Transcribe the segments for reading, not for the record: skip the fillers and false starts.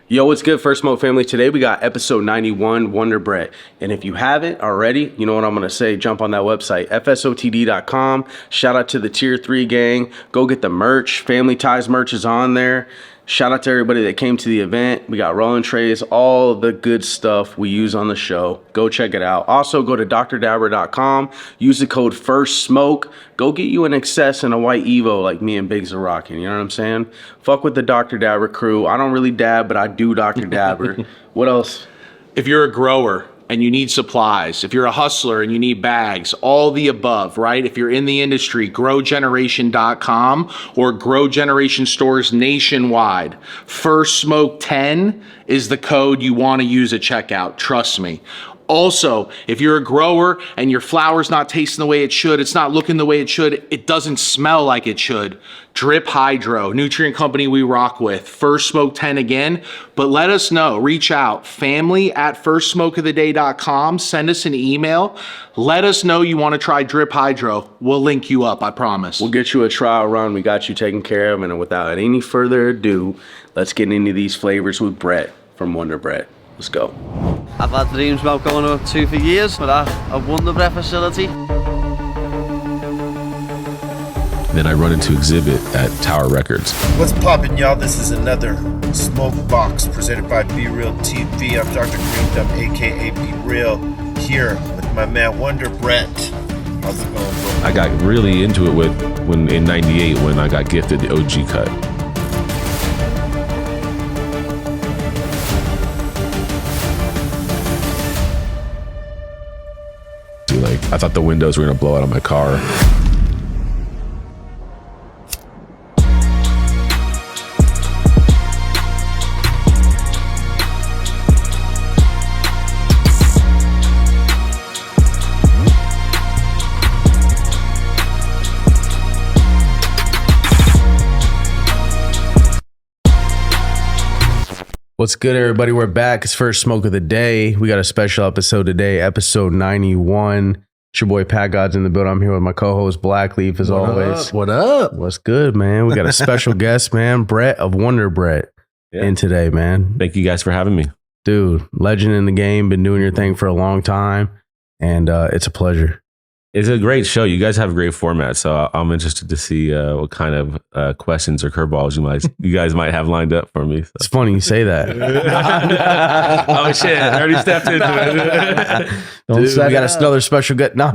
Yo, what's good, First Smoke family? Today we got episode 91, Wonderbrett. And if you haven't already, you know what I'm going to say, jump on that website, fsotd.com. Shout out to the Tier 3 gang. Go get the merch. Family Ties merch is on there. Shout out to everybody that came to the event. We got rolling trays, all the good stuff we use on the show. Go check it out. Also, go to drdabber.com. Use the code FIRSTSMOKE. Go get you an Excess and a white Evo like me and Biggs are rocking. You know what I'm saying? Fuck with the Dr. Dabber crew. I don't really dab, but I do Dr. Dabber. What else? If you're a grower and you need supplies, if you're a hustler and you need bags, all the above, right? If you're in the industry, growgeneration.com or Grow Generation stores nationwide. First Smoke 10 is the code you want to use at checkout. Trust me. Also, if you're a grower and your flower's not tasting the way it should, it's not looking the way it should, it doesn't smell like it should, Drip Hydro, nutrient company we rock with, First Smoke 10 again, but let us know, reach out, family@firstsmokeoftheday.com, send us an email, let us know you want to try Drip Hydro, we'll link you up, I promise. We'll get you a trial run, we got you taken care of, and without any further ado, let's get into these flavors with Brett from Wonderbrett. Let's go. I've had dreams about going up to for years for a Wonderbrett facility. Then I run into Xzibit at Tower Records. What's poppin', y'all? This is another Smoke Box presented by Be Real TV. I'm Dr. Green Thumb, aka Be Real, here with my man Wonderbrett. How's it going, bro? I got really into it in '98 when I got gifted the OG cut. I thought the windows were gonna blow out of my car. What's good, everybody? We're back. It's First Smoke of the Day. We got a special episode today, episode 91. It's your boy Pat God's in the building. I'm here with my co-host Blackleaf as always. What up? What's good, man? We got a special guest, man, Brett of Wonderbrett in today, man. Thank you guys for having me. Dude, legend in the game, been doing your thing for a long time, and it's a pleasure. It's a great show. You guys have a great format, so I'm interested to see what kind of questions or curveballs you guys might have lined up for me. So. It's funny you say that. Oh shit! I already stepped into it. Dude, we got another special guest. No,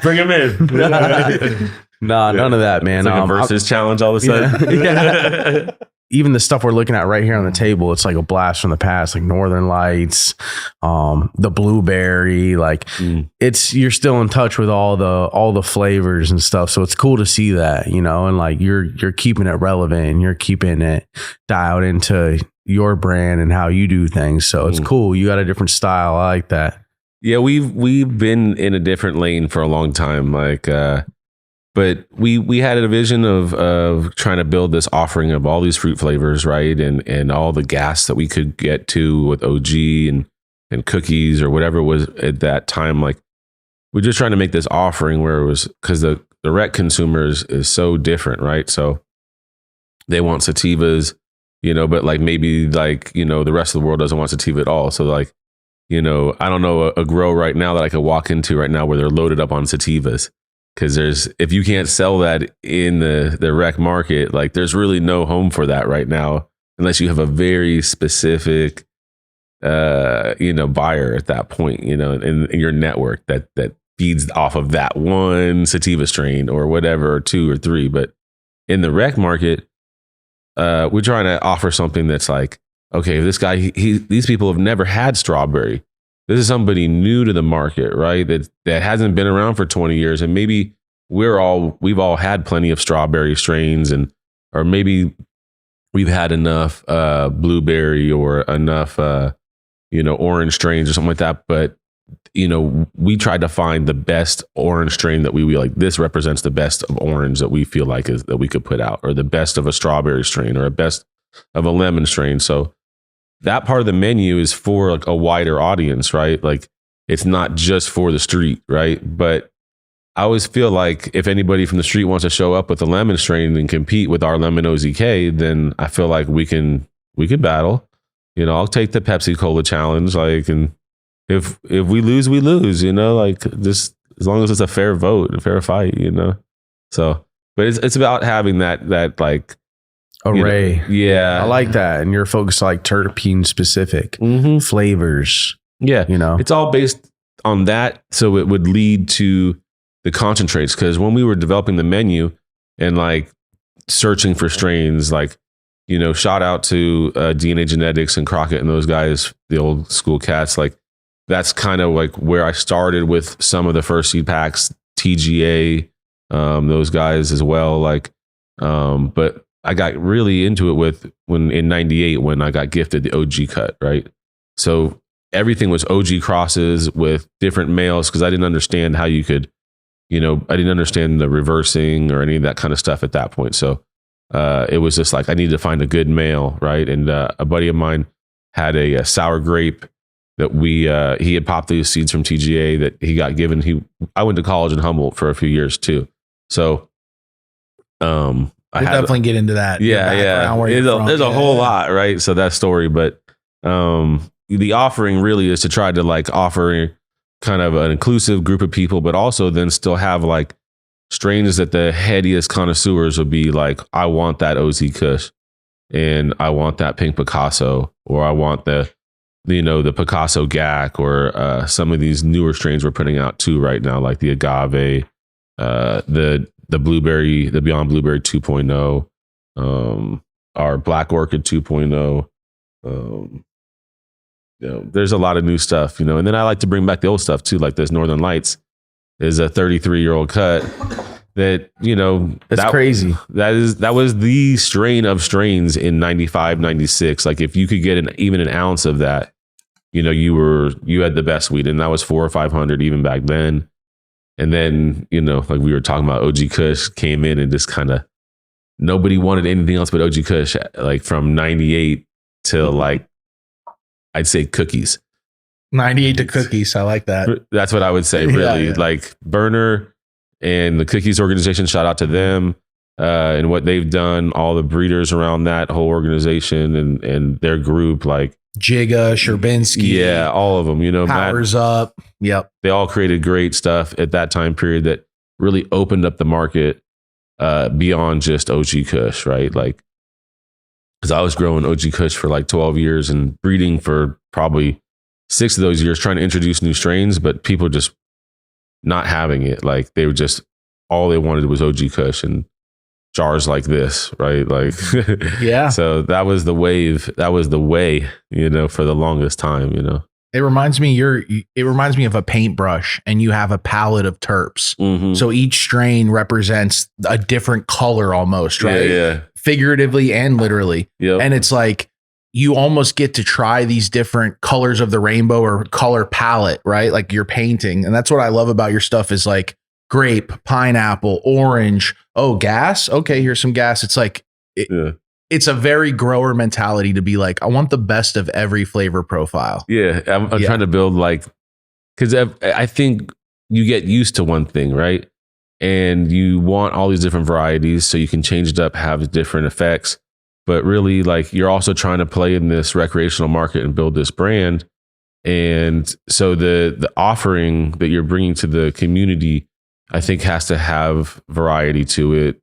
bring him in. Nah, none of that, man. It's like a versus challenge all of a sudden. Yeah. Even the stuff we're looking at right here on the table, it's like a blast from the past, like Northern Lights, the blueberry, like you're still in touch with all the flavors and stuff. So it's cool to see that, you know, and like you're keeping it relevant and you're keeping it dialed into your brand and how you do things. So it's cool. You got a different style. I like that. Yeah, we've been in a different lane for a long time. Like, but we had a vision of trying to build this offering of all these fruit flavors, right? And all the gas that we could get to with OG and cookies or whatever it was at that time. Like, we're just trying to make this offering where it was, because the rec consumers is so different, right? So they want sativas, you know, but like maybe like, you know, the rest of the world doesn't want sativa at all. So like, you know, I don't know a grow right now that I could walk into right now where they're loaded up on sativas. Because if you can't sell that in the rec market, like there's really no home for that right now, unless you have a very specific, you know, buyer at that point, you know, in your network that feeds off of that one sativa strain or whatever, or two or three. But in the rec market, we're trying to offer something that's like, okay, this guy, these people have never had strawberry. This is somebody new to the market, right? That hasn't been around for 20 years. And maybe we've all had plenty of strawberry strains, or maybe we've had enough blueberry or enough, you know, orange strains or something like that. But, you know, we tried to find the best orange strain that we like. This represents the best of orange that we feel like that we could put out, or the best of a strawberry strain, or a best of a lemon strain. So that part of the menu is for like a wider audience, right? Like, it's not just for the street, right? But I always feel like if anybody from the street wants to show up with a lemon strain and compete with our lemon OZK, then I feel like we can we could battle. You know, I'll take the Pepsi Cola challenge. Like, and if we lose, we lose. You know, like just as long as it's a fair vote, a fair fight. You know, so but it's about having that like array. You know, yeah, I like that. And you're focused like terpene specific flavors. Yeah, you know, it's all based on that. So it would lead to the concentrates, because when we were developing the menu and like searching for strains, like, you know, shout out to DNA Genetics and Crockett and those guys, the old school cats. Like that's kind of like where I started with some of the first seed packs, TGA, those guys as well. Like, but I got really into it in '98 when I got gifted the OG cut, right? So everything was OG crosses with different males, because I didn't understand how you could, you know, I didn't understand the reversing or any of that kind of stuff at that point. So it was just like I needed to find a good male, right? And a buddy of mine had a sour grape that he had popped these seeds from TGA that he got given. I went to college in Humboldt for a few years too. So we'll definitely get into that. Yeah. There's a whole lot, right? So that story, but the offering really is to try to like offer kind of an inclusive group of people, but also then still have like strains that the headiest connoisseurs would be like, I want that OZ Kush, and I want that Pink Picasso, or I want the Picasso GAC, or some of these newer strains we're putting out too right now, like the Agave, the Blueberry, the Beyond Blueberry 2.0, our Black Orchid 2.0. You know, there's a lot of new stuff, you know, and then I like to bring back the old stuff too, like this Northern Lights is a 33-year-old cut that, you know, that's crazy. That was the strain of strains in 95, 96. Like if you could get even an ounce of that, you know, you had the best weed, and that was 400 or 500 even back then. And then, you know, like we were talking about, OG Kush came in and just kind of nobody wanted anything else but OG Kush, like from 98 till like, I'd say cookies. 98 to cookies. I like that. That's what I would say, really. Yeah. Like Burner and the Cookies organization, shout out to them and what they've done, all the breeders around that whole organization and their group, like Jigga, Sherbinsky. Yeah, all of them, you know. Powers Up. Yep. They all created great stuff at that time period that really opened up the market beyond just OG Kush, right? Like, because I was growing OG Kush for like 12 years and breeding for probably 6 of those years, trying to introduce new strains, but people just not having it. Like they were just, all they wanted was OG Kush and jars like this, right? Like, yeah. So that was the wave. That was the way, you know, for the longest time, you know. It reminds me of a paintbrush, and you have a palette of terps. Mm-hmm. So each strain represents a different color almost, right? Yeah. Figuratively and literally. Yep. And it's like you almost get to try these different colors of the rainbow or color palette, right? Like you're painting. And that's what I love about your stuff is like grape, pineapple, orange. Oh, gas. Okay, here's some gas. It's like it's a very grower mentality to be like, I want the best of every flavor profile. Yeah, I'm trying to build like, because I think you get used to one thing, right? And you want all these different varieties so you can change it up, have different effects. But really, like, you're also trying to play in this recreational market and build this brand. And so the offering that you're bringing to the community, I think, has to have variety to it.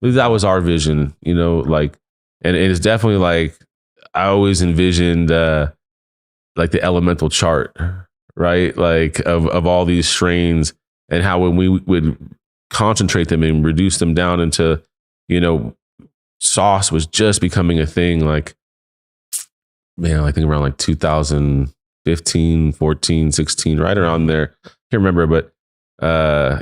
That was our vision, you know, like, and it's definitely like, I always envisioned like the elemental chart, right? Like of all these strains, and how when we would concentrate them and reduce them down into, you know, sauce was just becoming a thing. Like, man, I think around like 2015, 14, 16, right around there. Can't remember, but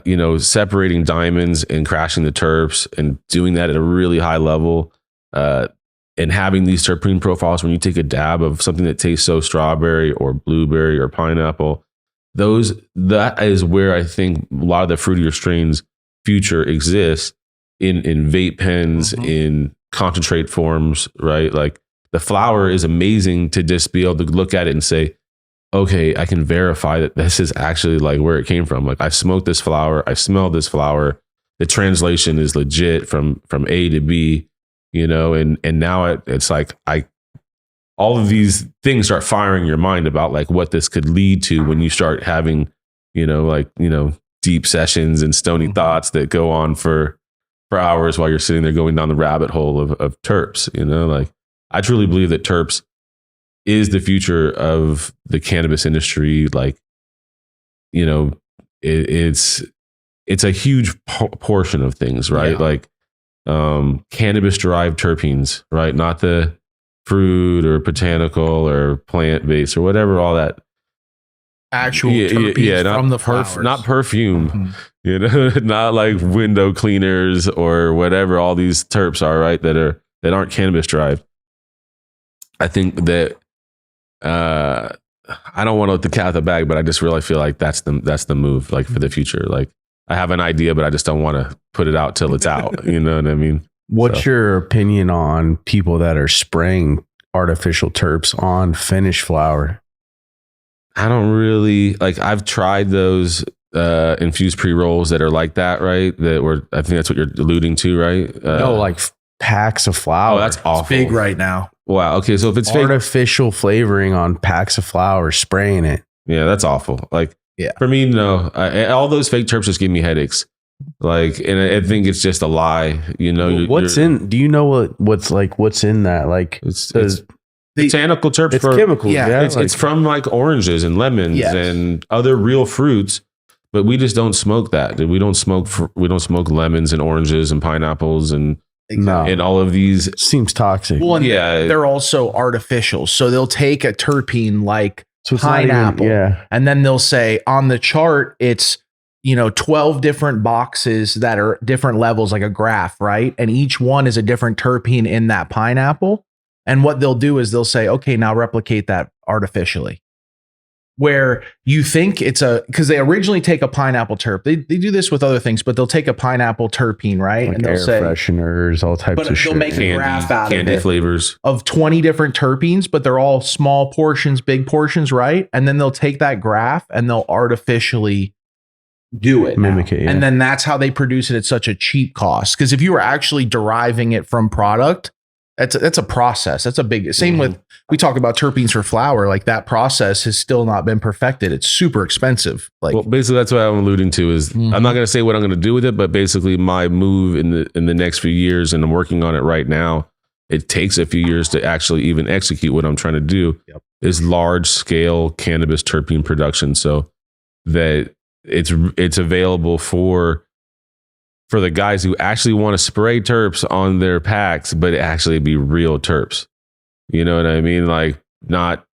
you know, separating diamonds and crashing the terps and doing that at a really high level, and having these terpene profiles when you take a dab of something that tastes so strawberry or blueberry or pineapple, that is where I think a lot of the fruitier strains future exists in vape pens, in concentrate forms, right? Like the flower is amazing to just be able to look at it and say, okay, I can verify that this is actually like where it came from. Like I smoked this flower, I smelled this flower. The translation is legit from A to B, you know, and now it's like all of these things start firing your mind about like what this could lead to when you start having, deep sessions and stony thoughts that go on for hours while you're sitting there going down the rabbit hole of terps. Like I truly believe that terps is the future of the cannabis industry. Like, it's a huge portion of things, right? Yeah. Like cannabis derived terpenes, right? Not the fruit or botanical or plant based or whatever, all that Actual terpenes not from the flowers. not perfume, not like window cleaners or whatever all these terps are, right? That aren't cannabis derived. I think that I don't want to let the cat out of the bag, but I just really feel like that's the move, like for the future. Like I have an idea, but I just don't want to put it out till it's out. You know what I mean? What's your opinion on people that are spraying artificial terps on finished flower? I don't really like. I've tried those infused pre-rolls that are like that, right? I think that's what you're alluding to, right? No, like packs of flour. Oh, that's awful. It's big right now. Wow. Okay, so if it's fake, artificial flavoring on packs of flour, spraying it. yeah, that's awful. Like, Yeah. for me, no. All those fake terps just give me headaches. Like, and I think it's just a lie. Do you know what's in that? Like, it's botanical terps. it's chemicals. yeah, Yeah, It's from like oranges and lemons Yes. and other real fruits, but we just don't smoke that. We don't smoke lemons and oranges and pineapples and no, and all of these. seems toxic. Well, and Yeah. they're also artificial. So they'll take a terpene like So it's not even- pineapple, yeah. and then they'll say on the chart it's 12 different boxes that are different levels, like a graph, right? And each one is a different terpene in that pineapple. And what they'll do is they'll say, okay, now replicate that artificially. Where you think because they originally take a pineapple terp. They do this with other things, but they'll take a pineapple terpene, right? Like and they'll air say, fresheners, all types but of they'll shit. make a graph out of Candy it flavors. of 20 different terpenes, but they're all small portions, big portions, right? And then they'll take that graph and they'll artificially do it, Mimic it, yeah. and then that's how they produce it at such a cheap cost. Because if you were actually deriving it from product, that's a process. That's a big same with, we talk about terpenes for flower, like that process has still not been perfected. It's super expensive. Like, Well, basically, that's what I'm alluding to. Is Mhm. I'm not going to say what I'm going to do with it, but basically, my move in the next few years, and I'm working on it right now. It takes a few years to actually even execute what I'm trying to do. Yep. Is large scale cannabis terpene production, so that it's available for the guys who actually want to spray terps on their packs, but actually be real terps. You know what I mean? Like not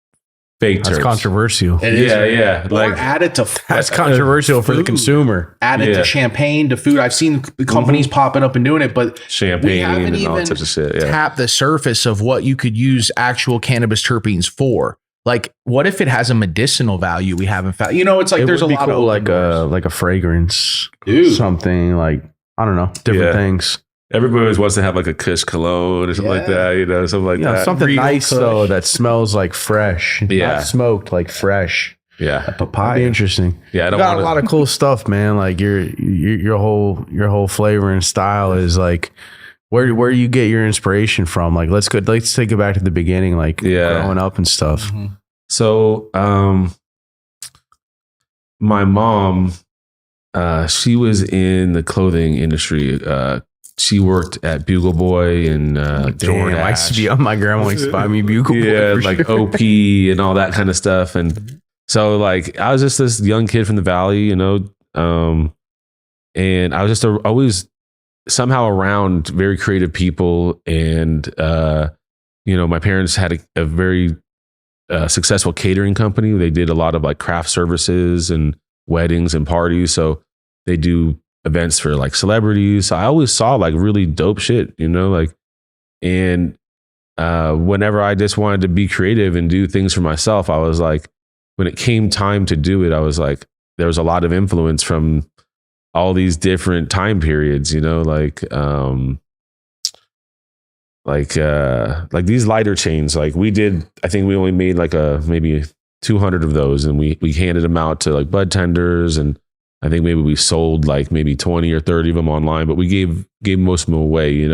fake That's terps. controversial. it is, Yeah. or Like add it to That's controversial for the food. consumer. Add it Yeah. to champagne, to food. I've seen companies popping up and doing it, but we champagne haven't and all even types of shit. Yeah. tap the surface of what you could use actual cannabis terpenes for. Like, what if it has a medicinal value we haven't found? It's like It there's a would be lot cool, of like a fragrance, Dude. something like, I don't know, different Yeah. things. Everybody always wants to have like a Kush cologne or something like Yeah. that, something like that. Something Real nice Kush. though that smells like fresh, Yeah. not smoked, like fresh. Yeah. That'd papaya. be interesting. Yeah. I You don't got want a lot of cool stuff, man. Like your whole flavor and style is like where you get your inspiration from. Like let's take it back to the beginning, like Yeah. growing up and stuff. So, my mom, she was in the clothing industry. She worked at Bugle Boy and Damn, I used to be on my grandma used to buy me bugle. Boy yeah, for like sure. OP and all that kind of stuff. And so, like, I was just this young kid from the valley, and I was just always somehow around very creative people. And my parents had a very successful catering company. They did a lot of like craft services and weddings and parties. So they do events for like celebrities. So I always saw like really dope shit, and whenever I just wanted to be creative and do things for myself, I was like, when it came time to do it, I was like, there was a lot of influence from all these different time periods, like these lighter chains. Like we did, I think we only made like maybe 200 of those, and we handed them out to like bud tenders, and I think maybe we sold like maybe 20 or 30 of them online, but we gave most of them away, and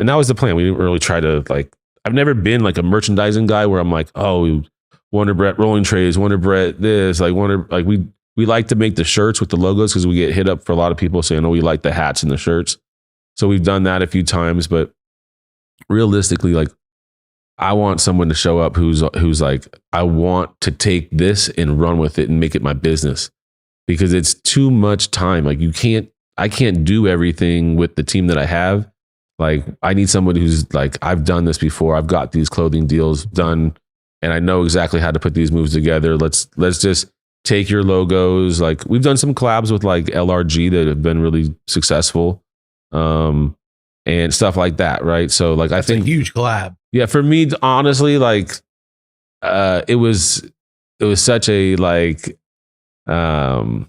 that was the plan. We didn't really try to like I've never been like a merchandising guy where I'm like, oh, Wonderbrett rolling trays, Wonderbrett this, like we like to make the shirts with the logos because we get hit up for a lot of people saying, oh, we like the hats and the shirts. So we've done that a few times, but realistically, like I want someone to show up who's like, I want to take this and run with it and make it my business, because it's too much time. Like I can't do everything with the team that I have. Like I need somebody who's like, I've done this before. I've got these clothing deals done and I know exactly how to put these moves together. Let's just take your logos. Like we've done some collabs with like LRG that have been really successful. And stuff like that. Right. So like, I think a huge collab. Yeah. For me, honestly, like, it was such a like, I don't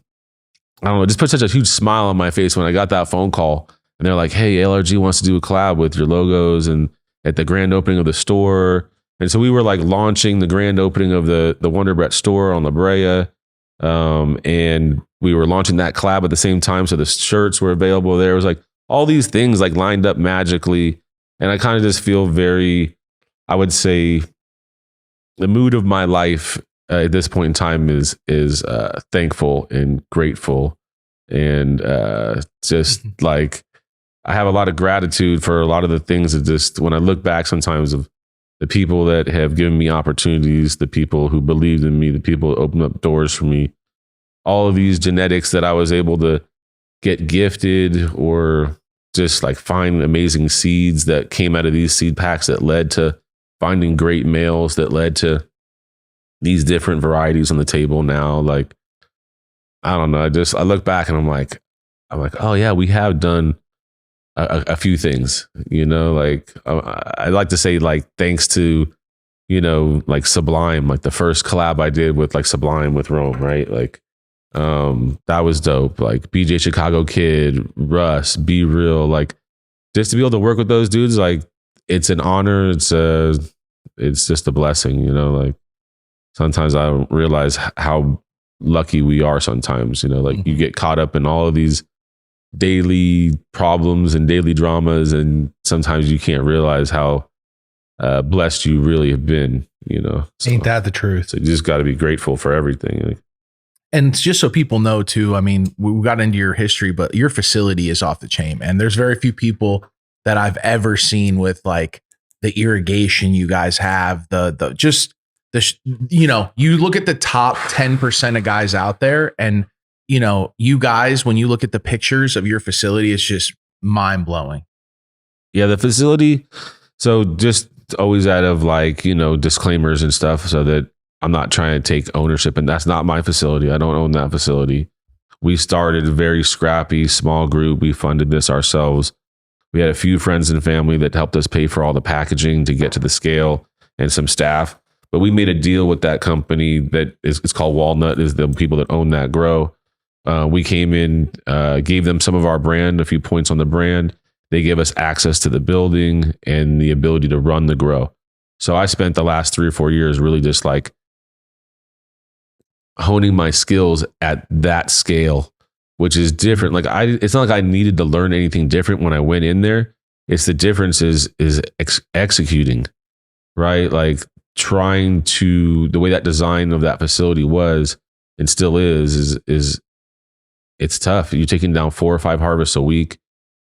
know, just put such a huge smile on my face when I got that phone call and they're like, hey, LRG wants to do a collab with your logos and at the grand opening of the store. And so we were like launching the grand opening of the Wonderbrett store on La Brea. And we were launching that collab at the same time. So the shirts were available there. It was like all these things like lined up magically. And I kind of just feel very, I would say the mood of my life at this point in time is thankful and grateful. And just like, I have a lot of gratitude for a lot of the things that just, when I look back sometimes of the people that have given me opportunities, the people who believed in me, the people that opened up doors for me, all of these genetics that I was able to get gifted or just like find amazing seeds that came out of these seed packs that led to finding great males, that led to these different varieties on the table now. Like, I don't know. I look back and I'm like, oh yeah, we have done a few things, you know, like I like to say like, thanks to, you know, like Sublime, like the first collab I did with like Sublime with Rome, right? Like, that was dope. Like BJ Chicago Kid, Russ, Be Real, like just to be able to work with those dudes, like it's an honor. It's just a blessing, you know, like sometimes I don't realize how lucky we are sometimes, you know, like you get caught up in all of these daily problems and daily dramas. And sometimes you can't realize how blessed you really have been, you know. So, ain't that the truth? So you just got to be grateful for everything. Like, and just so people know too, I mean, we got into your history, but your facility is off the chain, and there's very few people that I've ever seen with like the irrigation you guys have, you know, you look at the top 10% of guys out there, and you know, you guys, when you look at the pictures of your facility, it's just mind blowing. Yeah, the facility. So just always out of like, you know, disclaimers and stuff so that I'm not trying to take ownership, and that's not my facility. I don't own that facility. We started a very scrappy, small group. We funded this ourselves. We had a few friends and family that helped us pay for all the packaging to get to the scale and some staff. But we made a deal with that company that it's called Walnut, is the people that own that grow. We came in, gave them some of our brand, a few points on the brand. They gave us access to the building and the ability to run the grow. So I spent the last 3 or 4 years really just like honing my skills at that scale, which is different. Like it's not like I needed to learn anything different when I went in there. It's the difference is executing, right? Like trying to, the way that design of that facility was and still is it's tough. You're taking down 4 or 5 harvests a week.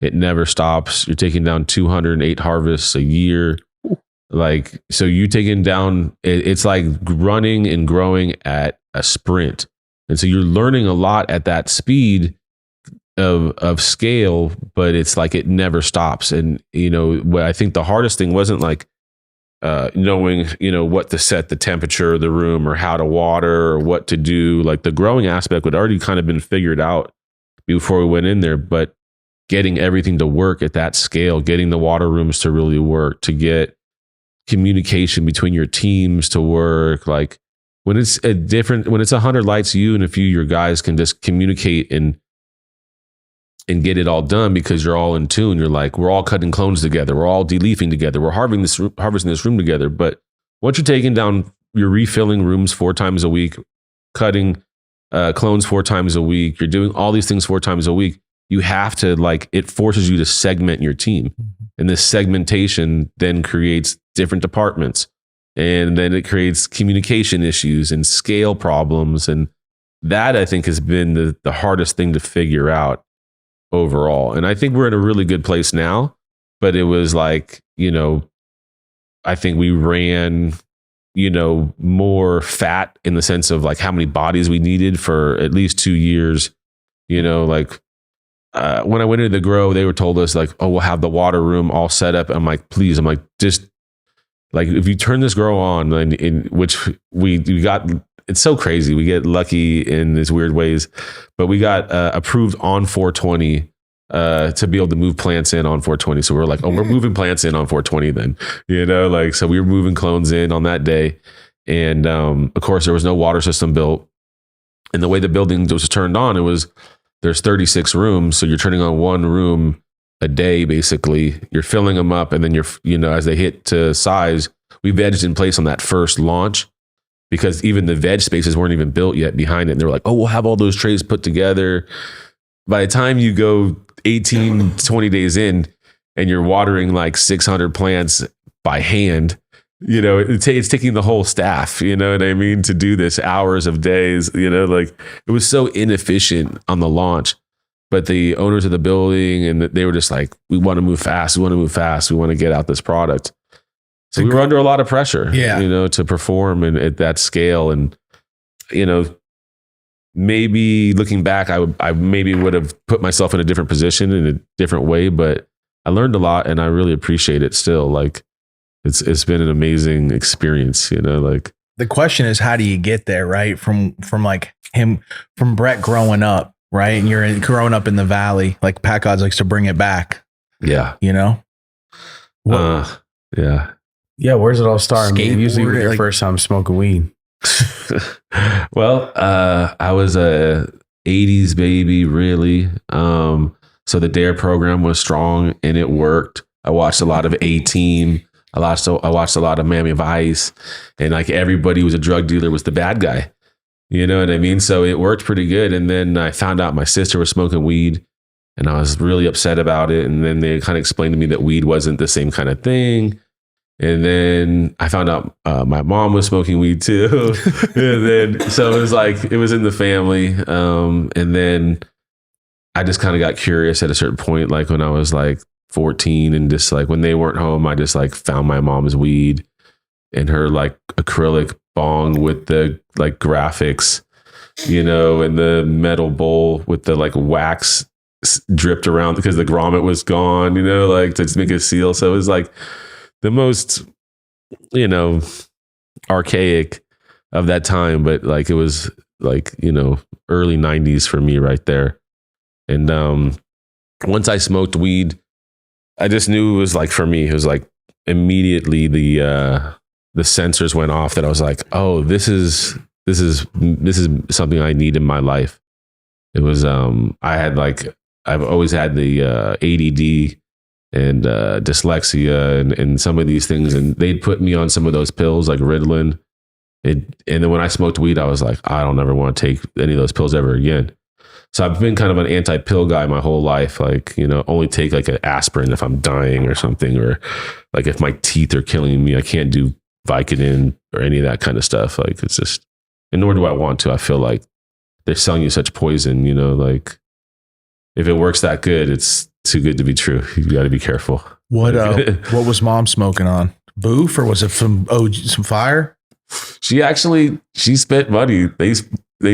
It never stops. You're taking down 208 harvests a year. Like, so you taking down, it's like running and growing at a sprint. And so you're learning a lot at that speed of scale, but it's like it never stops. And, you know, what I think the hardest thing wasn't like knowing, you know, what to set the temperature of the room or how to water or what to do. Like the growing aspect would already kind of been figured out before we went in there, but getting everything to work at that scale, getting the water rooms to really work, to get communication between your teams to work. Like when it's when it's 100 lights, you and a few of your guys can just communicate and get it all done because you're all in tune. You're like, we're all cutting clones together. We're all deleafing together. We're harvesting this room together. But once you're taking down, you're refilling rooms 4 times a week, cutting clones 4 times a week. You're doing all these things 4 times a week. You have to, like, it forces you to segment your team. And this segmentation then creates different departments. And then it creates communication issues and scale problems. And that, I think, has been the hardest thing to figure out overall. And I think we're in a really good place now, but it was like, I think we ran, more fat in the sense of like how many bodies we needed for at least 2 years. Like when I went into the grow, they were told us like, oh, we'll have the water room all set up. I'm like, please. I'm like, just like, if you turn this grow on, in which we got, it's so crazy. We get lucky in these weird ways, but we got approved on 420 to be able to move plants in on 420. So we're like, oh, we're moving plants in on 420 then, like, so we were moving clones in on that day. And of course there was no water system built. And the way the building was turned on, there's 36 rooms. So you're turning on one room a day, basically. You're filling them up. And then as they hit to size, we vegged in place on that first launch because even the veg spaces weren't even built yet behind it. And they were like, oh, we'll have all those trays put together. By the time you go 18, 20 days in and you're watering like 600 plants by hand, it's taking the whole staff, you know what I mean, to do this, hours of days, like it was so inefficient on the launch. But the owners of the building, and they were just like, we want to move fast. We want to move fast. We want to get out this product. So we were under a lot of pressure, to perform and at that scale. And, maybe looking back, I maybe would have put myself in a different position in a different way, but I learned a lot and I really appreciate it still. Like it's been an amazing experience, like. The question is, how do you get there? Right. From like from Brett growing up, right. And you're growing up in the Valley, like Pat Gods likes to bring it back. Yeah. Yeah. Yeah. Where's it all start? Usually Skateboard, your like- first time smoking weed. Well, I was a 80s baby, really. So the DARE program was strong and it worked. I watched a lot of A-Team. I watched a lot of Miami Vice, and like everybody was a drug dealer was the bad guy. You know what I mean? So it worked pretty good. And then I found out my sister was smoking weed and I was really upset about it. And then they kind of explained to me that weed wasn't the same kind of thing. And then I found out my mom was smoking weed too. And then, so it was like, it was in the family. And then I just kind of got curious at a certain point, like when I was like 14 and just like when they weren't home, I just like found my mom's weed and her like acrylic bong with the like graphics, and the metal bowl with the like wax dripped around because the grommet was gone, like to make a seal. So it was like the most, archaic of that time, but like it was like, early 90s for me right there. And once I smoked weed, I just knew it was like, for me, it was like immediately the sensors went off that I was like, oh, this is something I need in my life. It was, I've always had the ADD and dyslexia and some of these things. And they'd put me on some of those pills like Ritalin. And then when I smoked weed, I was like, I don't ever want to take any of those pills ever again. So I've been kind of an anti-pill guy my whole life. Like, only take like an aspirin if I'm dying or something, or like if my teeth are killing me, I can't do Vicodin or any of that kind of stuff. Like it's just, and nor do I want to. I feel like they're selling you such poison, like if it works that good, it's too good to be true. You got to be careful. What was mom smoking on? Boof, or was it some fire? She spent money.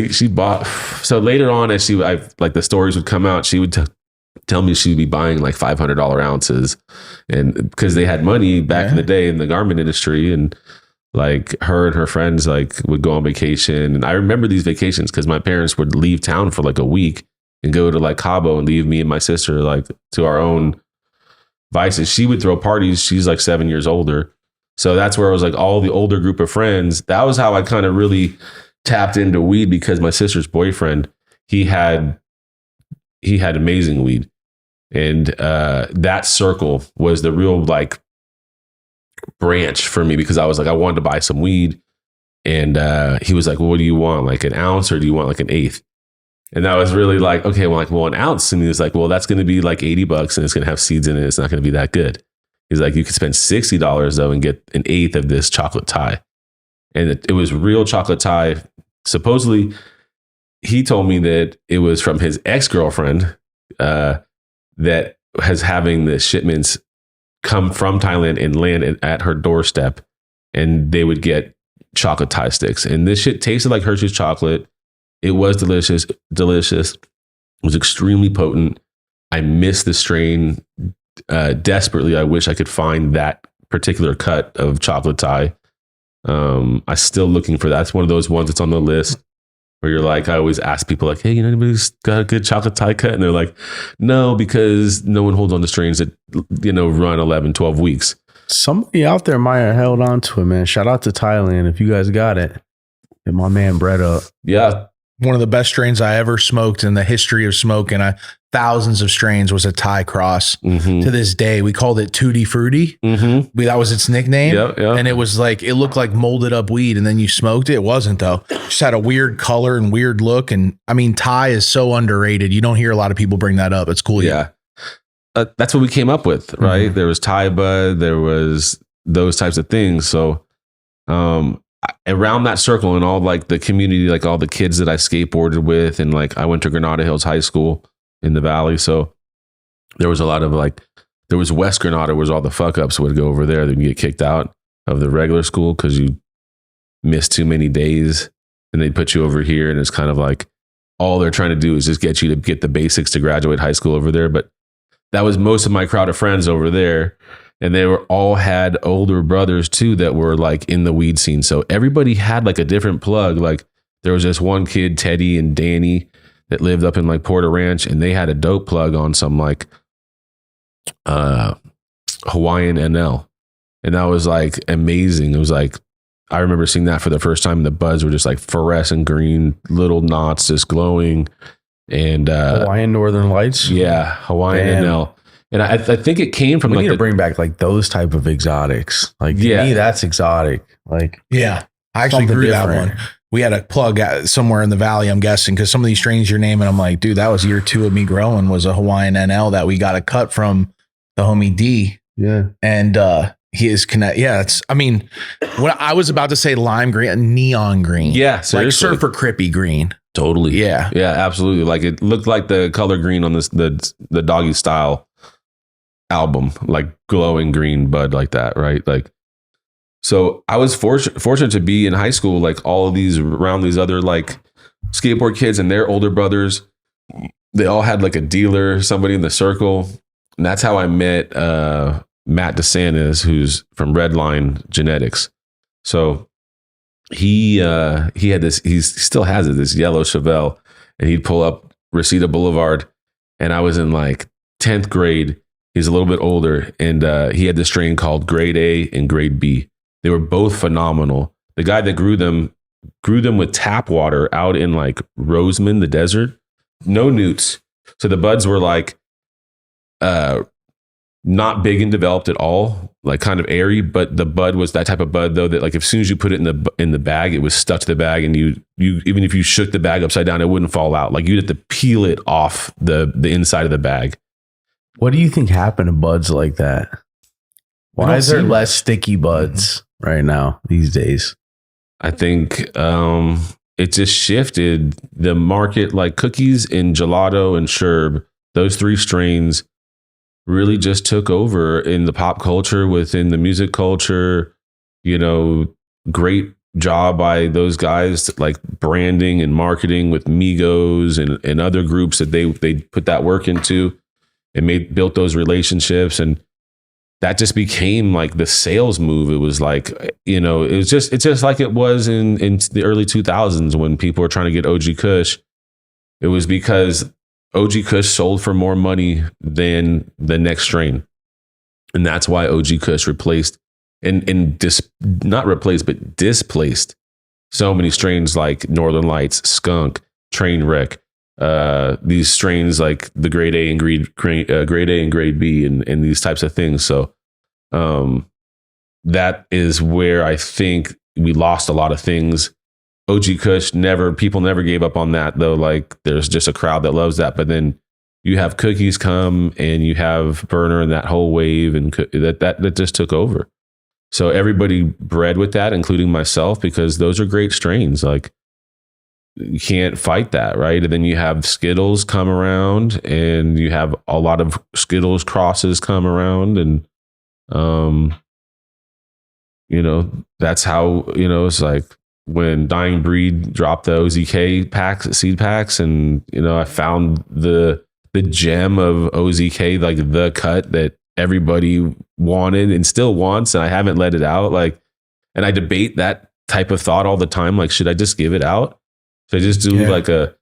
She bought. So later on, as like the stories would come out, she would tell me she'd be buying like $500 ounces, and because they had money back in the day in the garment industry, and like her and her friends like would go on vacation. And I remember these vacations because my parents would leave town for like a week and go to like Cabo and leave me and my sister like to our own vices. She would throw parties. She's like 7 years older. So that's where I was like all the older group of friends. That was how I kind of really tapped into weed, because my sister's boyfriend, he had amazing weed. And that circle was the real like branch for me, because I was like, I wanted to buy some weed. And he was like, well, what do you want? Like an ounce, or do you want like an eighth? And I was really like, okay, well, an ounce. And he was like, well, that's going to be like $80 and it's going to have seeds in it. It's not going to be that good. He's like, you could spend $60 though and get an eighth of this chocolate Thai. And it was real chocolate Thai. Supposedly, he told me that it was from his ex-girlfriend that has having the shipments come from Thailand and land at her doorstep, and they would get chocolate Thai sticks. And this shit tasted like Hershey's chocolate. It was delicious. It was extremely potent. I miss the strain desperately. I wish I could find that particular cut of chocolate Thai. I'm still looking for that. It's one of those ones that's on the list where you're like, I always ask people like, hey, anybody's got a good chocolate Thai cut? And they're like, no, because no one holds on to strains that, run 11, 12 weeks. Somebody out there might have held on to it, man. Shout out to Thailand if you guys got it. And my man Brett up. Yeah. One of the best strains I ever smoked in the history of smoking. Thousands of strains was a Thai cross. Mm-hmm. To this day, we called it Tutti Frutti. Mm-hmm. That was its nickname. Yep. And it was like, it looked like molded up weed, and then you smoked it. It wasn't though. It just had a weird color and weird look. And I mean, Thai is so underrated. You don't hear a lot of people bring that up. It's cool. Yeah. That's what we came up with, right? Mm-hmm. There was Thai bud, there was those types of things. So, around that circle and all like the community, like all the kids that I skateboarded with, and like I went to Granada Hills High School in the Valley. So there was a lot of like, there was West Granada was all the fuck ups would go over there. They'd get kicked out of the regular school because you missed too many days, and they'd put you over here. And it's kind of like all they're trying to do is just get you to get the basics to graduate high school over there. But that was most of my crowd of friends over there. And they were all had older brothers too that were like in the weed scene. So everybody had like a different plug. Like there was this one kid, Teddy and Danny, that lived up in like Porter Ranch, and they had a dope plug on some like Hawaiian NL. And that was like amazing. It was like, I remember seeing that for the first time. The buds were just like fluorescent green, little knots just glowing. And Hawaiian Northern Lights. Yeah, Hawaiian NL. And I think it came from We like need to bring back like those type of exotics. Like to me, that's exotic. Like Yeah. I actually something grew different. that one. We had a plug somewhere in the Valley, I'm guessing, because some of these strains you're naming, I'm like, dude, that was year 2 of me growing, was a Hawaiian NL that we got a cut from the homie D. Yeah. And he is connect. Yeah. It's, I mean, what I was about to say, lime green, neon green. Yeah, Like seriously. Surfer Crippy green. Totally. Yeah. Yeah, absolutely. Like it looked like the color green on this the Doggy Style album, like glowing green bud like that, right? Like, so I was fortunate to be in high school, like all of these around these other like skateboard kids and their older brothers. They all had like a dealer, somebody in the circle. And that's how I met Matt DeSantis, who's from Redline Genetics. So he had this, he still has it, this yellow Chevelle, and he'd pull up Reseda Boulevard. And I was in like 10th grade. He's a little bit older, and he had this strain called Grade A and Grade B. They were both phenomenal. The guy that grew them with tap water out in like Roseman, the desert, no newts. So the buds were like not big and developed at all, like kind of airy, but the bud was that type of bud though that like as soon as you put it in the bag, it was stuck to the bag, and you even if you shook the bag upside down, it wouldn't fall out. Like you'd have to peel it off the inside of the bag. What do you think happened to buds like that? Why is there less sticky buds right now these days? I think it just shifted the market, like cookies and gelato and sherb. Those 3 strains really just took over in the pop culture, within the music culture. Great job by those guys, like branding and marketing with Migos and other groups that they put that work into and built those relationships. And that just became like the sales move. It was like, it's just like it was in the early 2000s when people were trying to get OG Kush. It was because OG Kush sold for more money than the next strain. And that's why OG Kush replaced not replaced, but displaced so many strains like Northern Lights, Skunk, Trainwreck, these strains like the Grade A and Grade A and Grade B and these types of things. So that is where I think we lost a lot of things. OG Kush people never gave up on that though. Like there's just a crowd that loves that. But then you have Cookies come, and you have Burner and that whole wave, and that just took over. So everybody bred with that, including myself, because those are great strains. Like, you can't fight that, right? And then you have Skittles come around, and you have a lot of Skittles crosses come around, and that's how, it's like when Dying Breed dropped the OZK packs, seed packs, and I found the gem of OZK, like the cut that everybody wanted and still wants, and I haven't let it out. Like, and I debate that type of thought all the time. Like, should I just give it out? Should I just do like a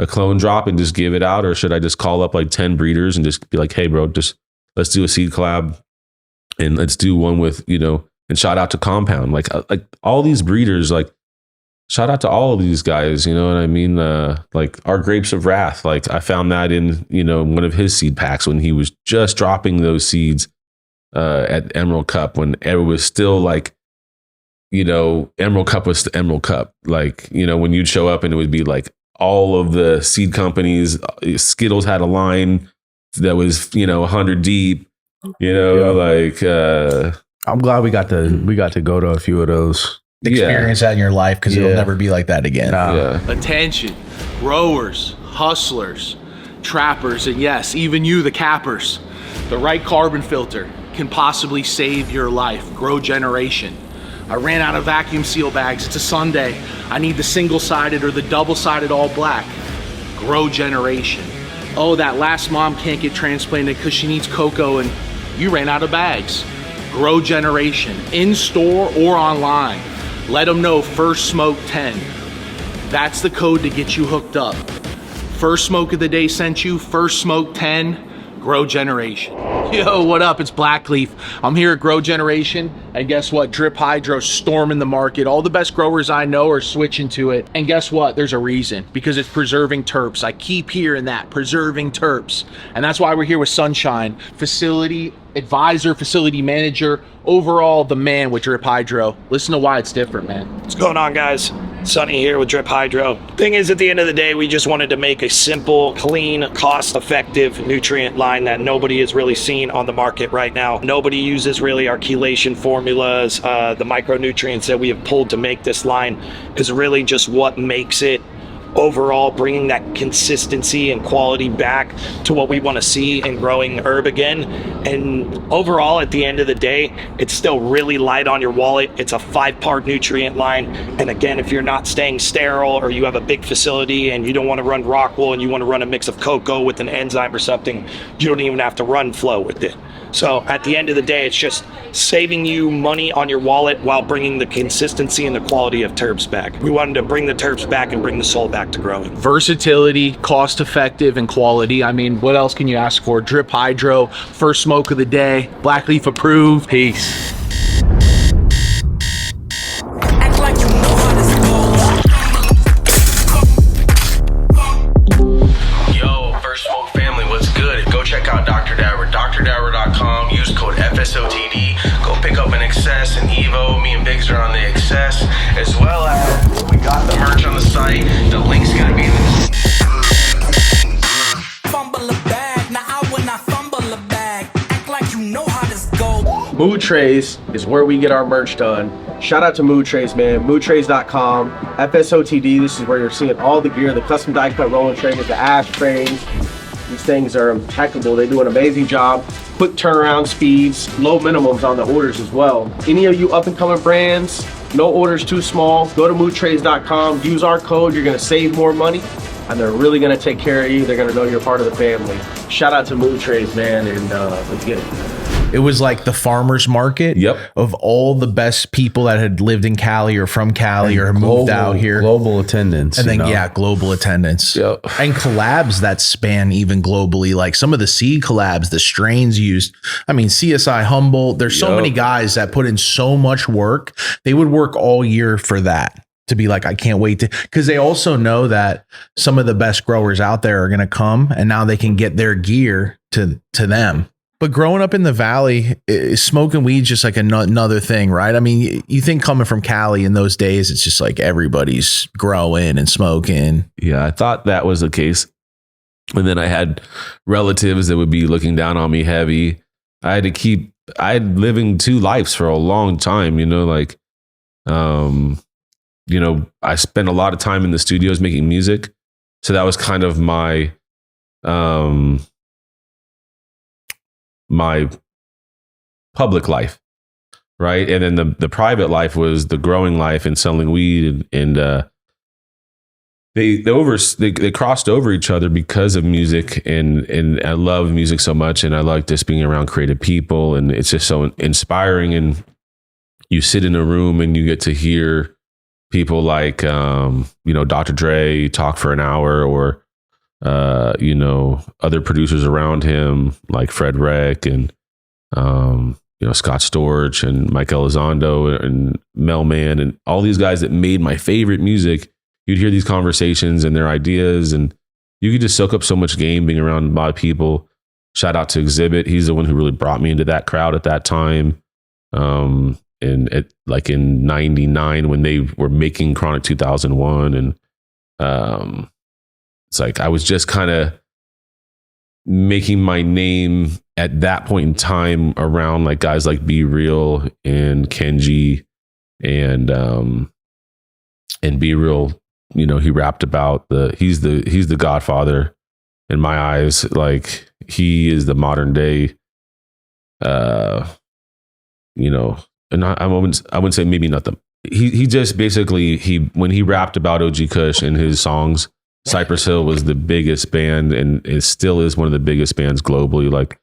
clone drop and just give it out? Or should I just call up like 10 breeders and just be like, hey bro, just let's do a seed collab, and let's do one with, and shout out to Compound. Like all these breeders, like shout out to all of these guys, you know what I mean? Like our Grapes of Wrath, like I found that in, one of his seed packs when he was just dropping those seeds at Emerald Cup, when it was still like, Emerald Cup was the Emerald Cup. Like, when you'd show up and it would be like all of the seed companies, Skittles had a line that was, 100 deep, like, I'm glad we got to go to a few of those. Experience that in your life, because it'll never be like that again. Attention, growers, hustlers, trappers, and yes, even you, the cappers. The right carbon filter can possibly save your life. Grow Generation. I ran out of vacuum seal bags. It's a Sunday. I need the single-sided or the double-sided all black. Grow Generation. Oh, that last mom can't get transplanted because she needs cocoa and you ran out of bags. Grow Generation, in store or online. Let them know First Smoke 10. That's the code to get you hooked up. First Smoke of the Day sent you, First Smoke 10, Grow Generation. Yo, what up? It's Blackleaf. I'm here at Grow Generation, and guess what? Drip Hydro's storming the market. All the best growers I know are switching to it, and guess what? There's a reason, because it's preserving terps. I keep hearing that, preserving terps, and that's why we're here with Sunshine, facility advisor, facility manager, overall the man with Drip Hydro. Listen to why it's different, man. What's going on, guys? Sonny here with Drip Hydro. Thing is, at the end of the day, we just wanted to make a simple, clean, cost-effective nutrient line that nobody has really seen on the market right now. Nobody uses really our chelation formulas. The micronutrients that we have pulled to make this line is really just what makes it overall, bringing that consistency and quality back to what we want to see in growing herb again. And overall, at the end of the day, it's still really light on your wallet. It's a 5-part nutrient line. And again, if you're not staying sterile, or you have a big facility and you don't want to run rock wool and you want to run a mix of cocoa with an enzyme or something, you don't even have to run flow with it. So at the end of the day, it's just saving you money on your wallet while bringing the consistency and the quality of terps back. We wanted to bring the terps back and bring the soul back to growing. Versatility, cost effective, and quality. I mean, what else can you ask for? Drip Hydro, First Smoke of the Day, Blackleaf approved. Peace. Act like you know how this goes. Yo, First Smoke family, what's good? Go check out Dr. Dabber, drdabber.com. Use code FSOTD. Go pick up an Excess and Evo. Me and Biggs are on the Excess, as well as we got the merch on the site. The link's gonna be in the Fumble a bag, now I will not fumble a bag. Act like you know how this goes. Mood Trays is where we get our merch done. Shout out to Mood Trays, man. Moodtrays.com. FSOTD, this is where you're seeing all the gear, the custom die cut rolling trays, the ashtrays. These things are impeccable. They do an amazing job. Quick turnaround speeds, low minimums on the orders as well. Any of you up and coming brands, no orders too small, go to moodtrays.com, use our code, you're gonna save more money, and they're really gonna take care of you. They're gonna know you're part of the family. Shout out to Mood Trays, man, and let's get it. It was like the farmer's market of all the best people that had lived in Cali or from Cali or moved out here. Global attendance. And then, global attendance. Yep. And collabs that span even globally, like some of the seed collabs, the strains used. I mean, CSI Humboldt, there's so many guys that put in so much work. They would work all year for that. To be like, I can't wait to, because they also know that some of the best growers out there are going to come, and now they can get their gear to them. But growing up in the Valley, smoking weed just like another thing, right? I mean, you think coming from Cali in those days, it's just like everybody's growing and smoking. Yeah, I thought that was the case. And then I had relatives that would be looking down on me heavy. I had living two lives for a long time, like, I spent a lot of time in the studios making music. So that was kind of my public life. Right. And then the private life was the growing life and selling weed. And they crossed over each other because of music. And I love music so much. And I like just being around creative people. And it's just so inspiring. And you sit in a room and you get to hear people like, Dr. Dre talk for an hour, or, other producers around him like Fred Reck and, Scott Storch and Mike Elizondo and Melman and all these guys that made my favorite music. You'd hear these conversations and their ideas, and you could just soak up so much game being around a lot of people. Shout out to Xzibit. He's the one who really brought me into that crowd at that time. And like in 99 when they were making Chronic 2001. And it's like I was just kind of making my name at that point in time around like guys like Be Real and Kenji and Be Real, he rapped about he's the godfather in my eyes. Like he is the modern day, and I wouldn't say maybe not the, he just basically, when he rapped about OG Kush in his songs, Cypress Hill was the biggest band, and it still is one of the biggest bands globally. Like,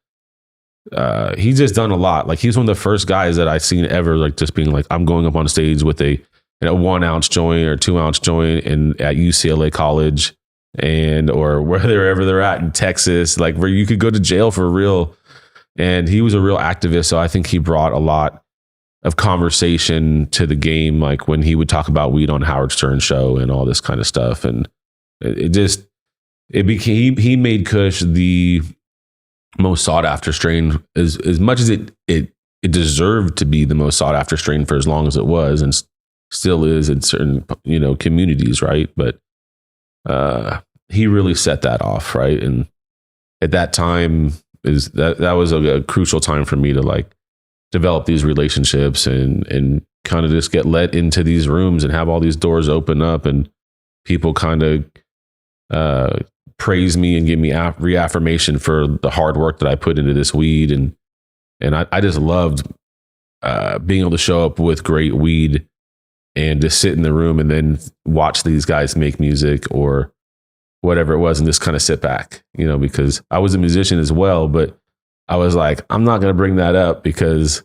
he's just done a lot. Like he's one of the first guys that I've seen ever, like just being like, I'm going up on stage with a 1 ounce joint or 2 ounce joint at UCLA College or wherever they're at in Texas, like where you could go to jail for real. And he was a real activist. So I think he brought a lot of conversation to the game, like when he would talk about weed on Howard Stern show and all this kind of stuff. And he made Kush the most sought after strain, as much as it deserved to be the most sought after strain for as long as it was, and still is in certain, communities. Right. But, he really set that off. Right. And at that time that was a crucial time for me to like develop these relationships and kind of just get let into these rooms and have all these doors open up, and people kind of praise me and give me reaffirmation for the hard work that I put into this weed. And I just loved being able to show up with great weed and just sit in the room and then watch these guys make music or whatever it was and just kind of sit back, because I was a musician as well, but I was like, I'm not going to bring that up because,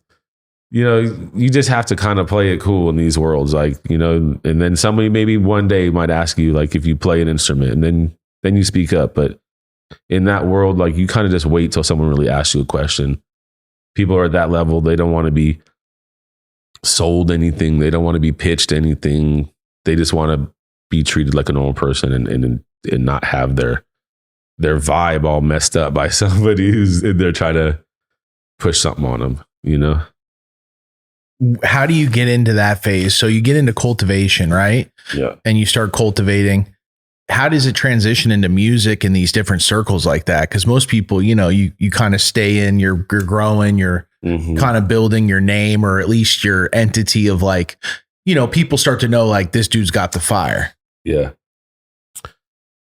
you just have to kind of play it cool in these worlds. Like, and then somebody maybe one day might ask you, like, if you play an instrument, and then you speak up. But in that world, like, you kind of just wait till someone really asks you a question. People are at that level. They don't want to be sold anything. They don't want to be pitched anything. They just want to be treated like a normal person and not have their vibe all messed up by somebody who's in there trying to push something on them, How do you get into that phase? So you get into cultivation, right? Yeah. And you start cultivating. How does it transition into music in these different circles like that? Because most people, you kind of stay in, you're growing, you're kind of building your name, or at least your entity of like, people start to know like this dude's got the fire. Yeah.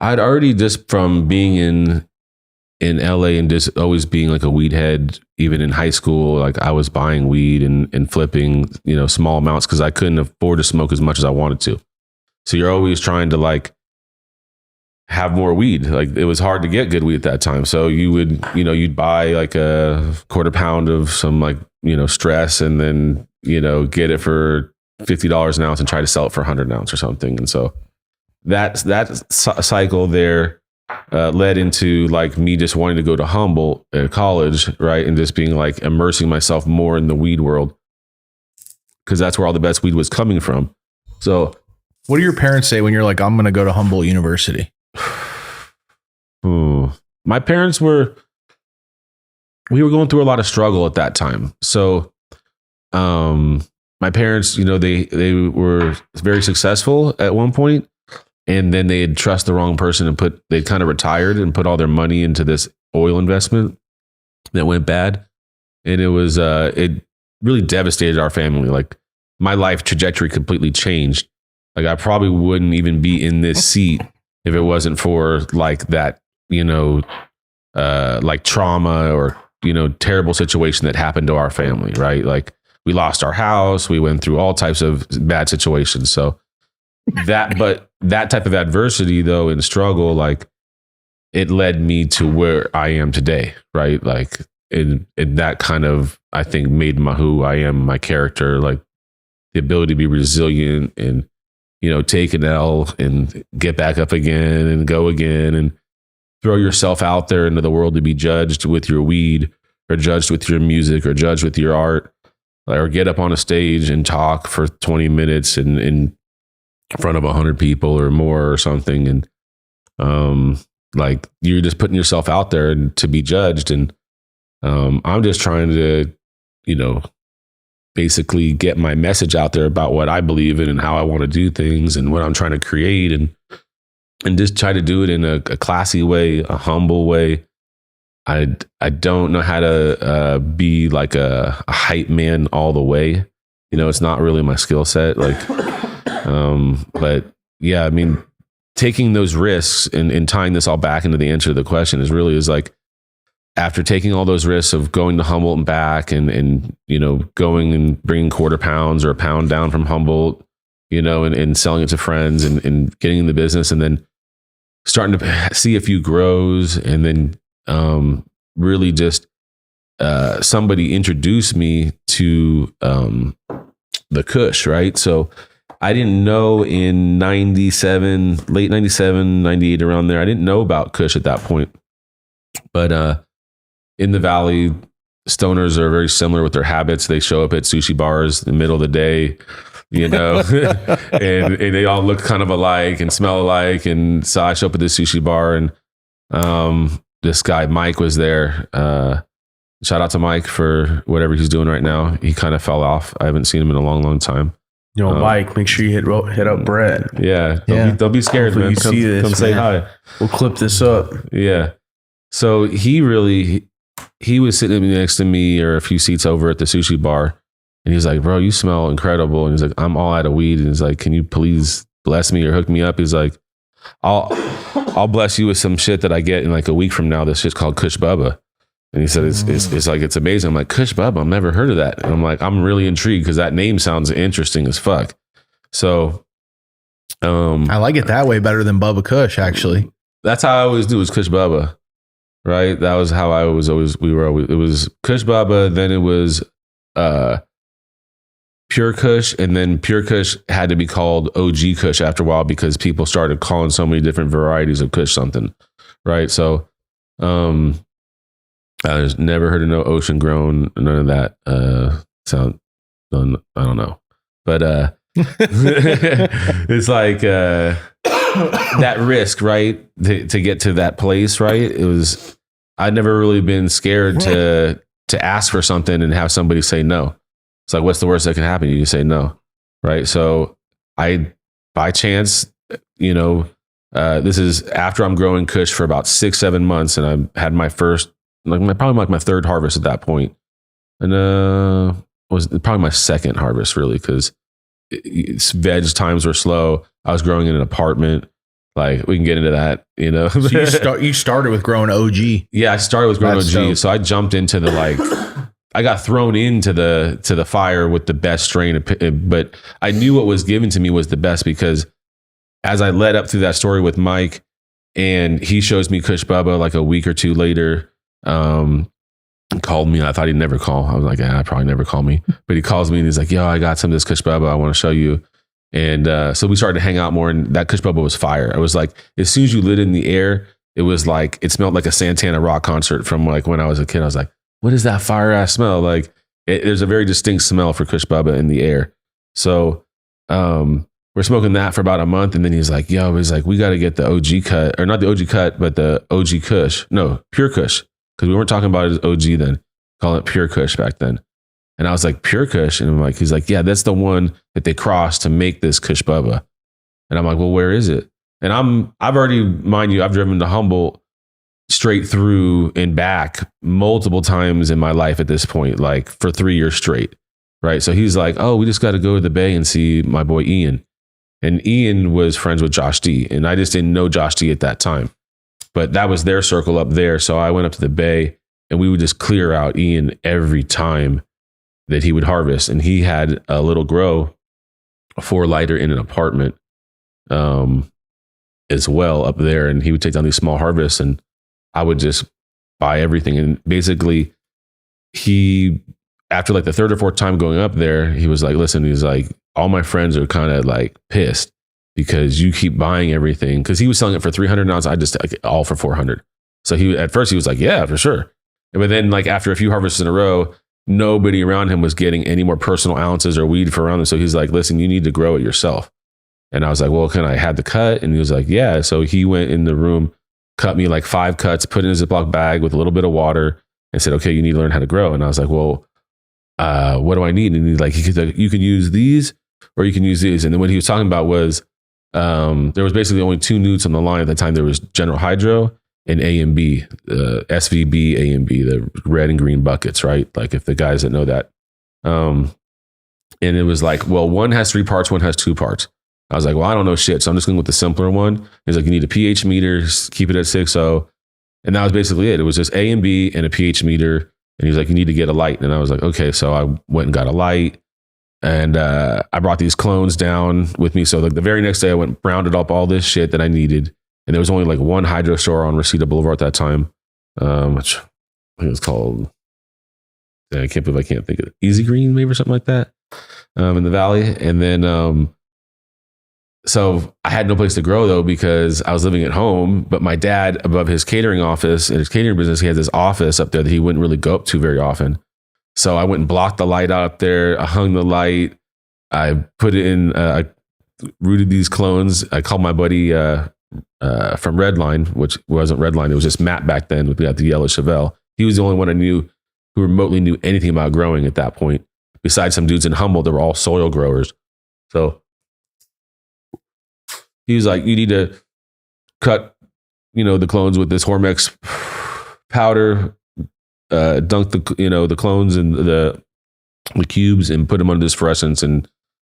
I'd already, just from being in LA and just always being like a weed head, even in high school, like I was buying weed and flipping, small amounts because I couldn't afford to smoke as much as I wanted to. So you're always trying to like have more weed. Like it was hard to get good weed at that time. So you would, you'd buy like a quarter pound of some like, stress, and then, get it for $50 an ounce and try to sell it for 100 an ounce or something. And so that cycle there led into like me just wanting to go to Humboldt at college, right? And just being like immersing myself more in the weed world, because that's where all the best weed was coming from. So what do your parents say when you're like, I'm going to go to Humboldt University? My parents we were going through a lot of struggle at that time. So my parents, they were very successful at one point, and then they'd trust the wrong person and they kind of retired and put all their money into this oil investment that went bad. And it was, it really devastated our family. Like my life trajectory completely changed. Like I probably wouldn't even be in this seat if it wasn't for like that, like trauma or, terrible situation that happened to our family, right? Like we lost our house. We went through all types of bad situations. So but that type of adversity though, and struggle, like it led me to where I am today, right? Like and that kind of, I think, made who I am, my character, like the ability to be resilient and, take an L and get back up again and go again and throw yourself out there into the world to be judged with your weed or judged with your music or judged with your art, or get up on a stage and talk for 20 minutes in front of 100 people or more or something. And like you're just putting yourself out there to be judged. And I'm just trying to, basically get my message out there about what I believe in and how I want to do things and what I'm trying to create, and just try to do it in a classy way, a humble way. I don't know how to be like a hype man all the way. It's not really my skill set. Like, but yeah, I mean, taking those risks and tying this all back into the answer to the question is like, after taking all those risks of going to Humboldt and back and going and bringing quarter pounds or a pound down from Humboldt, and selling it to friends and getting in the business, and then starting to see a few grows, and then really just somebody introduced me to the Kush, right? So I didn't know in 97, late 97, 98, around there, I didn't know about Kush at that point. But in the Valley, stoners are very similar with their habits. They show up at sushi bars in the middle of the day, and they all look kind of alike and smell alike. And so I show up at this sushi bar, and this guy, Mike, was there. Shout out to Mike for whatever he's doing right now. He kind of fell off. I haven't seen him in a long, long time. Mike, make sure you hit up Brett. Yeah. Don't be scared, man. Come say hi. We'll clip this up. Yeah. So he was sitting next to me or a few seats over at the sushi bar, and he's like, "Bro, you smell incredible." And he's like, "I'm all out of weed." And he's like, "Can you please bless me or hook me up?" He's like, I'll bless you with some shit that I get in like a week from now. This shit's called Kush Bubba." And he said, it's like, it's amazing. I'm like, Kush Bubba, I've never heard of that. And I'm like, I'm really intrigued because that name sounds interesting as fuck. So I like it that way better than Bubba Kush, actually. That's how I always do, is Kush Bubba. Right? That was how I was always, it was Kush Bubba, then it was Pure Kush, and then Pure Kush had to be called OG Kush after a while because people started calling so many different varieties of Kush something. Right? So I just never heard of no ocean grown, none of that sound. I don't know. But it's like that risk, right? To get to that place, right? I'd never really been scared to ask for something and have somebody say no. It's like, what's the worst that can happen? You can say no, right? So I, by chance, this is after I'm growing Kush for about 6-7 months, and I had my first, probably my third harvest at that point. And was probably my second harvest, really, because veg times were slow. I was growing in an apartment. Like, we can get into that, So you started with growing OG. Yeah, I started with growing OG. Dope. So I jumped into I got thrown into the fire with the best strain, but I knew what was given to me was the best, because as I led up through that story with Mike, and he shows me Kush Bubba like a week or two later, called me. I thought he'd never call. I was like, probably never call me. But he calls me and he's like, "Yo, I got some of this Kush Bubba I want to show you." And so we started to hang out more, and that Kush Bubba was fire. I was like, as soon as you lit it in the air, it was like, it smelled like a Santana Rock concert from like when I was a kid. I was like, what is that fire ass smell? Like, there's a very distinct smell for Kush Bubba in the air. So we're smoking that for about a month, and then he's like, we got to get the OG cut, or not the OG cut, but the OG Kush. No, Pure Kush. Because we weren't talking about it as OG then, calling it Pure Kush back then. And I was like, Pure Kush? And I'm like, he's like, yeah, that's the one that they crossed to make this Kush Bubba. And I'm like, well, where is it? And I've already, mind you, I've driven to Humboldt straight through and back multiple times in my life at this point, like for 3 years straight. Right. So he's like, oh, we just got to go to the Bay and see my boy Ian. And Ian was friends with Josh D. And I just didn't know Josh D at that time. But that was their circle up there. So I went up to the Bay and we would just clear out Ian every time that he would harvest. And he had a little grow, a 4-lighter in an apartment as well up there. And he would take down these small harvests and I would just buy everything. And basically he, after like the third or fourth time going up there, he was like, listen, he's like, all my friends are kind of like pissed because you keep buying everything. Cause he was selling it for 300 ounces. I just like all for 400. So at first he was like, yeah, for sure. But then like after a few harvests in a row, nobody around him was getting any more personal ounces or weed for around him. So he's like, listen, you need to grow it yourself. And I was like, well, can I have the cut? And he was like, yeah. So he went in the room, cut me like 5 cuts, put it in a Ziploc bag with a little bit of water and said, okay, you need to learn how to grow. And I was like, well, what do I need? And he's like, you can use these or you can use these. And then what he was talking about was, there was basically only 2 newts on the line at the time. There was General Hydro and A and B, SVB, A and B, the red and green buckets, right? Like if the guys that know that. And it was like, well, one has 3 parts, one has 2 parts. I was like, well, I don't know shit. So I'm just going with the simpler one. He's like, you need a pH meter, keep it at 6.0. And that was basically it. It was just A and B and a pH meter. And he's like, you need to get a light. And I was like, okay. So I went and got a light and I brought these clones down with me. So like the very next day I went and rounded up all this shit that I needed. And there was only like one hydro store on Reseda Boulevard at that time, which I think it was called, I can't believe I can't think of it. Easy Green maybe or something like that in the Valley. And then, so I had no place to grow though, because I was living at home, but my dad above his catering office and his catering business, he had this office up there that he wouldn't really go up to very often. So I went and blocked the light out up there. I hung the light. I put it in, I rooted these clones. I called my buddy from Redline, which wasn't Redline. It was just Matt back then. We got the yellow Chevelle. He was the only one I knew who remotely knew anything about growing at that point. Besides some dudes in Humboldt, they were all soil growers. So he was like, you need to cut, the clones with this Hormex powder, dunk the clones in the cubes and put them under this fluorescence and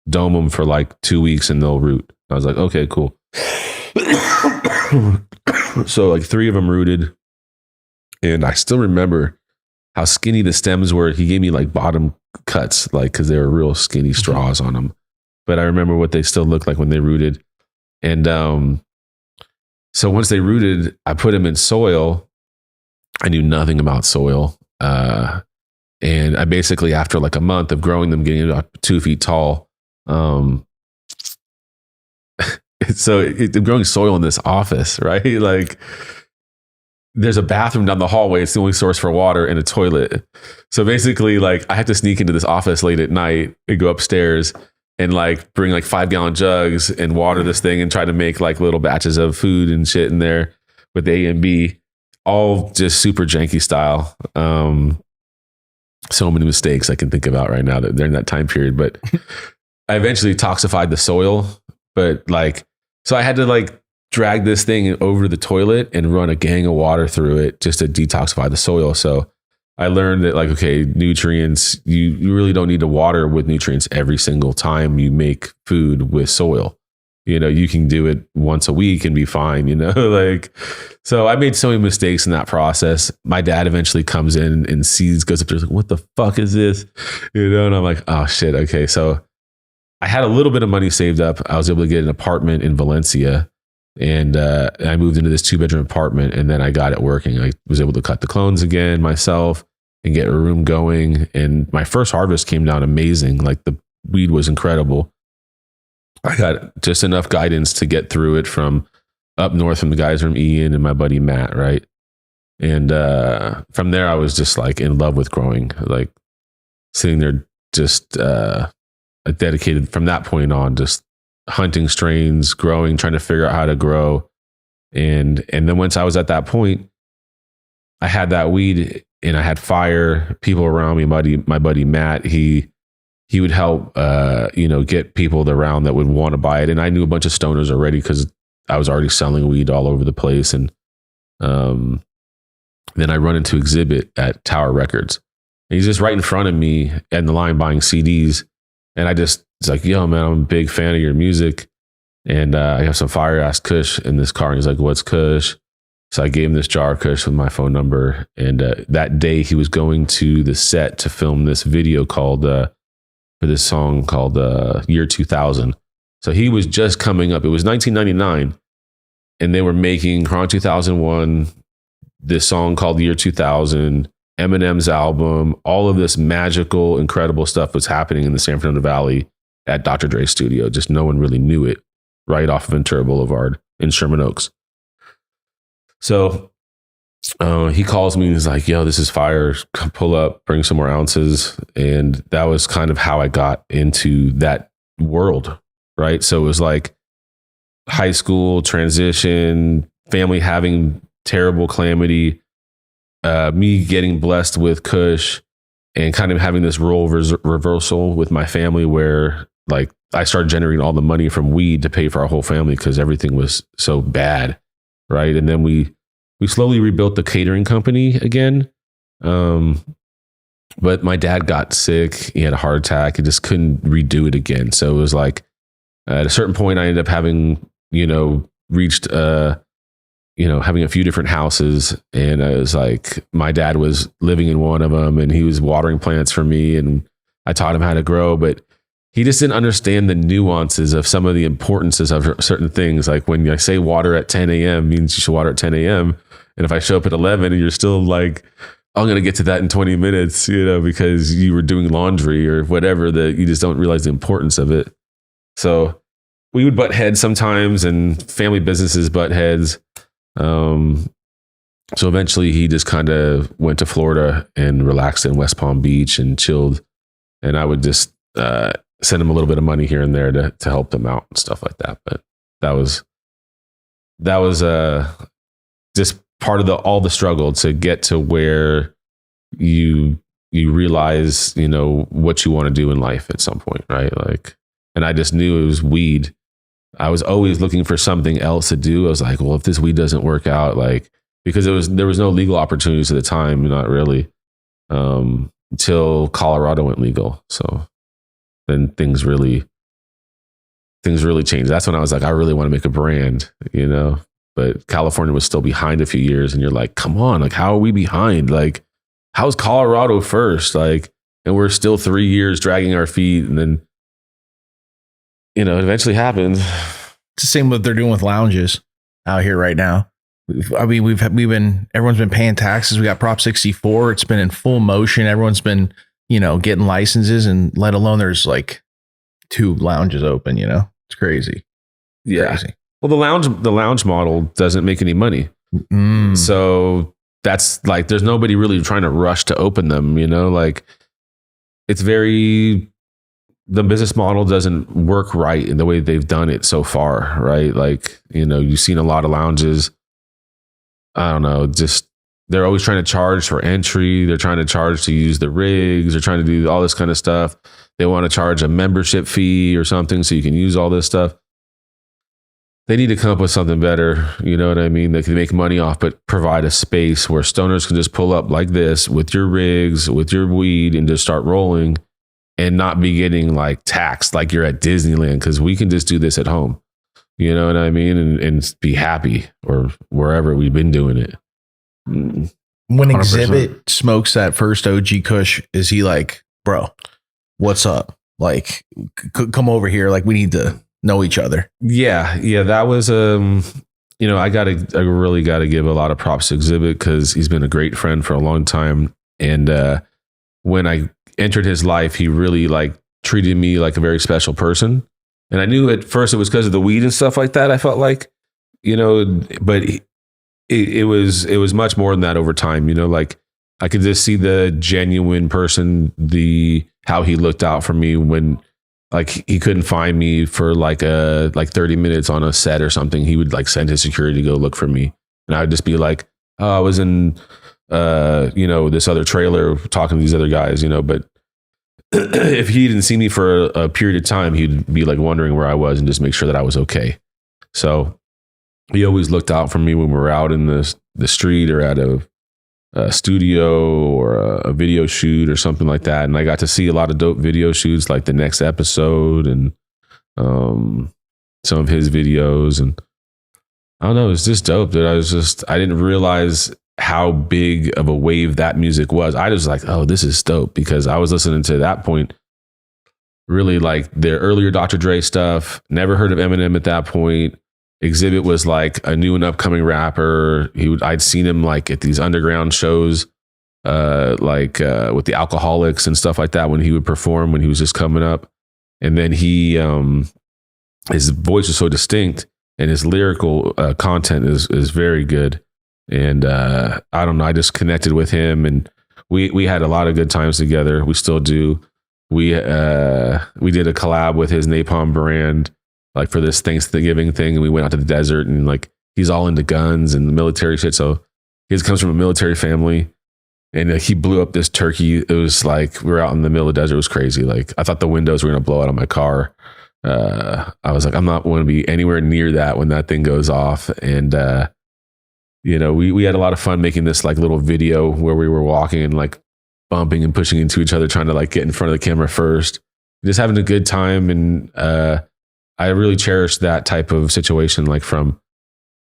dome them for like 2 weeks and they'll root. I was like, okay, cool. So like 3 of them rooted. And I still remember how skinny the stems were. He gave me like bottom cuts, like, cause they were real skinny straws on them. But I remember what they still looked like when they rooted. And so once they rooted, I put them in soil. I knew nothing about soil. And I basically, after like a month of growing them, getting about 2 feet tall, so growing soil in this office, right? Like there's a bathroom down the hallway. It's the only source for water and a toilet. So basically like I had to sneak into this office late at night and go upstairs and like bring like 5-gallon jugs and water this thing and try to make like little batches of food and shit in there with A and B, all just super janky style. So many mistakes I can think about right now that they're in that time period, but I eventually toxified the soil, but like, so I had to like drag this thing over the toilet and run a gang of water through it just to detoxify the soil. So I learned that like, okay, nutrients, you really don't need to water with nutrients every single time you make food with soil. You can do it once a week and be fine, like, so I made so many mistakes in that process. My dad eventually comes in and goes up there, like, what the fuck is this? And I'm like, oh shit. Okay. So I had a little bit of money saved up. I was able to get an apartment in Valencia and I moved into this 2-bedroom apartment and then I got it working. I was able to cut the clones again myself and get a room going. And my first harvest came down amazing. Like the weed was incredible. I got just enough guidance to get through it from up north from the guys from Ian and my buddy Matt, right? And from there, I was just like in love with growing, like sitting there just dedicated from that point on, just hunting strains, growing, trying to figure out how to grow. And then once I was at that point, I had that weed and I had fire, people around me, my buddy Matt, he would help, get people around that would want to buy it. And I knew a bunch of stoners already because I was already selling weed all over the place. And then I run into Xzibit at Tower Records. And he's just right in front of me in the line buying CDs. And it's like, yo, man, I'm a big fan of your music. And I have some fire ass Kush in this car. And he's like, what's Kush? So I gave him this jar of Kush with my phone number. And that day he was going to the set to film this video called, for this song called Year 2000. So he was just coming up. It was 1999. And they were making Chron 2001, this song called Year 2000, Eminem's album, all of this magical, incredible stuff was happening in the San Fernando Valley at Dr. Dre's studio. Just no one really knew it, right off of Ventura Boulevard in Sherman Oaks. So he calls me and he's like, yo, this is fire. Come pull up, bring some more ounces. And that was kind of how I got into that world, right? So it was like high school transition, family having terrible calamity, me getting blessed with Kush, and kind of having this role reversal with my family where like I started generating all the money from weed to pay for our whole family because everything was so bad, right? And then we slowly rebuilt the catering company again. But my dad got sick. He had a heart attack. He just couldn't redo it again. So it was like at a certain point I ended up having, reached having a few different houses. And I was like, my dad was living in one of them and he was watering plants for me. And I taught him how to grow, but he just didn't understand the nuances of some of the importances of certain things. Like when I say water at 10 a.m. means you should water at 10 a.m. And if I show up at 11 and you're still like, I'm going to get to that in 20 minutes, because you were doing laundry or whatever, that you just don't realize the importance of it. So we would butt heads sometimes, and family businesses butt heads. So eventually he just kind of went to Florida and relaxed in West Palm Beach and chilled. And I would just send him a little bit of money here and there to help them out and stuff like that. But that was just part of all the struggle to get to where you realize, what you want to do in life at some point, right? Like, and I just knew it was weed. I was always looking for something else to do. I was like, well, if this weed doesn't work out, like, because there was no legal opportunities at the time, not really, until Colorado went legal. So then things really changed. That's when I was like, I really want to make a brand, but California was still behind a few years. And you're like, come on, like, how are we behind? Like, how's Colorado first? Like, and we're still 3 years dragging our feet. And then, it eventually happened. It's the same what they're doing with lounges out here right now. Everyone's been paying taxes. We got Prop 64. It's been in full motion. Everyone's been, getting licenses, and let alone there's like 2 lounges open, it's crazy. Yeah. Crazy. Well, the lounge model doesn't make any money. So that's like, there's nobody really trying to rush to open them, like it's the business model doesn't work right in the way they've done it so far, right? Like, you've seen a lot of lounges. I don't know, just they're always trying to charge for entry. They're trying to charge to use the rigs. They're trying to do all this kind of stuff. They want to charge a membership fee or something so you can use all this stuff. They need to come up with something better. You know what I mean? They can make money off, but provide a space where stoners can just pull up like this with your rigs, with your weed, and just start rolling and not be getting like taxed like you're at Disneyland, because we can just do this at home. You know what I mean? And be happy, or wherever we've been doing it. When 100%. Xzibit smokes that first OG Kush, is he like, bro, what's up? Like, come over here. Like, we need to know each other. Yeah. That was, I really got to give a lot of props to Xzibit, because he's been a great friend for a long time. And when I entered his life, he really like treated me like a very special person. And I knew at first it was because of the weed and stuff like that. I felt like, but it was much more than that over time. Like I could just see the genuine person, how he looked out for me when like he couldn't find me for like 30 minutes on a set or something. He would like send his security to go look for me, and I would just be like, oh, I was in this other trailer talking to these other guys, but if he didn't see me for a period of time, he'd be like wondering where I was and just make sure that I was okay. So he always looked out for me when we were out in the street or at a studio or a video shoot or something like that. And I got to see a lot of dope video shoots, like the next episode and some of his videos. And I don't know, it's just dope that I didn't realize how big of a wave that music was. I was like, oh, this is dope, because I was listening to that point really like their earlier Dr. Dre stuff. Never heard of Eminem at that point. Xzibit was like a new and upcoming rapper. I'd seen him like at these underground shows, with the Alcoholics and stuff like that when he would perform when he was just coming up. And then his voice was so distinct and his lyrical content is very good. And I don't know, I just connected with him, and we had a lot of good times together. We still do. We did a collab with his Napalm brand, like for this Thanksgiving thing, and we went out to the desert, and like he's all into guns and military shit. So he comes from a military family, and he blew up this turkey. It was like we were out in the middle of the desert. It was crazy. Like I thought the windows were gonna blow out on my car. I was like, I'm not going to be anywhere near that when that thing goes off. And we had a lot of fun making this like little video where we were walking and like bumping and pushing into each other, trying to like get in front of the camera first, just having a good time. And I really cherish that type of situation, like from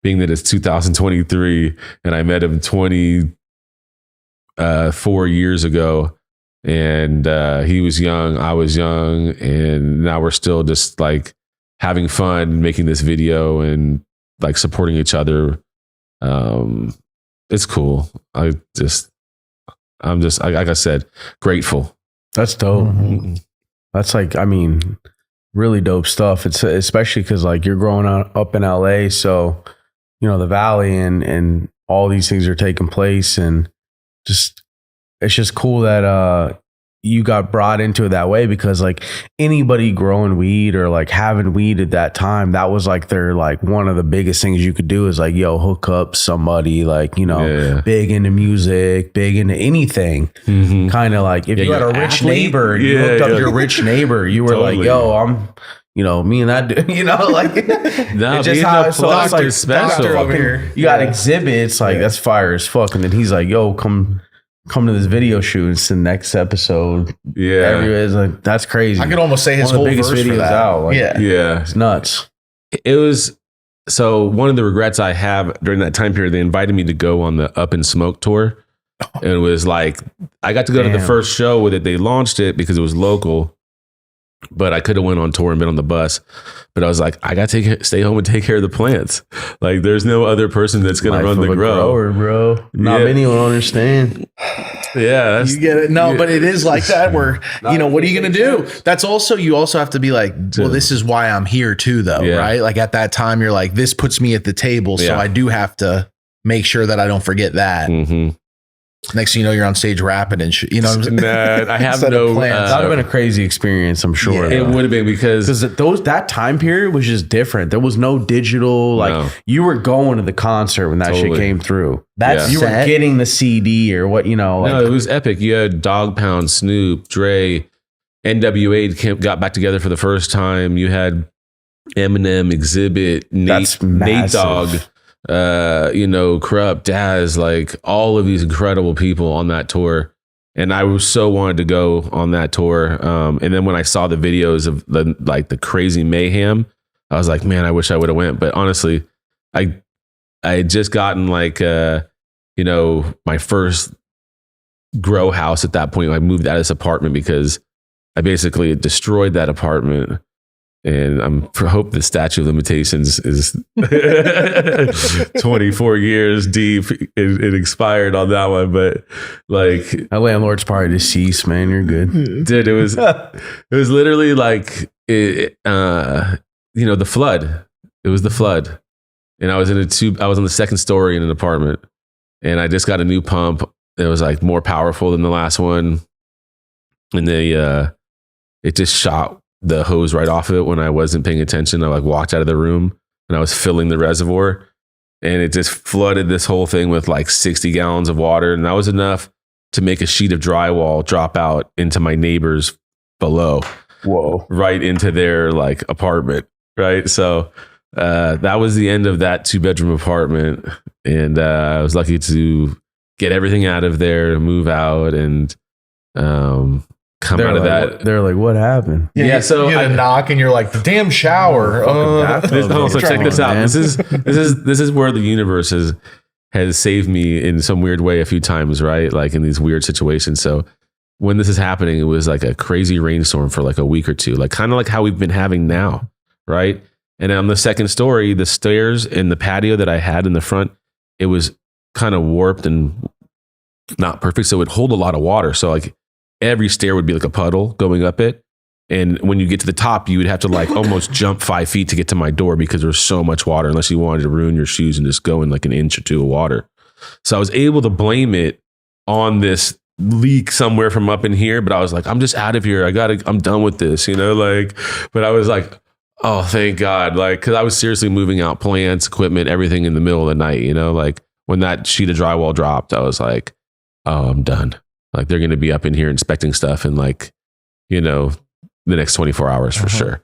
being that it's 2023 and I met him 24 years ago, and he was young, I was young, and now we're still just like having fun making this video and like supporting each other. It's cool. I'm just like I said, grateful. That's dope. That's like, I mean, really dope stuff. It's especially because like you're growing up in LA, so the Valley and all these things are taking place, and it's just cool that you got brought into it that way, because like anybody growing weed or like having weed at that time, that was like their like one of the biggest things you could do is like, yo, hook up somebody like, big into music, big into anything. Kind of like if you had a rich neighbor, you hooked up your rich neighbor, you were like, yo, I'm me and that dude, like no, it's just how it's like special over here. You got Xzibit, it's like that's fire as fuck, and then he's like, yo, come to this video shoot. It's the next episode. Yeah, everybody's like, that's crazy. I could almost say his whole biggest videos out. Like, yeah, it's nuts. It was. So one of the regrets I have during that time period, they invited me to go on the Up in Smoke tour. And it was like, I got to go to the first show with it. They launched it because it was local, but I could have went on tour and been on the bus. But I was like, I got to stay home and take care of the plants. Like, there's no other person that's going to run the grower, bro. Not many will understand. Yeah, you get it. No, but it is like that where, what are you going to do? That's also, you also have to be like, well, this is why I'm here too, though, right? Like at that time, you're like, this puts me at the table. So I do have to make sure that I don't forget that. Next thing you know, you're on stage rapping and shit. I have no. That would have been a crazy experience, I'm sure. It would have been because that time period was just different. There was no digital. You were going to the concert when that shit came through. You were getting the CD or what No, it was epic. You had Dog Pound, Snoop, Dre, NWA got back together for the first time. You had Eminem, Xzibit, Nate Dogg. Corrupt, Daz, like all of these incredible people on that tour. And I was so wanted to go on that tour. And then when I saw the videos of the crazy mayhem, I was like, man, I wish I would have went. But honestly, I had just gotten my first grow house at that point. I moved out of this apartment because I basically destroyed that apartment. And I hope the statute of limitations is 24 years deep. It expired on that one, but like that landlord's probably deceased, man. You're good, dude. It was literally like the flood. It was the flood, and I was on the second story in an apartment, and I just got a new pump. It was like more powerful than the last one, and it just shot the hose right off of it when I wasn't paying attention. I like walked out of the room and I was filling the reservoir, and it just flooded this whole thing with like 60 gallons of water. And that was enough to make a sheet of drywall drop out into my neighbors below. Whoa. Right into their like apartment. Right. So that was the end of that 2-bedroom apartment. And I was lucky to get everything out of there, move out, and come out of that. They're like, what happened? Yeah, so you get a knock and you're like, the damn shower. So check this out. This is where the universe has saved me in some weird way a few times, right? Like in these weird situations. So when this is happening, it was like a crazy rainstorm for like a week or two, like kind of like how we've been having now, right? And on the second story, the stairs and the patio that I had in the front, it was kind of warped and not perfect. So it would hold a lot of water. So like every stair would be like a puddle going up it. And when you get to the top, you would have to like almost jump 5 feet to get to my door because there's so much water, unless you wanted to ruin your shoes and just go in like an inch or two of water. So I was able to blame it on this leak somewhere from up in here, but I was like, I'm just out of here. I'm done with this, like, but I was like, oh, thank God. Like, cause I was seriously moving out plants, equipment, everything in the middle of the night, like when that sheet of drywall dropped, I was like, oh, I'm done. Like they're going to be up in here inspecting stuff in like, the next 24 hours for sure.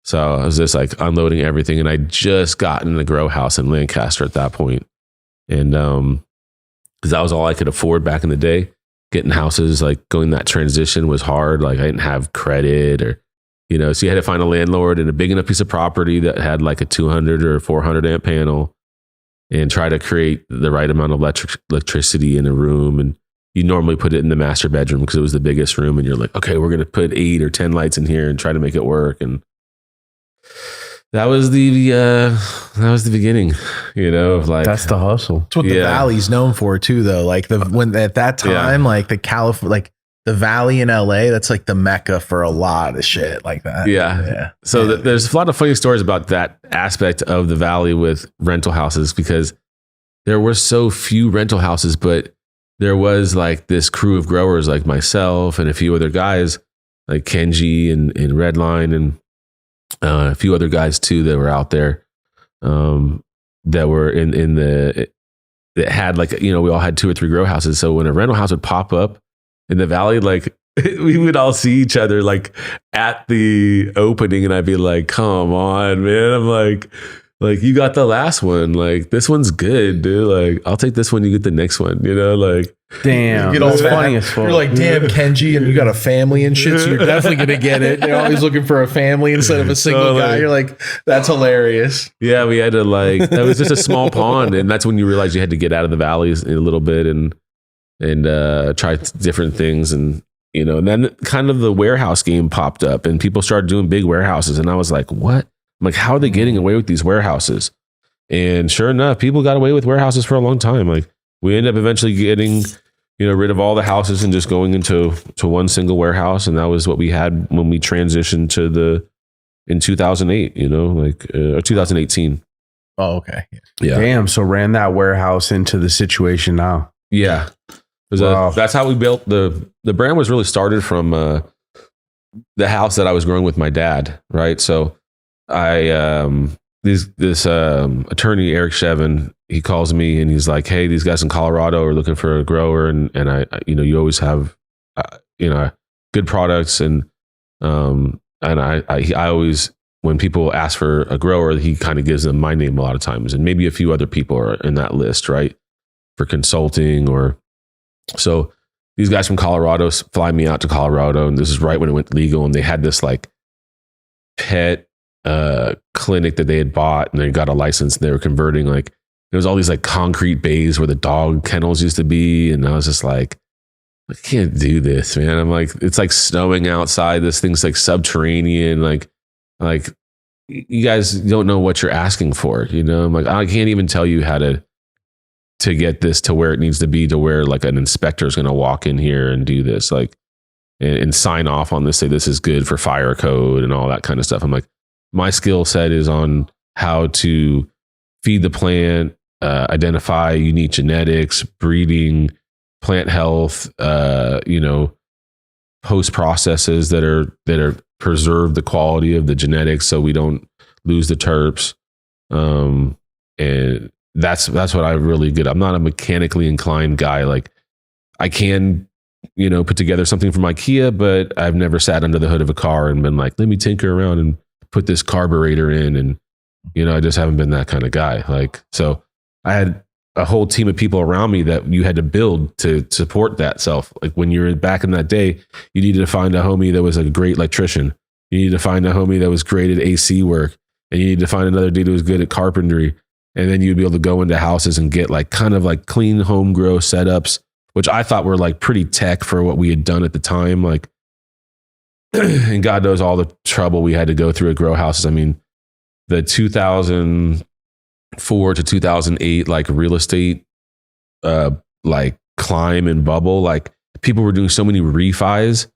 So I was just like unloading everything. And I just got in the grow house in Lancaster at that point. And, cause that was all I could afford back in the day. Getting houses, like going that transition was hard. Like I didn't have credit or, so you had to find a landlord and a big enough piece of property that had like a 200 or 400 amp panel and try to create the right amount of electricity in a room. And you normally put it in the master bedroom because it was the biggest room. And you're like, okay, we're going to put 8 or 10 lights in here and try to make it work. And that was the beginning, of like, that's the hustle. That's what the Valley's known for too, though. Like when at that time, like the California, like the Valley in LA, that's like the Mecca for a lot of shit like that. Yeah. So there's a lot of funny stories about that aspect of the Valley with rental houses, because there were so few rental houses, but there was like this crew of growers like myself and a few other guys like Kenji and Redline and a few other guys too that were out there that were that had like, we all had 2 or 3 grow houses. So when a rental house would pop up in the Valley, like we would all see each other like at the opening and I'd be like, come on, man. I'm like, you got the last one. Like, this one's good, dude. Like, I'll take this one. You get the next one, like. Damn. That's funny as fuck. You're like, damn, Kenji, and you got a family and shit, so you're definitely going to get it. They're always looking for a family instead of a single guy. You're like, that's hilarious. Yeah, we had to like, that was just a small pond. And that's when you realize you had to get out of the valleys a little bit and try different things. And, and then kind of the warehouse game popped up and people started doing big warehouses. And I was like, what? I'm like, how are they getting away with these warehouses? And sure enough, people got away with warehouses for a long time. Like we ended up eventually getting, rid of all the houses and just going into one single warehouse. And that was what we had when we transitioned in 2008, or 2018. Oh, okay. Yeah. Damn. So ran that warehouse into the situation now. Yeah. Wow. That's how we built the brand. Was really started from the house that I was growing with my dad. Right. So this attorney, Eric Shevin, he calls me and he's like, hey, these guys in Colorado are looking for a grower. And I you always have, good products. And I always, when people ask for a grower, he kind of gives them my name a lot of times. And maybe a few other people are in that list, right? For consulting so these guys from Colorado fly me out to Colorado. And this is right when it went legal. And they had this like pet clinic that they had bought and they got a license and they were converting like there was all these like concrete bays where the dog kennels used to be. And I was just like, I can't do this, man. I'm like, it's like snowing outside. This thing's like subterranean. Like you guys don't know what you're asking for. I'm like, I can't even tell you how to get this to where it needs to be, to where like an inspector is going to walk in here and do this, like, and sign off on this, say this is good for fire code and all that kind of stuff. I'm like, my skill set is on how to feed the plant, identify unique genetics, breeding, plant health, post processes that are preserve the quality of the genetics so we don't lose the terps. And that's what I'm really good. I'm not a mechanically inclined guy. Like I can, put together something from IKEA, but I've never sat under the hood of a car and been like, let me tinker around and put this carburetor in and I just haven't been that kind of guy. Like, so I had a whole team of people around me that you had to build to support that self. Like when you're back in that day, you needed to find a homie that was a great electrician. You needed to find a homie that was great at AC work, and you needed to find another dude who was good at carpentry. And then you'd be able to go into houses and get like kind of like clean home grow setups, which I thought were like pretty tech for what we had done at the time. Like, and God knows all the trouble we had to go through at grow houses. I mean, the 2004 to 2008, like real estate, like climb and bubble, like people were doing so many refis.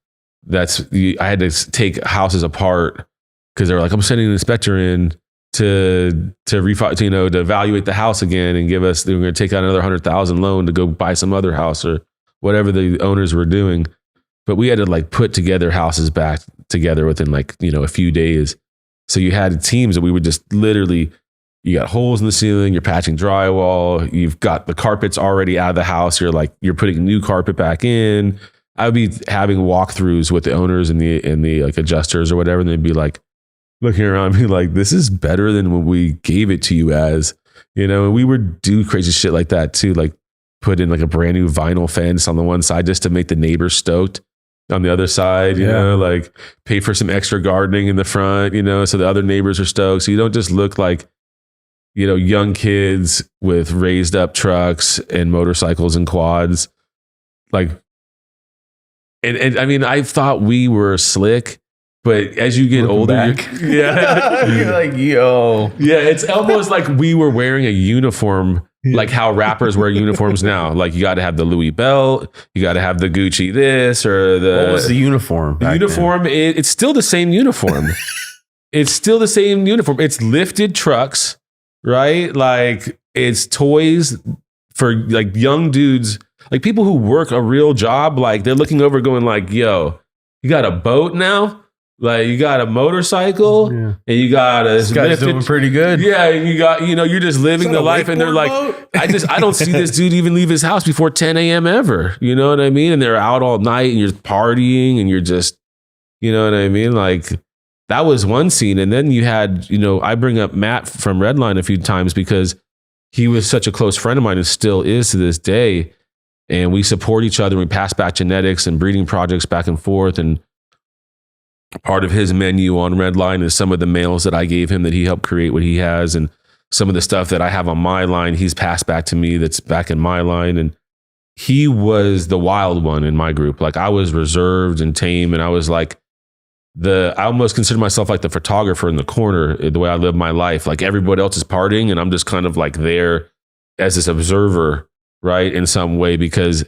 I had to take houses apart because they were like, I'm sending an inspector in to refi, to evaluate the house again and give us, they were going to take out another 100,000 loan to go buy some other house or whatever the owners were doing. But we had to like put together houses back together within like, a few days. So you had teams that we would just literally, you got holes in the ceiling, you're patching drywall, you've got the carpets already out of the house, you're putting new carpet back in. I would be having walkthroughs with the owners and the like adjusters or whatever, and they'd be like looking around me like, this is better than what we gave it to you as, and we would do crazy shit like that too, like put in like a brand new vinyl fence on the one side just to make the neighbors stoked on the other side, like pay for some extra gardening in the front, so the other neighbors are stoked. So you don't just look like, young kids with raised up trucks and motorcycles and quads. Like, and I mean, I thought we were slick, but as you get older, You're like, yo. Yeah, it's almost like we were wearing a uniform, like how rappers wear uniforms now. Like you got to have the Louis belt, you got to have the Gucci this or the. What was the uniform? The uniform, it's still the same uniform. It's still the same uniform. It's lifted trucks, right? Like it's toys for like young dudes, like people who work a real job. Like they're looking over going like, yo, you got a boat now? Like you got a motorcycle and you got a This guy's doing pretty good. Yeah, and you got, you're just living the life, and they're like, I don't see this dude even leave his house before 10 a.m. ever. You know what I mean? And they're out all night and you're partying and you're just, you know what I mean? Like that was one scene. And then you had, I bring up Matt from Redline a few times because he was such a close friend of mine and still is to this day. And we support each other. We pass back genetics and breeding projects back and forth. And part of his menu on Redline is some of the males that I gave him that he helped create what he has. And some of the stuff that I have on my line, he's passed back to me that's back in my line. And he was the wild one in my group. Like I was reserved and tame. And I was like I almost consider myself like the photographer in the corner, the way I live my life. Like everybody else is partying and I'm just kind of like there as this observer, right? In some way, because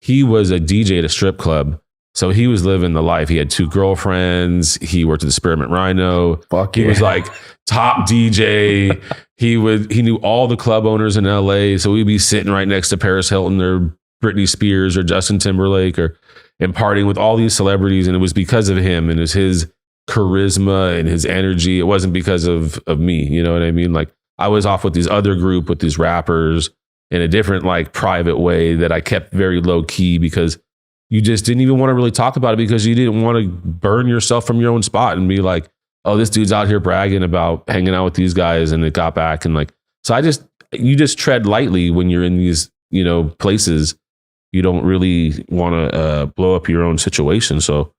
he was a DJ at a strip club. So he was living the life. He had 2 girlfriends. He worked at the Spearmint Rhino. He was like top DJ. He knew all the club owners in LA. So we'd be sitting right next to Paris Hilton or Britney Spears or Justin Timberlake and partying with all these celebrities. And it was because of him and it was his charisma and his energy. It wasn't because of me. You know what I mean? Like I was off with these other group with these rappers in a different like private way that I kept very low key because you just didn't even want to really talk about it because you didn't want to burn yourself from your own spot and be like, oh, this dude's out here bragging about hanging out with these guys and it got back. And like, so you just tread lightly when you're in these, places. You don't really want to blow up your own situation. So,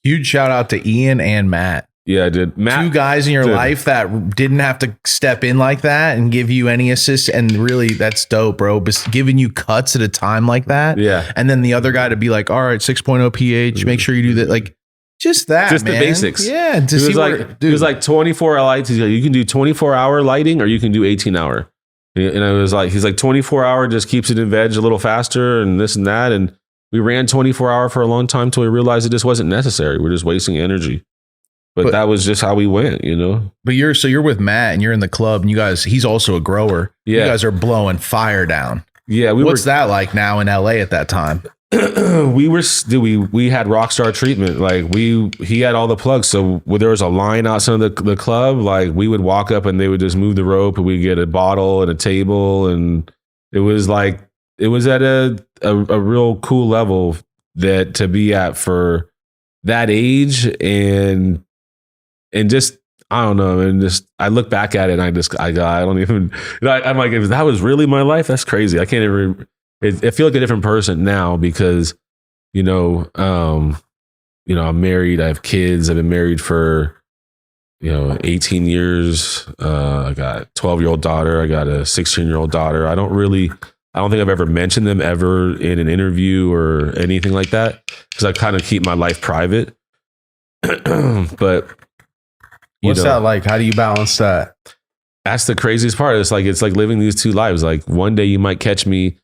huge shout out to Ian and Matt. Yeah, I did. Matt, 2 guys in your life that didn't have to step in like that and give you any assist. And really, that's dope, bro. But giving you cuts at a time like that. Yeah. And then the other guy to be like, all right, 6.0 pH, make sure you do that. Like, just that, just man. The basics. Yeah. It was like 24 lights. He's like, you can do 24-hour lighting or you can do 18-hour. And I was like, he's like 24-hour just keeps it in veg a little faster and this and that. And we ran 24-hour for a long time till we realized it just wasn't necessary. We're just wasting energy. But that was just how we went, But you're with Matt and you're in the club and you guys, he's also a grower. Yeah. You guys are blowing fire down. Yeah. What's that like now in LA at that time? we had Rockstar treatment. Like he had all the plugs. So when there was a line outside of the club, like we would walk up and they would just move the rope and we'd get a bottle and a table. And it was at a real cool level that to be at for that age. And and just, I don't know. And just, I look back at it and I don't even, I'm like, if that was really my life, that's crazy. I can't even, I feel like a different person now because, I'm married, I have kids. I've been married for, 18 years. I got a 12-year-old daughter. I got a 16-year-old daughter. I don't think I've ever mentioned them ever in an interview or anything like that because I kind of keep my life private. But what's that like? How do you balance that? That's the craziest part. It's like living these two lives. Like one day you might catch me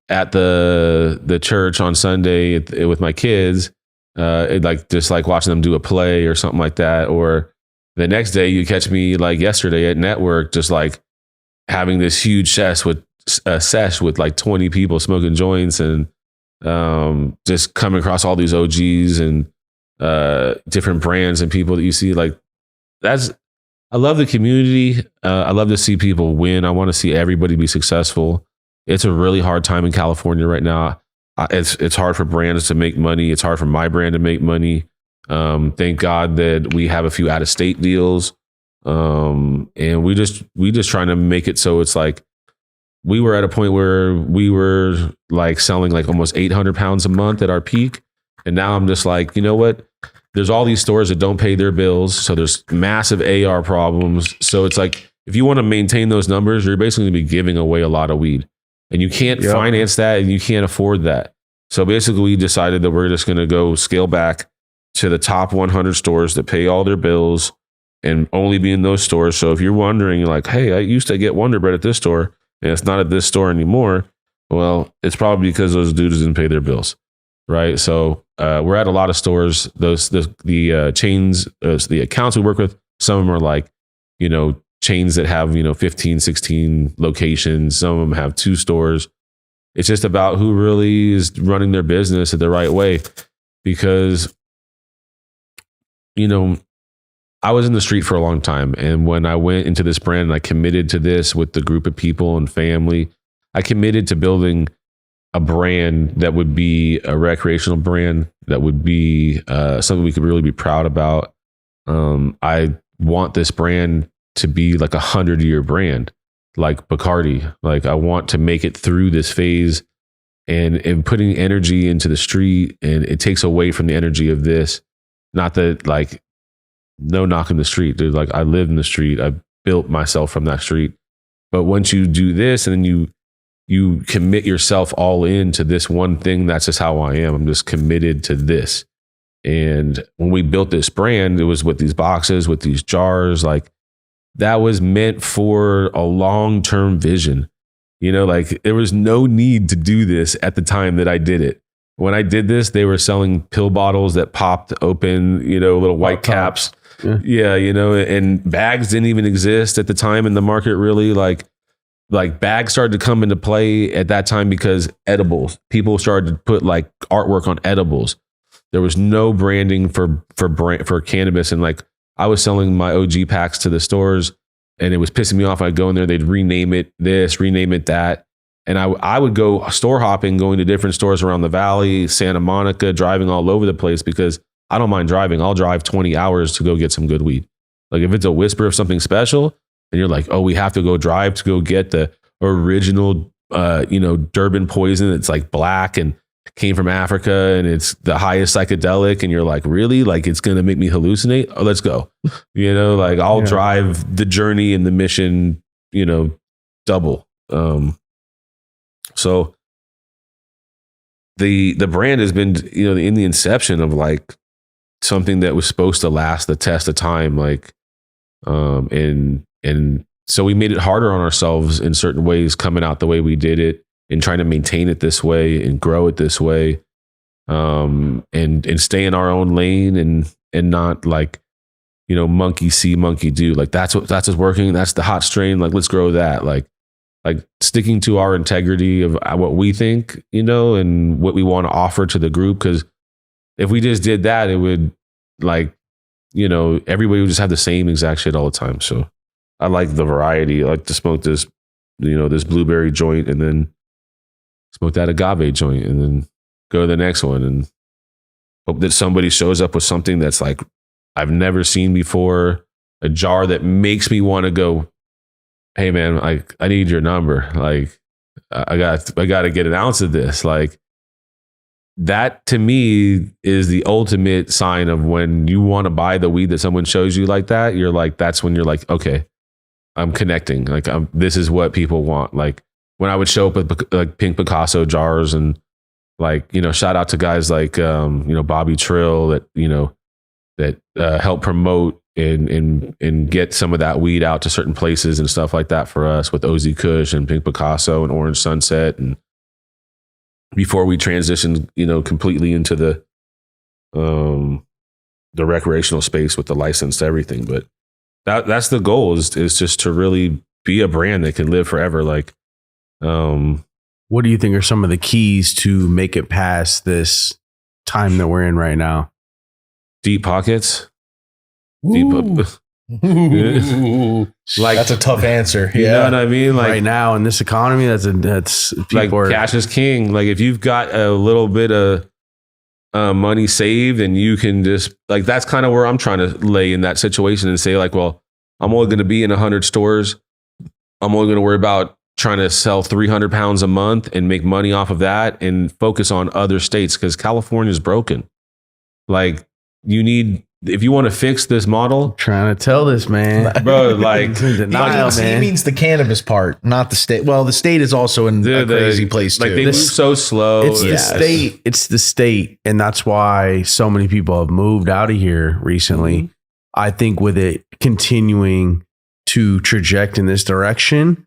at the church on Sunday with my kids, just like watching them do a play or something like that. Or the next day you catch me like yesterday at Network, just like having this huge sesh with like 20 people smoking joints and just coming across all these OGs and different brands and people that you see. Like I love the community. I love to see people win. I want to see everybody be successful. It's a really hard time in California right now. It's hard for brands to make money. It's hard for my brand to make money. Thank God that we have a few out of state deals. And we just trying to make it so it's like we were at a point where we were like selling like almost 800 pounds a month at our peak. And now I'm just like, you know what? There's all these stores that don't pay their bills. So there's massive AR problems. So it's like, if you want to maintain those numbers, you're basically going to be giving away a lot of weed and you can't finance that and you can't afford that. So basically we decided that we're just going to go scale back to the top 100 stores that pay all their bills and only be in those stores. So if you're wondering like, hey, I used to get Wonderbrett at this store and it's not at this store anymore. Well, it's probably because those dudes didn't pay their bills. Right. So we're at a lot of stores. The chains, the accounts we work with, some of them are like, chains that have, 15, 16 locations. Some of them have 2 stores. It's just about who really is running their business the right way. Because, I was in the street for a long time. And when I went into this brand and I committed to this with the group of people and family, I committed to building a brand that would be a recreational brand, that would be something we could really be proud about. I want this brand to be like 100-year brand, like Bacardi. Like I want to make it through this phase and putting energy into the street, and it takes away from the energy of this. Not that like, no knock in the street, dude. Like I live in the street. I built myself from that street. But once you do this and then you commit yourself all into this one thing, that's just how I am. I'm just committed to this. And when we built this brand, it was with these boxes, with these jars, like that was meant for a long-term vision. Like there was no need to do this at the time that I did it. When I did this, they were selling pill bottles that popped open, little white caps. Yeah, and bags didn't even exist at the time in the market, really. Like bags started to come into play at that time because edibles. People started to put like artwork on edibles. There was no branding for cannabis, and like I was selling my OG packs to the stores, and it was pissing me off. I'd go in there, they'd rename it this, rename it that, and I would go store hopping, going to different stores around the valley, Santa Monica, driving all over the place because I don't mind driving. I'll drive 20 hours to go get some good weed. Like if it's a whisper of something special, and you're like, oh, we have to go drive to go get the original, Durban poison. It's like black and came from Africa and it's the highest psychedelic. And you're like, really? Like it's going to make me hallucinate? Oh, let's go. Like I'll drive the journey and the mission, double. So the brand has been, in the inception of like something that was supposed to last the test of time. Like, and so we made it harder on ourselves in certain ways, coming out the way we did it and trying to maintain it this way and grow it this way. And stay in our own lane and not like, monkey see, monkey do. Like that's what's working. That's the hot strain. Like, let's grow that. Like sticking to our integrity of what we think, and what we want to offer to the group. Cause if we just did that, it would like, everybody would just have the same exact shit all the time. So I like the variety. I like to smoke this, this blueberry joint and then smoke that agave joint and then go to the next one and hope that somebody shows up with something that's like, I've never seen before, a jar that makes me want to go, hey man, I need your number. Like I got to get an ounce of this. Like that to me is the ultimate sign of when you want to buy the weed that someone shows you like that. You're like, that's when you're like, okay, I'm connecting. Like this is what people want. Like when I would show up with like pink Picasso jars and like, you know, shout out to guys like, you know, Bobby Trill that, you know, that help promote and get some of that weed out to certain places and stuff like that for us with Og Kush and Pink Picasso and Orange Sunset. And before we transitioned, you know, completely into the recreational space with the license to everything. But that's the goal is just to really be a brand that can live forever. Like, what do you think are some of the keys to make it past this time that we're in right now? Deep pockets. Ooh. Like that's a tough answer. You know what I mean? Like right now in this economy, that's like cash is king. Like if you've got a little bit of money saved and you can just like, that's kind of where I'm trying to lay in that situation and say like, well, I'm only going to be in 100 stores. I'm only going to worry about trying to sell 300 pounds a month and make money off of that and focus on other states because California is broken. Like you need, if you want to fix this model, I'm trying to tell this man, bro, like denial, he man. means the cannabis part, not the state. Well, the state is also in a crazy place like too. they move so slow. It's the state. It's the state, and that's why so many people have moved out of here recently. Mm-hmm. I think with it continuing to traject in this direction,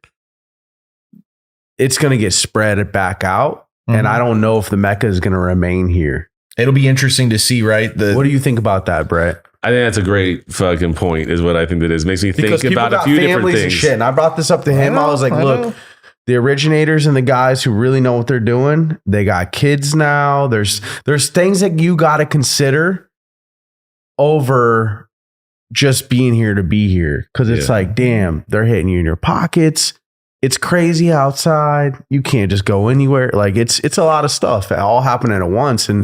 it's going to get spread back out, and I don't know if the Mecca is going to remain here. It'll be interesting to see, right? What do you think about that, Brett? I think that's a great fucking point, is what I think that is. Makes me think about a few different things. And shit. And I brought this up to him. I was like, look, the originators and the guys who really know what they're doing, they got kids now. There's things that you got to consider over just being here to be here. Because it's like, damn, they're hitting you in your pockets. It's crazy outside. You can't just go anywhere. Like it's a lot of stuff all happening at once. And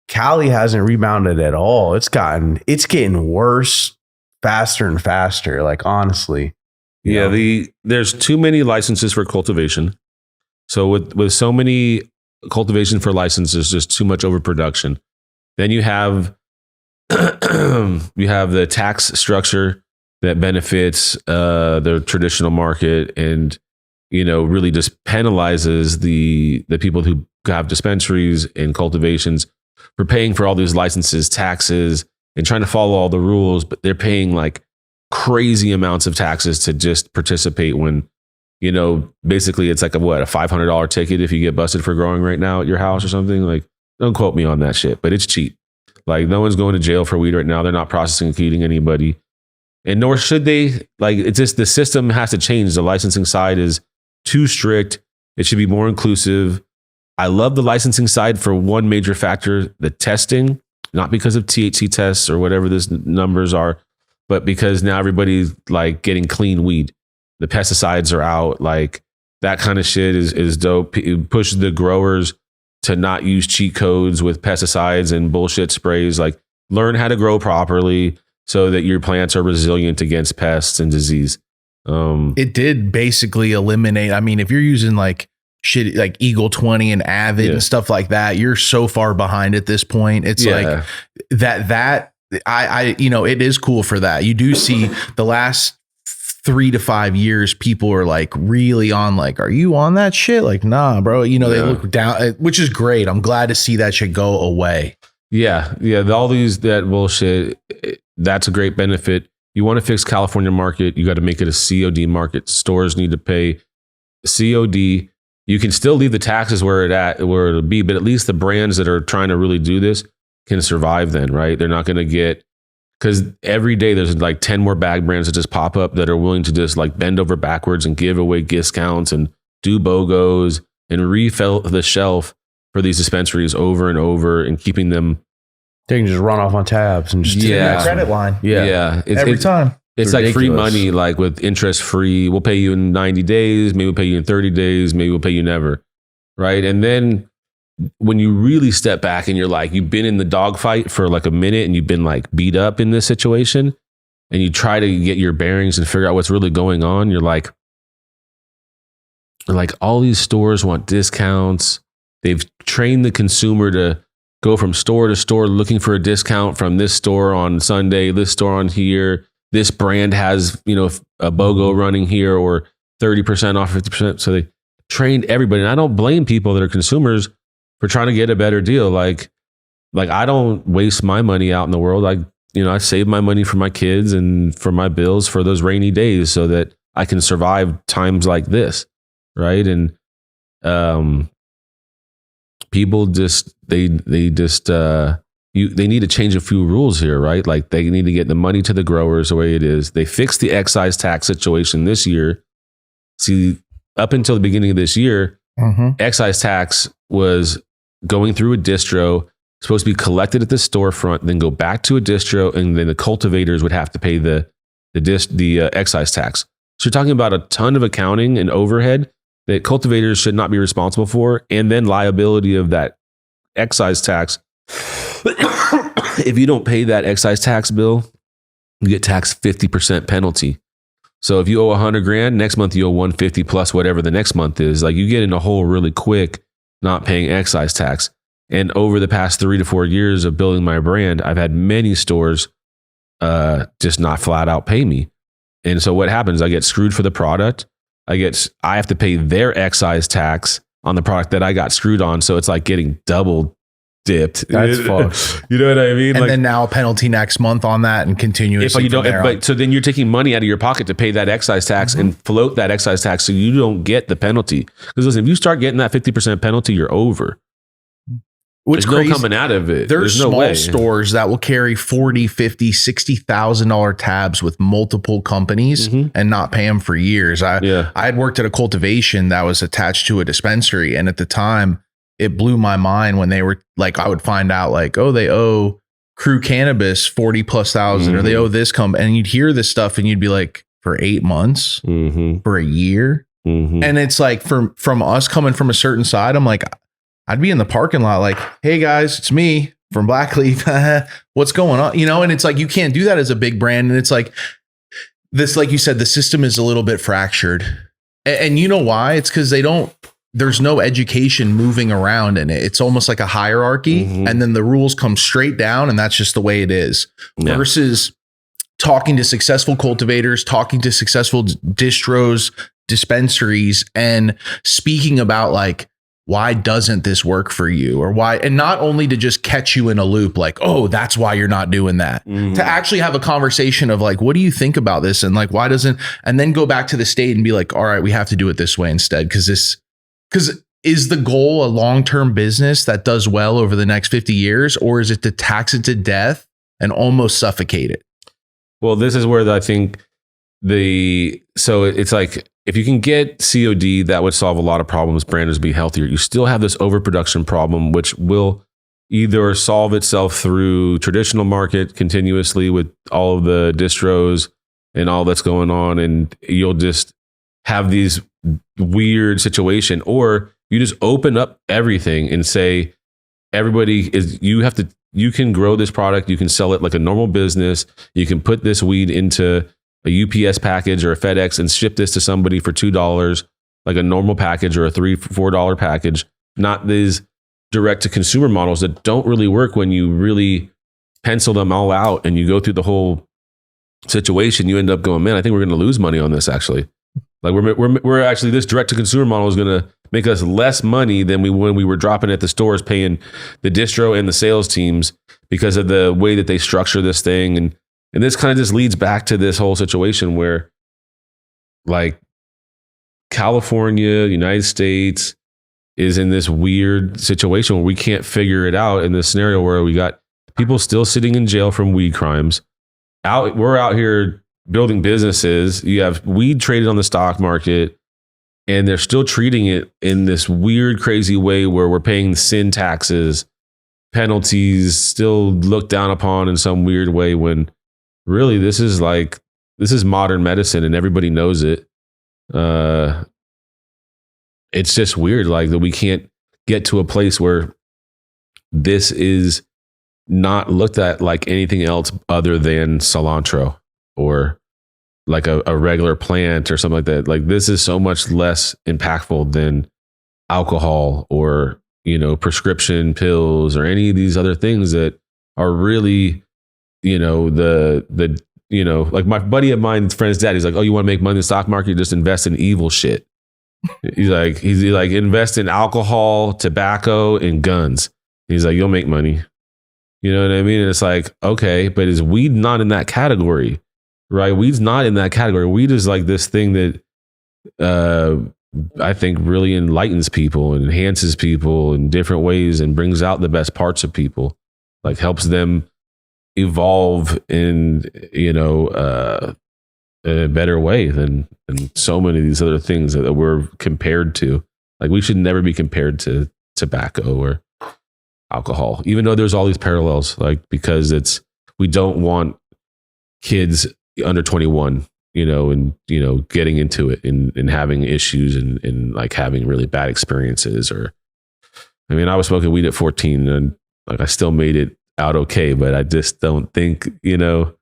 Cali hasn't rebounded at all. It's getting worse faster and faster. Like honestly. There's too many licenses for cultivation. So with so many cultivation for licenses, just too much overproduction. Then you have the tax structure that benefits the traditional market and, you know, really just penalizes the people who have dispensaries and cultivations for paying for all these licenses, taxes, and trying to follow all the rules, but they're paying like crazy amounts of taxes to just participate when, you know, basically it's like a $500 ticket if you get busted for growing right now at your house or something. Like, don't quote me on that shit, but it's cheap. Like no one's going to jail for weed right now. They're not processing and feeding anybody. And nor should they. Like it's just the system has to change. The licensing side is too strict. It should be more inclusive. I love the licensing side for one major factor, the testing, not because of THC tests or whatever these numbers are, but because now everybody's like getting clean weed. The pesticides are out. Like that kind of shit is dope. It pushes the growers to not use cheat codes with pesticides and bullshit sprays. Like learn how to grow properly so that your plants are resilient against pests and disease. It did basically eliminate. I mean, if you're using like shit like Eagle 20 and Avid and stuff like that, you're so far behind at this point. It's like that I you know, it is cool for that. You do see the last 3 to 5 years, people are like really on like, are you on that shit? Like, nah, bro. You know, they look down, which is great. I'm glad to see that shit go away. Yeah. All that bullshit. That's a great benefit. You want to fix California market, you got to make it a COD market. Stores need to pay COD. You can still leave the taxes where it'll be, but at least the brands that are trying to really do this can survive then, right? They're not going to get, because every day there's like 10 more bag brands that just pop up that are willing to just like bend over backwards and give away discounts and do BOGOs and refill the shelf for these dispensaries over and over and keeping them. They can just run off on tabs and just Credit line. Every time. It's like free money, like with interest free. We'll pay you in 90 days. Maybe we'll pay you in 30 days. Maybe we'll pay you never. Right. And then when you really step back and you're like, you've been in the dogfight for like a minute and you've been like beat up in this situation and you try to get your bearings and figure out what's really going on, you're like all these stores want discounts. They've trained the consumer to go from store to store looking for a discount from this store on Sunday, this store on here. This brand has, a BOGO running here or 30% off, 50%. So they trained everybody. And I don't blame people that are consumers for trying to get a better deal. Like I don't waste my money out in the world. I save my money for my kids and for my bills for those rainy days so that I can survive times like this. Right. And, people just, they need to change a few rules here, right? Like they need to get the money to the growers the way it is. They fixed the excise tax situation this year. See, up until the beginning of this year, excise tax was going through a distro, supposed to be collected at the storefront, then go back to a distro, and then the cultivators would have to pay the excise tax. So you're talking about a ton of accounting and overhead that cultivators should not be responsible for, and then liability of that excise tax. If you don't pay that excise tax bill, you get taxed 50% penalty. So if you owe $100,000, next month you owe 150 plus whatever the next month is. Like you get in a hole really quick not paying excise tax. And over the past 3 to 4 years of building my brand, I've had many stores just not flat out pay me. And so what happens? I get screwed for the product. I have to pay their excise tax on the product that I got screwed on. So it's like getting double dipped. That's fucked. You know what I mean? And then now a penalty next month on that and continuously. So then you're taking money out of your pocket to pay that excise tax and float that excise tax so you don't get the penalty. Because listen, if you start getting that 50% penalty, you're over. What's There's crazy, no coming out of it. There's no small way. stores that will carry $40,000, $50,000, $60,000 tabs with multiple companies and not pay them for years. I had worked at a cultivation that was attached to a dispensary, and at the time, it blew my mind when they were like, I would find out like, oh, they owe Crew Cannabis 40 plus thousand, or they owe this company, and you'd hear this stuff, and you'd be like, for 8 months, for a year, and it's like from us coming from a certain side, I'm like, I'd be in the parking lot like, hey guys, it's me from Blackleaf. What's going on? And it's like, you can't do that as a big brand. And it's like this, like you said, the system is a little bit fractured. And you know why? It's because there's no education moving around in it. It's almost like a hierarchy. And then the rules come straight down, and that's just the way it is. Versus talking to successful cultivators, talking to successful distros, dispensaries, and speaking about like, why doesn't this work for you, or why? And not only to just catch you in a loop, like, oh, that's why you're not doing that, to actually have a conversation of like, what do you think about this? And like, why doesn't, and then go back to the state and be like, all right, we have to do it this way instead. Because is the goal a long-term business that does well over the next 50 years, or is it to tax it to death and almost suffocate it? Well, this is where I think so it's like, if you can get COD, that would solve a lot of problems. Branders be healthier. You still have this overproduction problem, which will either solve itself through traditional market continuously with all of the distros and all that's going on, and you'll just have these weird situation, or you just open up everything and say, you can grow this product, you can sell it like a normal business, you can put this weed into a UPS package or a FedEx and ship this to somebody for $2, like a normal package or a $3, $4 package, not these direct to consumer models that don't really work when you really pencil them all out and you go through the whole situation. You end up going, man, I think we're going to lose money on this actually. Like we're actually, this direct to consumer model is going to make us less money than when we were dropping at the stores, paying the distro and the sales teams because of the way that they structure this thing. And this kind of just leads back to this whole situation where like California, United States is in this weird situation where we can't figure it out in this scenario where we got people still sitting in jail from weed crimes. We're out here building businesses. You have weed traded on the stock market, and they're still treating it in this weird, crazy way where we're paying sin taxes, penalties, still looked down upon in some weird way when really, this is modern medicine and everybody knows it. It's just weird, like that we can't get to a place where this is not looked at like anything else other than cilantro or like a regular plant or something like that. Like this is so much less impactful than alcohol or, you know, prescription pills or any of these other things that are really, you know, the you know, like my buddy of mine's friend's dad, he's like, oh, you want to make money in the stock market? Just invest in evil shit. He's like invest in alcohol, tobacco, and guns. He's like, you'll make money. You know what I mean? And it's like, okay, but is weed not in that category? Right? Weed's not in that category. Weed is like this thing that I think really enlightens people and enhances people in different ways and brings out the best parts of people, like helps them evolve in, you know, in a better way than so many of these other things that we're compared to. Like we should never be compared to tobacco or alcohol, even though there's all these parallels, like because we don't want kids under 21, you know, and, you know, getting into it and having issues and like having really bad experiences. Or, I mean, I was smoking weed at 14 and like I still made it out okay, but I just don't think, you know,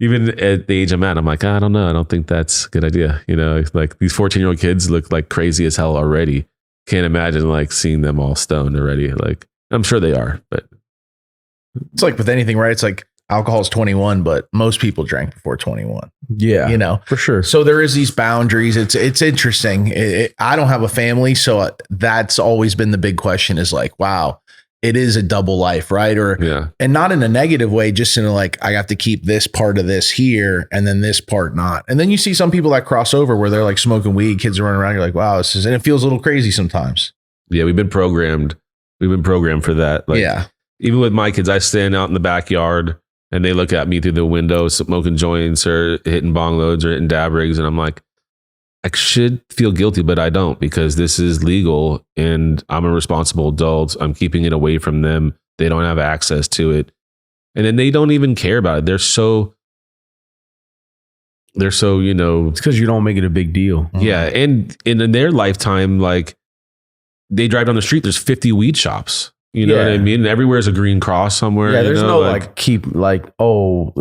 even at the age I'm at, I'm like, I don't know. I don't think that's a good idea. You know, like these 14-year-old kids look like crazy as hell already. Can't imagine like seeing them all stoned already. Like, I'm sure they are, but It's like with anything, right? It's like alcohol is 21, but most people drank before 21. Yeah, You know, for sure. so there is these boundaries. It's interesting. I don't have a family, so that's always been the big question is like, wow, it is a double life, right? Or, yeah. and not in a negative way, just in a like, I have to keep this part of this here and then this part not. And then you see some people that cross over where they're like smoking weed, kids are running around. You're like, wow, this is, and it feels a little crazy sometimes. Yeah, we've been programmed. We've been programmed for that. Like, yeah. Even with my kids, I stand out in the backyard and they look at me through the window, smoking joints or hitting bong loads or hitting dab rigs. And I'm like, I should feel guilty, but I don't, because this is legal and I'm a responsible adult. I'm keeping it away from them. They don't have access to it. And then they don't even care about it. They're so, you know. It's because you don't make it a big deal. Yeah. And in their lifetime, like they drive down the street, there's 50 weed shops. You know what I mean? Everywhere's a green cross somewhere. Yeah, there's you know, no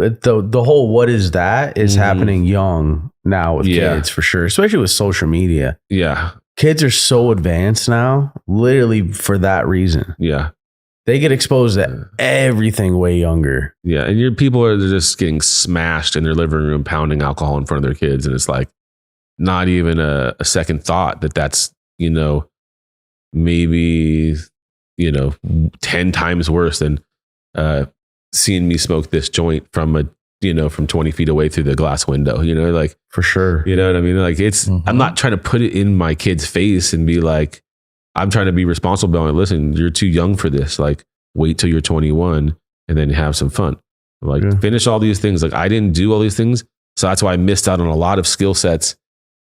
the whole what is that is happening young now with kids for sure, especially with social media. Yeah. Kids are so advanced now, literally for that reason. Yeah. They get exposed to everything way younger. Yeah. And your people are just getting smashed in their living room, pounding alcohol in front of their kids. And it's like not even a second thought that's, you know, maybe, you know, 10 times worse than seeing me smoke this joint from 20 feet away through the glass window, you know, like for sure. You know what I mean? Like I'm not trying to put it in my kid's face and be like, I'm trying to be responsible. Like, listen, you're too young for this. Like, wait till you're 21 and then have some fun. Like, finish all these things. Like, I didn't do all these things. So that's why I missed out on a lot of skill sets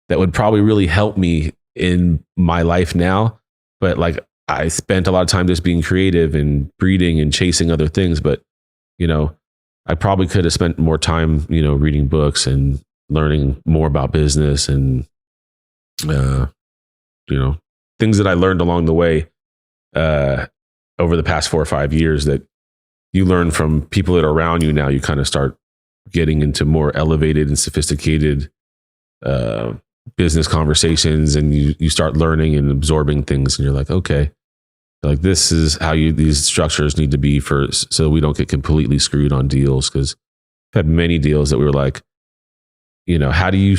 that would probably really help me in my life now. But like, I spent a lot of time just being creative and breeding and chasing other things. But, you know, I probably could have spent more time, you know, reading books and learning more about business and, you know, things that I learned along the way over the past 4 or 5 years that you learn from people that are around you. Now you kind of start getting into more elevated and sophisticated business conversations, and you start learning and absorbing things, and you're like, okay, like this is how these structures need to be so we don't get completely screwed on deals. Because I've had many deals that we were like, you know, how do you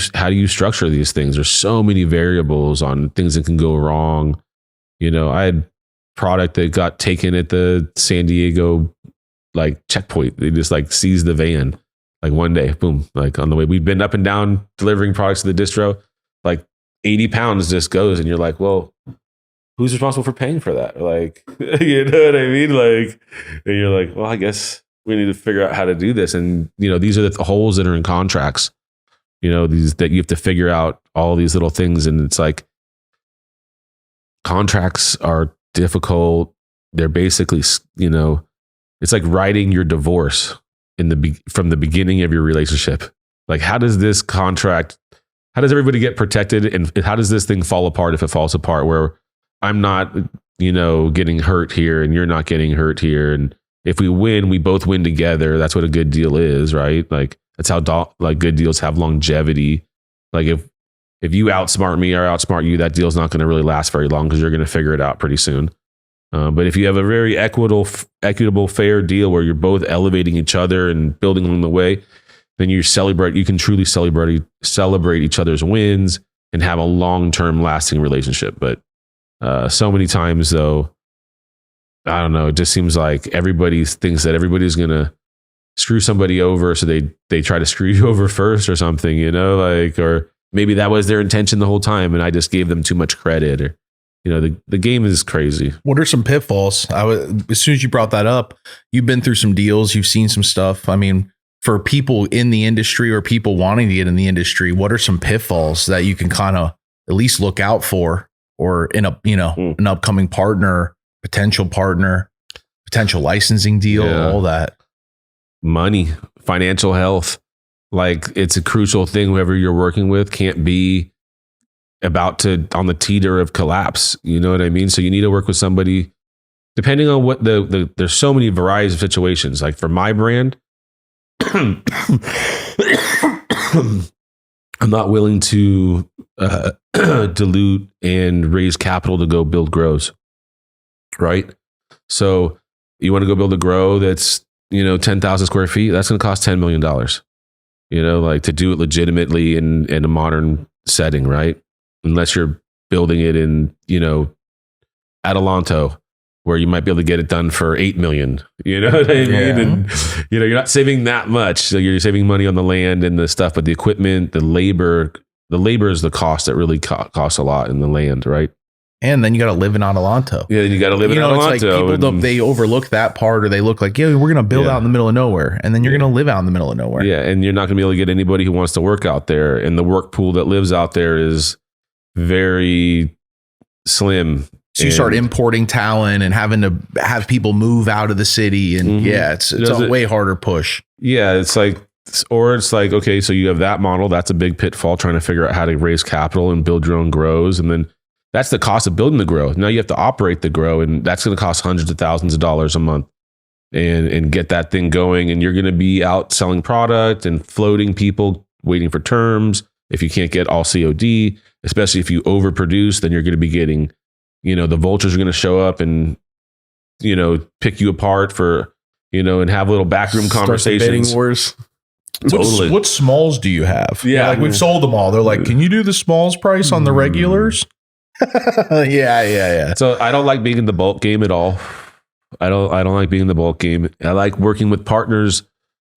structure these things? There's so many variables on things that can go wrong. You know, I had product that got taken at the San Diego like checkpoint. They just like seized the van like one day, boom, like on the way. We've been up and down delivering products to the distro. Like 80 pounds just goes, and you're like, well, who's responsible for paying for that? Like, you know what I mean? Like, and you're like, well, I guess we need to figure out how to do this. And, you know, these are the holes that are in contracts, you know, these that you have to figure out all these little things. And it's like, contracts are difficult. They're basically, you know, it's like writing your divorce from the beginning of your relationship. Like, how does everybody get protected? And how does this thing fall apart if it falls apart, where I'm not getting hurt here and you're not getting hurt here. And if we win, we both win together. That's what a good deal is, right? Like that's how good deals have longevity. Like if you outsmart me or outsmart you, that deal's not going to really last very long because you're going to figure it out pretty soon. But if you have a very equitable, fair deal where you're both elevating each other and building along the way, then you can truly celebrate each other's wins and have a long-term lasting relationship. But so many times though, I don't know, it just seems like everybody thinks that everybody's going to screw somebody over. So they try to screw you over first or something, or maybe that was their intention the whole time and I just gave them too much credit, or the game is crazy. What are some pitfalls? As soon as you brought that up, you've been through some deals, you've seen some stuff. I mean, for people in the industry or people wanting to get in the industry, what are some pitfalls that you can kind of at least look out for, or in an upcoming partner, potential licensing deal, all that? Money, financial health. Like it's a crucial thing. Whoever you're working with can't be on the teeter of collapse. You know what I mean? So you need to work with somebody, depending on what there's so many varieties of situations. Like for my brand, I'm not willing to dilute and raise capital to go build grows. Right. So you want to go build a grow that's, 10,000 square feet. That's going to cost $10 million, like to do it legitimately in a modern setting. Right. Unless you're building it in, Adelanto, where you might be able to get it done for 8 million. You know what I mean? And, you're not saving that much. So you're saving money on the land and the stuff, but the equipment, the labor is the cost that really costs a lot in the land, right? And then you got to live in Adelanto. Yeah, you got to live in Adelanto. It's like people, they overlook that part, or they look like, we're going to build out in the middle of nowhere. And then you're going to live out in the middle of nowhere. Yeah, and you're not going to be able to get anybody who wants to work out there. And the work pool that lives out there is very slim. So you start importing talent and having to have people move out of the city. And it's a way harder push. Yeah, it's like, okay, so you have that model. That's a big pitfall, trying to figure out how to raise capital and build your own grows. And then that's the cost of building the grow. Now you have to operate the grow, and that's going to cost hundreds of thousands of dollars a month and get that thing going. And you're going to be out selling product and floating people, waiting for terms. If you can't get all COD, especially if you overproduce, then you're going to be getting, the vultures are going to show up and, pick you apart for, and have little backroom conversations. Bidding wars. Totally. What smalls do you have? Yeah. Like we've sold them all. They're like, can you do the smalls price on the regulars? Yeah. So I don't like being in the bulk game at all. I don't like being in the bulk game. I like working with partners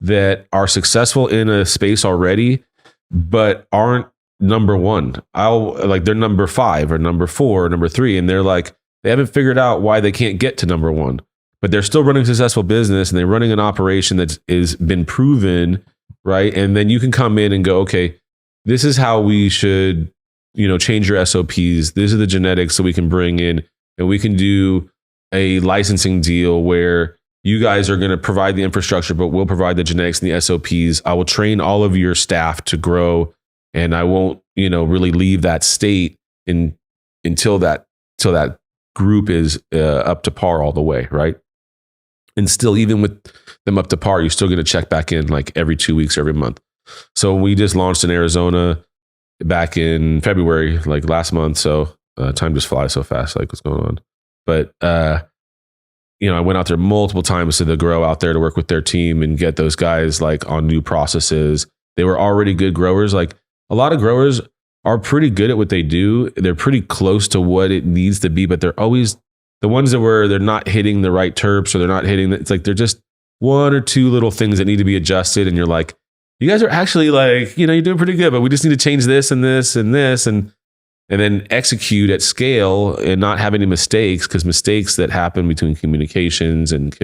that are successful in a space already, but aren't number one. They're number 5 or number 4 or number 3. And they're like, they haven't figured out why they can't get to number 1, but they're still running a successful business and they're running an operation that is been proven, right? And then you can come in and go, okay, this is how we should, change your SOPs. These are the genetics that we can bring in, and we can do a licensing deal where you guys are going to provide the infrastructure, but we'll provide the genetics and the SOPs. I will train all of your staff to grow, and I won't, really leave that state until that group is up to par all the way, right? And still, even with them up to par, you're still going to check back in like every 2 weeks, every month. So we just launched in Arizona back in February, like last month. So time just flies so fast, like what's going on. But, I went out there multiple times to the grow out there to work with their team and get those guys like on new processes. They were already good growers. Like a lot of growers are pretty good at what they do. They're pretty close to what it needs to be, but they're always the ones that where they're not hitting the right terps, or they're not hitting it's like they're just 1 or 2 little things that need to be adjusted. And you're like, you guys are actually like, you're doing pretty good, but we just need to change this and this and this and then execute at scale and not have any mistakes, because mistakes that happen between communications and,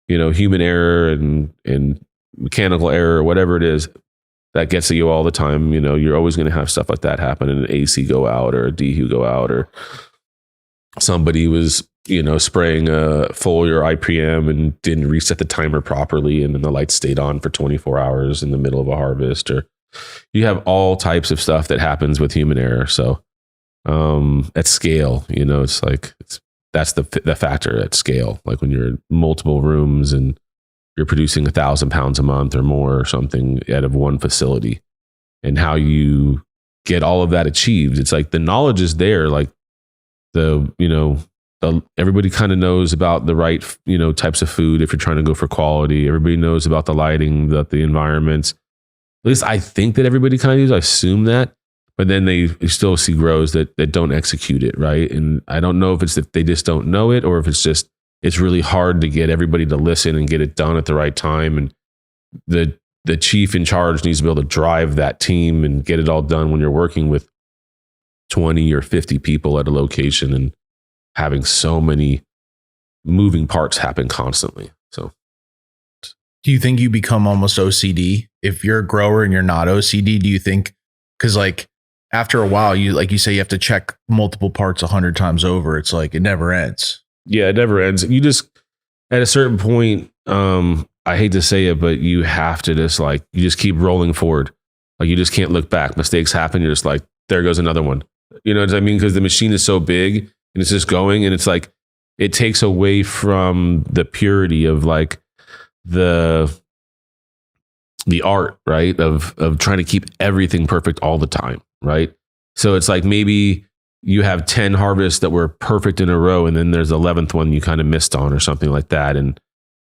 human error and mechanical error or whatever it is that gets at you all the time. You're always going to have stuff like that happen, and an AC go out or a DHU go out, or somebody was, spraying a foliar IPM and didn't reset the timer properly, and then the lights stayed on for 24 hours in the middle of a harvest. Or you have all types of stuff that happens with human error. So at scale, it's like that's the factor at scale. Like when you're in multiple rooms and you're producing 1,000 pounds a month or more or something out of one facility, and how you get all of that achieved. It's like the knowledge is there. Like everybody kind of knows about the right, types of food. If you're trying to go for quality, everybody knows about the lighting, the environments. At least I think that everybody kind of does. I assume that, but then you still see grows that don't execute it right. And I don't know if it's that they just don't know it, or if it's really hard to get everybody to listen and get it done at the right time. And the chief in charge needs to be able to drive that team and get it all done when you're working with 20 or 50 people at a location and having so many moving parts happen constantly. So Do you think you become almost OCD if you're a grower and you're not OCD? Do you think, because like after a while, you say you have to check multiple parts 100 times over. It's like it never ends. Yeah, it never ends. You just, at a certain point, I hate to say it, but you have to you just keep rolling forward. Like you just can't look back. Mistakes happen. You're just like, there goes another one. You know what I mean? Because the machine is so big and it's just going, and it's like, it takes away from the purity of like the art, right? Of trying to keep everything perfect all the time, right? So it's like maybe you have 10 harvests that were perfect in a row, and then there's the 11th one you kind of missed on or something like that. And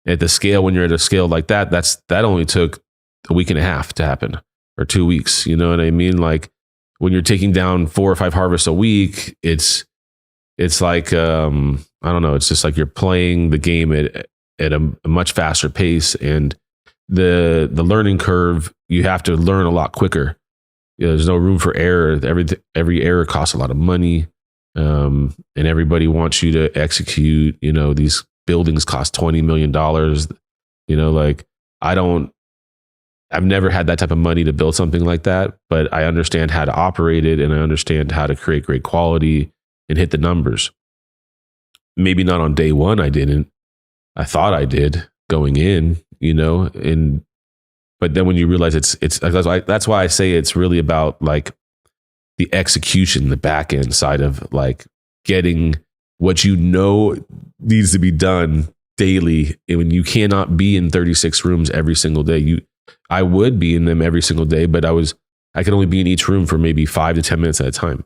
at the scale, when you're at a scale like that, that only took a week and a half to happen, or 2 weeks. You know what I mean? Like when you're taking down 4 or 5 harvests a week, it's like, I don't know. It's just like you're playing the game at a much faster pace, and the learning curve, you have to learn a lot quicker. There's no room for error. Every error costs a lot of money, and everybody wants you to execute. These buildings cost $20 million. Like I've never had that type of money to build something like that, but I understand how to operate it, and I understand how to create great quality and hit the numbers. Maybe not on day one, I didn't. I thought I did going in, but then when you realize it's that's why I say it's really about like the execution, the back end side of like getting what needs to be done daily. And when you cannot be in 36 rooms every single day, I would be in them every single day, but I could only be in each room for maybe 5 to 10 minutes at a time,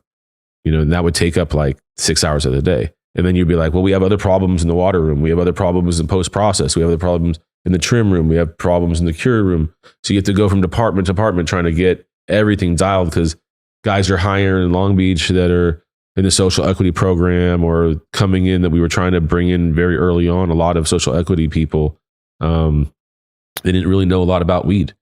and that would take up like 6 hours of the day. And then you'd be like, well, we have other problems in the water room. We have other problems in post-process. We have other problems in the trim room. We have problems in the cure room. So you have to go from department to department trying to get everything dialed, because guys are hiring in Long Beach that are in the social equity program or coming in that we were trying to bring in very early on. A lot of social equity people, they didn't really know a lot about weed.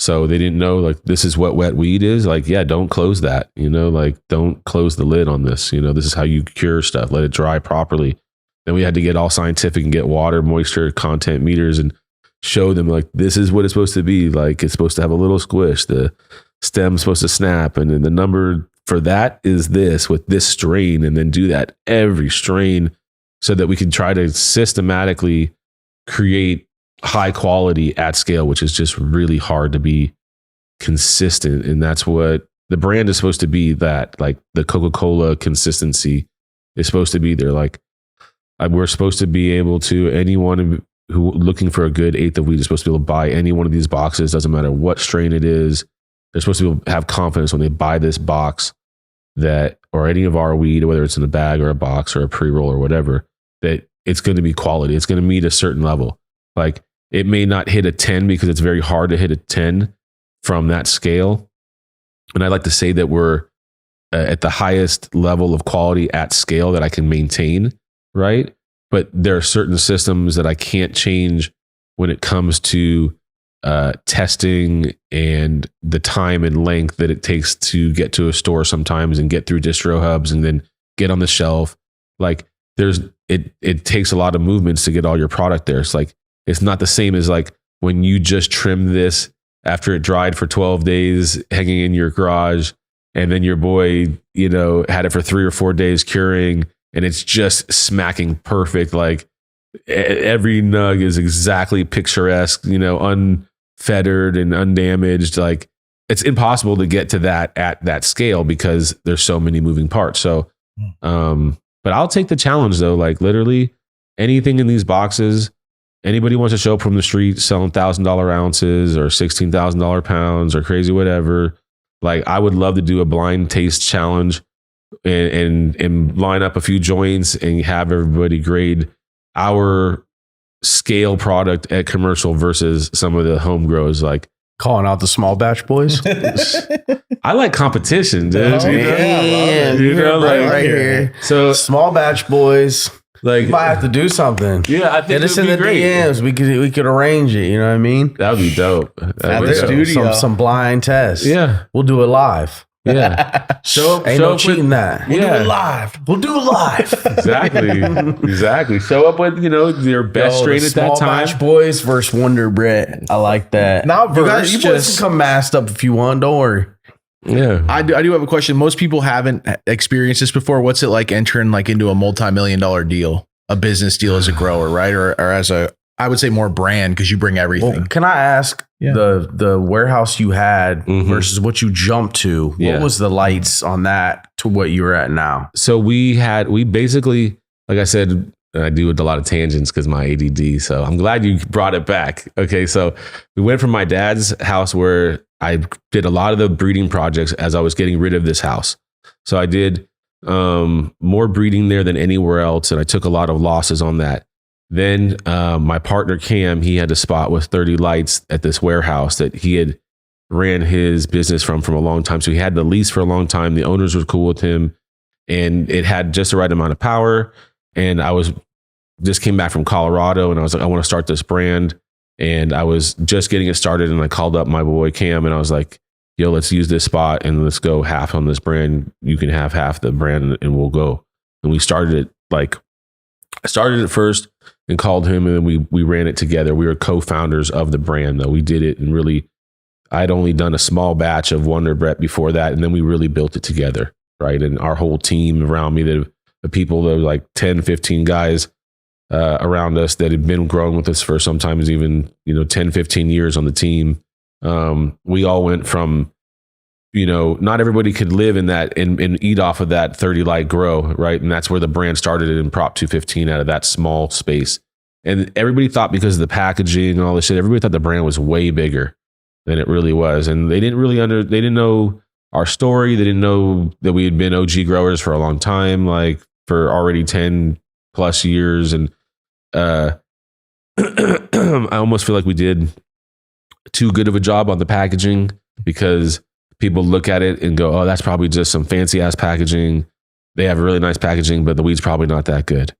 So they didn't know like, this is what wet weed is. Like, yeah, don't close that, like don't close the lid on this. This is how you cure stuff. Let it dry properly. Then we had to get all scientific and get water, moisture, content meters and show them like, this is what it's supposed to be. Like it's supposed to have a little squish. The stem's supposed to snap. And then the number for that is this with this strain, and then do that every strain so that we can try to systematically create high quality at scale, which is just really hard to be consistent. And that's what the brand is supposed to be, that like the Coca-Cola consistency is supposed to be there. Like we're supposed to be able to, anyone who looking for a good eighth of weed is supposed to be able to buy any one of these boxes. Doesn't matter what strain it is. They're supposed to be able to have confidence when they buy this box or any of our weed, whether it's in a bag or a box or a pre-roll or whatever, that it's going to be quality. It's going to meet a certain level. Like it may not hit a 10 because it's very hard to hit a 10 from that scale. And I like to say that we're at the highest level of quality at scale that I can maintain, right? But there are certain systems that I can't change when it comes to testing and the time and length that it takes to get to a store sometimes and get through distro hubs and then get on the shelf. Like it takes a lot of movements to get all your product there. It's like, it's not the same as like when you just trim this after it dried for 12 days hanging in your garage, and then your boy, had it for 3 or 4 days curing, and it's just smacking perfect. Like every nug is exactly picturesque, unfettered and undamaged. Like it's impossible to get to that at that scale because there's so many moving parts. So, But I'll take the challenge though. Like literally anything in these boxes, anybody wants to show up from the street selling $1,000 ounces or $16,000 pounds or crazy whatever. Like I would love to do a blind taste challenge and line up a few joints and have everybody grade our scale product at commercial versus some of the home grows. Like Calling out the small batch boys. I like competition, dude. Oh, you you know, like right here. So Small batch boys. like, You might have to do something. yeah, I think Get it us would in be the great. DMs. We could arrange it. You know what I mean? That would be dope. That'd be Let's dope. do some blind tests. Yeah, We'll do it live. yeah. Show Ain't show no up cheating with, that. We'll do it live. We'll do it live. exactly. Show up with your best strain at that time. Batch boys versus Wonderbrett. I like that. Not you guys, verse, you boys just- can come masked up if you want. Don't worry. Yeah, I do have a question. Most people haven't experienced this before. What's it like entering like into a multi-million-dollar deal, a business deal as a grower, right? Or as a, I would say more brand because you bring everything. Well, can I ask Yeah. the warehouse you had Mhm. versus what you jumped to? Yeah. What was the lights on that to what you're at now? so we basically, like I said, I do a lot of tangents because my ADD. So I'm glad you brought it back. Okay, so we went from my dad's house where I did a lot of the breeding projects as I was getting rid of this house. So I did more breeding there than anywhere else, and I took a lot of losses on that. Then my partner Cam, he had a spot with 30 lights at this warehouse that he had ran his business from a long time. So he had the lease for a long time. The owners were cool with him, and it had just the right amount of power. And I just came back from Colorado, and I was like, I want to start this brand. And I was just getting it started, and I called up my boy Cam, and I was like, yo, let's use this spot and let's go half on this brand. You can have half the brand and we'll go. And we started it I started it first and called him, and then we ran it together. We were co-founders of the brand though. We did it, and really, I'd only done a small batch of Wonderbrett before that. And then we really built it together. Right. And our whole team around me, the people, there were like 10, 15 guys around us that had been growing with us for sometimes even 10, 15 years on the team. We all went from not everybody could live in that and eat off of that 30 light grow, right? And that's where the brand started in Prop 215 out of that small space. And everybody thought because of the packaging and all this shit, everybody thought the brand was way bigger than it really was. And they didn't really they didn't know our story. They didn't know that we had been OG growers for a long time, like for already 10 plus years. And I almost feel like we did too good of a job on the packaging because people look at it and go, oh, that's probably just some fancy ass packaging. They have really nice packaging, but the weed's probably not that good.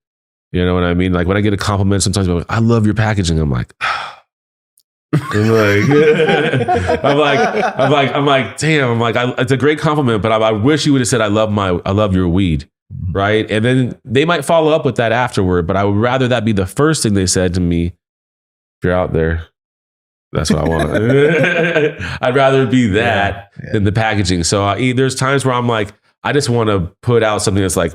You know what I mean? Like when I get a compliment, sometimes I'm like, I love your packaging. I'm like, I'm like, damn. It's a great compliment, but I wish you would have said, I love your weed. Right. And then they might follow up with that afterward, but I would rather that be the first thing they said to me. If you're out there, that's what I want. I'd rather be that than the packaging. So there's times where I'm like, I just want to put out something that's like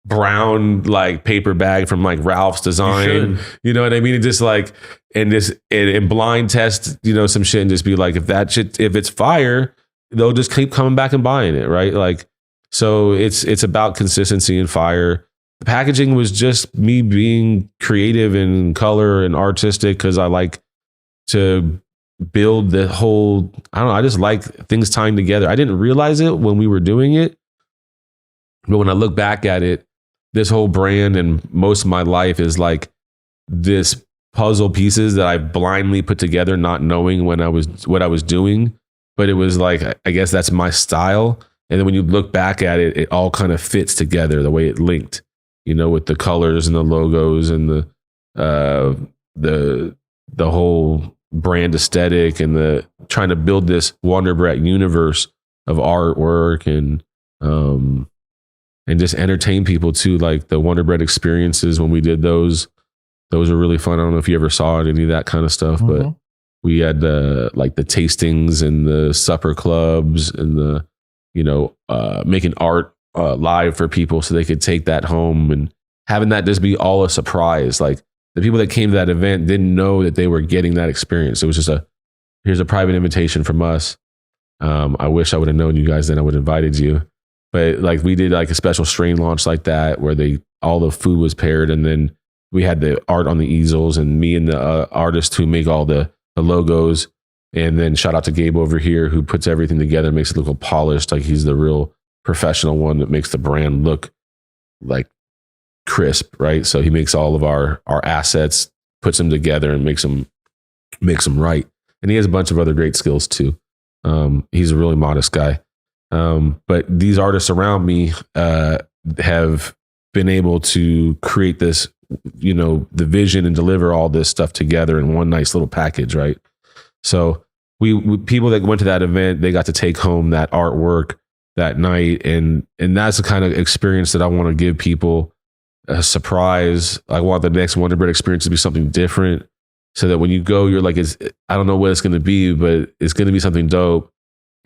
brown, like paper bag from like Ralph's Design. You know what I mean? And just like, and blind test, some shit and just be like, if it's fire, they'll just keep coming back and buying it. Right. Like, so it's about consistency and fire. The packaging was just me being creative and color and artistic because I like to build the whole, I just like things tying together. I didn't realize it when we were doing it, but when I look back at it, this whole brand and most of my life is like this puzzle pieces that I blindly put together, not knowing what I was doing, but it was like, I guess that's my style. And then when you look back at it, it all kind of fits together the way it linked, with the colors and the logos and the whole brand aesthetic and the trying to build this Wonderbrett universe of artwork and just entertain people too. Like the Wonderbrett experiences when we did those were really fun. I don't know if you ever saw it, any of that kind of stuff, but we had like the tastings and the supper clubs and the making art live for people so they could take that home and having that just be all a surprise. Like the people that came to that event didn't know that they were getting that experience. It was just here's a private invitation from us. I wish I would have known you guys then. I would have invited you. But like we did like a special strain launch like that where they all the food was paired, and then we had the art on the easels, and me and the artist who make all the logos. And then shout out to Gabe over here who puts everything together, makes it look all polished, like he's the real professional one that makes the brand look like crisp, right? So he makes all of our assets, puts them together, and makes them right. And he has a bunch of other great skills too. He's a really modest guy. But these artists around me have been able to create this, the vision and deliver all this stuff together in one nice little package, right? So we people that went to that event, they got to take home that artwork that night, and that's the kind of experience that I want to give people. A surprise. I want the next Wonderbrett experience to be something different, so that when you go, you're like, I don't know what it's going to be, but it's going to be something dope.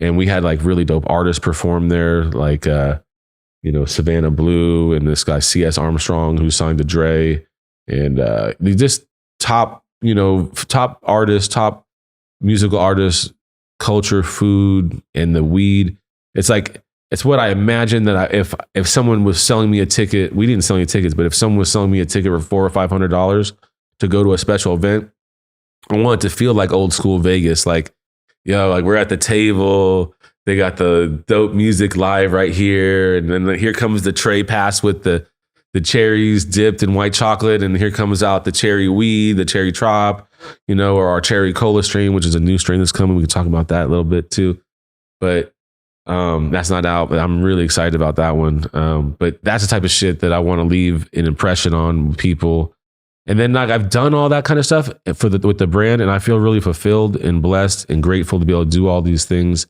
And we had like really dope artists perform there, like Savannah Blue and this guy C.S. Armstrong who signed to Dre, and they just top artists, top musical artists, culture, food, and the weed. It's like, it's what I imagine that if someone was selling me a ticket, we didn't sell any tickets, but if someone was selling me a ticket for $400 or $500 to go to a special event, I want it to feel like old school Vegas. Like, like we're at the table, they got the dope music live right here, and then here comes the tray pass with the cherries dipped in white chocolate, and here comes out the cherry weed, the cherry trop, or our cherry cola strain, which is a new strain that's coming. We can talk about that a little bit too, but that's not out, but I'm really excited about that one. But that's the type of shit that I want to leave an impression on people. And then like I've done all that kind of stuff with the brand, and I feel really fulfilled and blessed and grateful to be able to do all these things.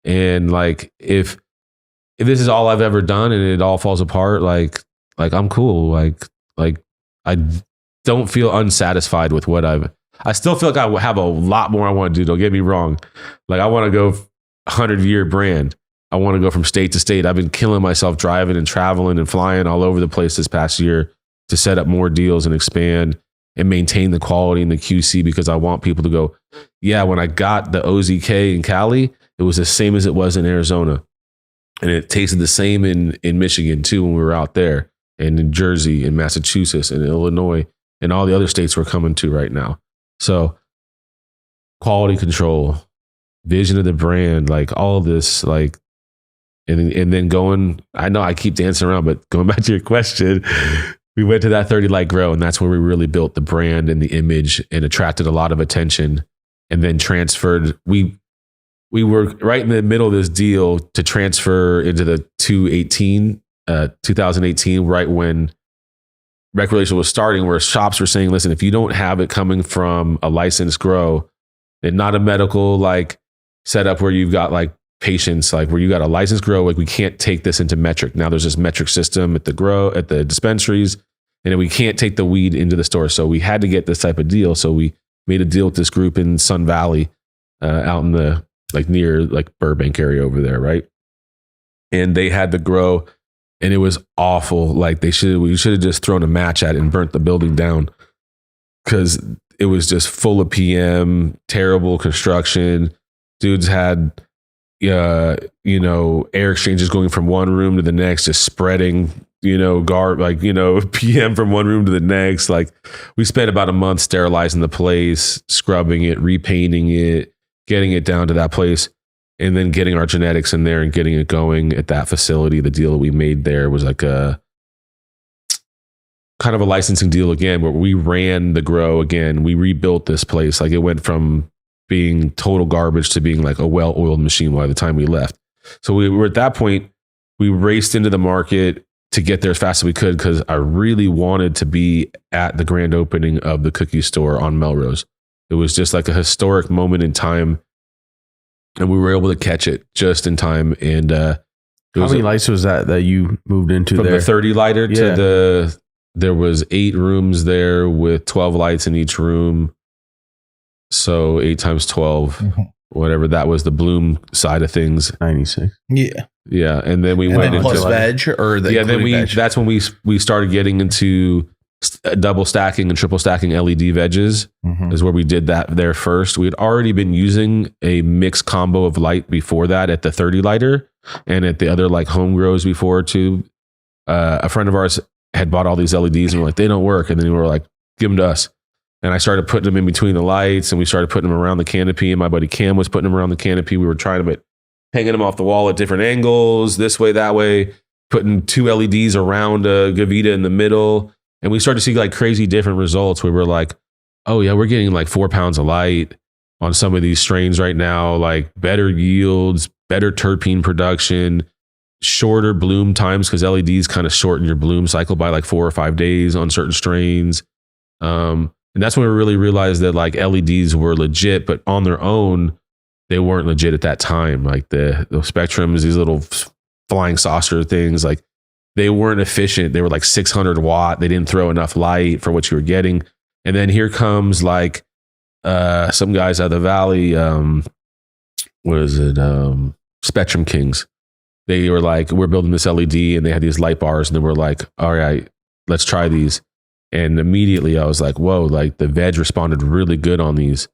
And like if this is all I've ever done and it all falls apart, like I'm cool. Like I don't feel unsatisfied with what I still feel like I have a lot more I want to do. Don't get me wrong. Like I want to go 100-year brand. I want to go from state to state. I've been killing myself driving and traveling and flying all over the place this past year to set up more deals and expand and maintain the quality and the QC, because I want people to go, yeah, when I got the OZK in Cali, it was the same as it was in Arizona. And it tasted the same in Michigan too when we were out there, and in Jersey and Massachusetts and Illinois and all the other states we're coming to right now. So quality control, vision of the brand, like all of this, like, and then going, I know I keep dancing around, but going back to your question, we went to that 30 light grow, and that's where we really built the brand and the image and attracted a lot of attention, and then transferred. We were right in the middle of this deal to transfer into the 2018, right when recreation was starting, where shops were saying, listen, if you don't have it coming from a licensed grow and not a medical like setup where you've got like patients, like where you got a licensed grow, like we can't take this into metric. Now there's this metric system at the dispensaries, and then we can't take the weed into the store. So we had to get this type of deal. So we made a deal with this group in Sun Valley, out in the like near like Burbank area over there, right? And they had the grow, and it was awful. Like we should have just thrown a match at it and burnt the building down, because it was just full of PM, terrible construction. Dudes had air exchanges going from one room to the next, just spreading, PM from one room to the next. Like we spent about a month sterilizing the place, scrubbing it, repainting it, getting it down to that place, and then getting our genetics in there and getting it going at that facility. The deal that we made there was like a kind of a licensing deal again, where we ran the grow again. We rebuilt this place. Like it went from being total garbage to being like a well-oiled machine by the time we left. So we were at that point, we raced into the market to get there as fast as we could, because I really wanted to be at the grand opening of the cookie store on Melrose. It was just like a historic moment in time, and we were able to catch it just in time. And how many lights was that you moved into from there? The 30 lighter to there was 8 rooms there with 12 lights in each room. So 8 times 12, whatever. That was the bloom side of things. 96. Yeah. Yeah. And then we went into plus veg, or the veg? That's when we started getting into double stacking and triple stacking LED veggies, is where we did that there first. We had already been using a mixed combo of light before that at the 30 lighter and at the other like home grows before too. A friend of ours had bought all these LEDs and we're like, they don't work. And then we were like, give them to us. And I started putting them in between the lights, and we started putting them around the canopy. And my buddy Cam was putting them around the canopy. We were trying to, but hanging them off the wall at different angles, this way, that way, putting 2 LEDs around a Gavita in the middle. And we started to see like crazy different results. We were like, oh yeah, we're getting like 4 pounds of light on some of these strains right now, like better yields, better terpene production, shorter bloom times, because LEDs kind of shorten your bloom cycle by like 4 or 5 days on certain strains. And that's when we really realized that like LEDs were legit, but on their own, they weren't legit at that time. Like the spectrums, these little flying saucer things, like they weren't efficient. They were like 600 watt. They didn't throw enough light for what you were getting. And then here comes like some guys out of the valley. What is it? Spectrum Kings. They were like, we're building this LED, and they had these light bars, and then we're like, all right, let's try these. And immediately I was like, whoa, like the veg responded really good on these.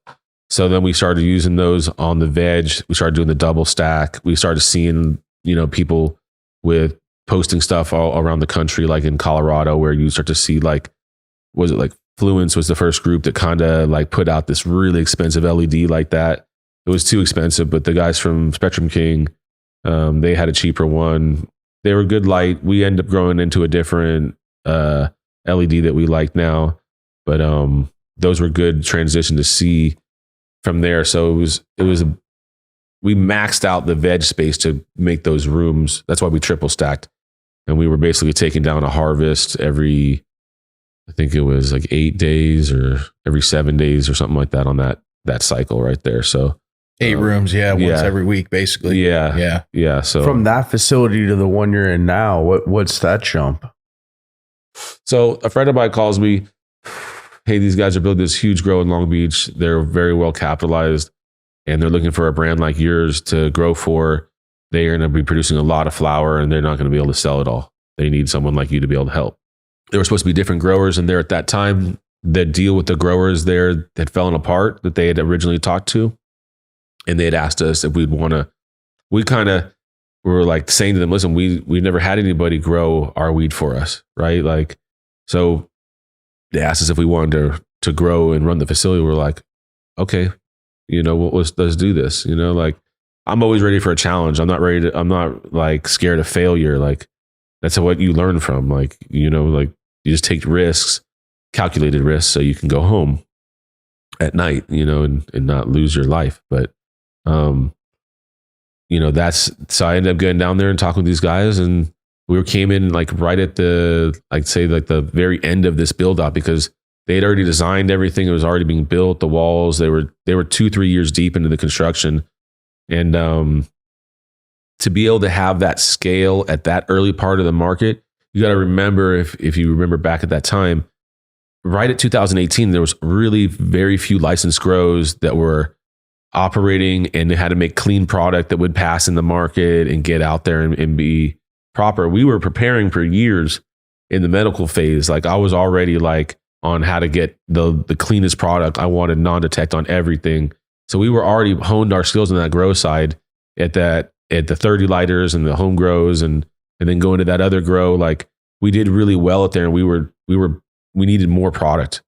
So then we started using those on the veg. We started doing the double stack. We started seeing, people with posting stuff all around the country, like in Colorado, where you start to see like, was it like Fluence was the first group that kind of like put out this really expensive LED like that. It was too expensive, but the guys from Spectrum King, they had a cheaper one. They were good light. We ended up growing into a different LED that we like now, but those were good transition to see from there. So we maxed out the veg space to make those rooms. That's why we triple stacked, and we were basically taking down a harvest every, I think it was like 8 days or every 7 days or something like that on that cycle right there. So 8 rooms, once every week, basically. Yeah. So from that facility to the one you're in now, what's that jump? So a friend of mine calls me, hey, these guys are building this huge grow in Long Beach. They're very well capitalized, and they're looking for a brand like yours to grow for. They are going to be producing a lot of flower, and they're not going to be able to sell it all. They need someone like you to be able to help. There were supposed to be different growers in there at that time. The deal with the growers there had fallen apart that they had originally talked to, and they had asked us if we'd want to. We kind of were like saying to them, listen, we never had anybody grow our weed for us, right? Like, so they asked us if we wanted to grow and run the facility. We're like, okay, let's do this. Like, I'm always ready for a challenge. I'm not like scared of failure. Like, that's what you learn from. Like, like you just take risks, calculated risks, so you can go home at night, and not lose your life. But, so I ended up going down there and talking with these guys, and we came in like right at the, I'd say like the very end of this build up, because they had already designed everything. It was already being built. The walls, they were 2-3 years deep into the construction. And, to be able to have that scale at that early part of the market, you got to remember, if you remember back at that time, right at 2018, there was really very few licensed grows that were operating, and they had to make clean product that would pass in the market and get out there and be proper. We were preparing for years in the medical phase. Like, I was already like on how to get the cleanest product. I wanted non-detect on everything. So we were already honed our skills on that grow side at the 30 lighters and the home grows, and then going to that other grow. Like, we did really well at there, and we needed more product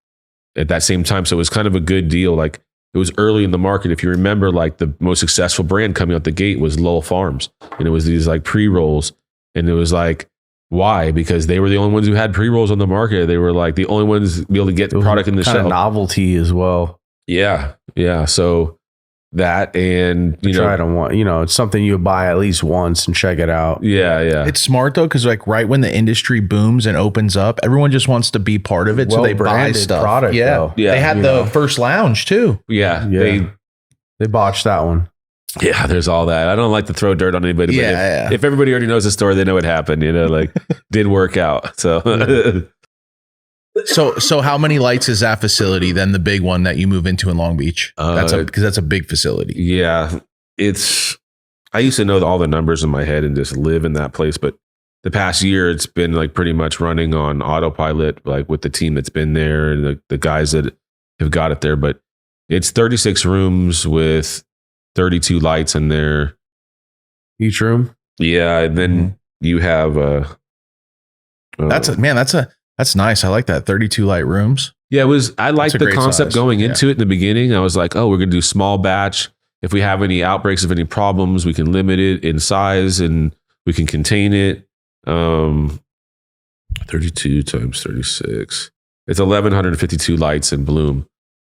at that same time. So it was kind of a good deal. Like, it was early in the market. If you remember, like the most successful brand coming out the gate was Lowell Farms, and it was these like pre-rolls, and it was like, why? Because they were the only ones who had pre-rolls on the market. They were like the only ones to be able to get the product in the shelf. Novelty as well. Yeah. So that, and try it on one, it's something you buy at least once and check it out. Yeah. It's smart though, because like right when the industry booms and opens up, everyone just wants to be part of it, so they buy stuff. Product, though. Yeah, they had the first lounge too. Yeah. They botched that one. Yeah, there's all that. I don't like to throw dirt on anybody, but if everybody already knows the story, they know what happened. Like, did work out. So. So how many lights is that facility? Then the big one that you move into in Long Beach? Because that's a big facility. Yeah, I used to know all the numbers in my head and just live in that place, but the past year it's been like pretty much running on autopilot, like with the team that's been there and the guys that have got it there. But it's 36 rooms with 32 lights in there. Each room? Yeah, and then you have That's nice. I like that. 32 light rooms. Yeah, it was. I liked That's a the great concept size. going Yeah. into it in the beginning. I was like, oh, we're gonna do small batch. If we have any outbreaks of any problems, we can limit it in size and we can contain it. 32 times 36. It's 1,152 lights in bloom.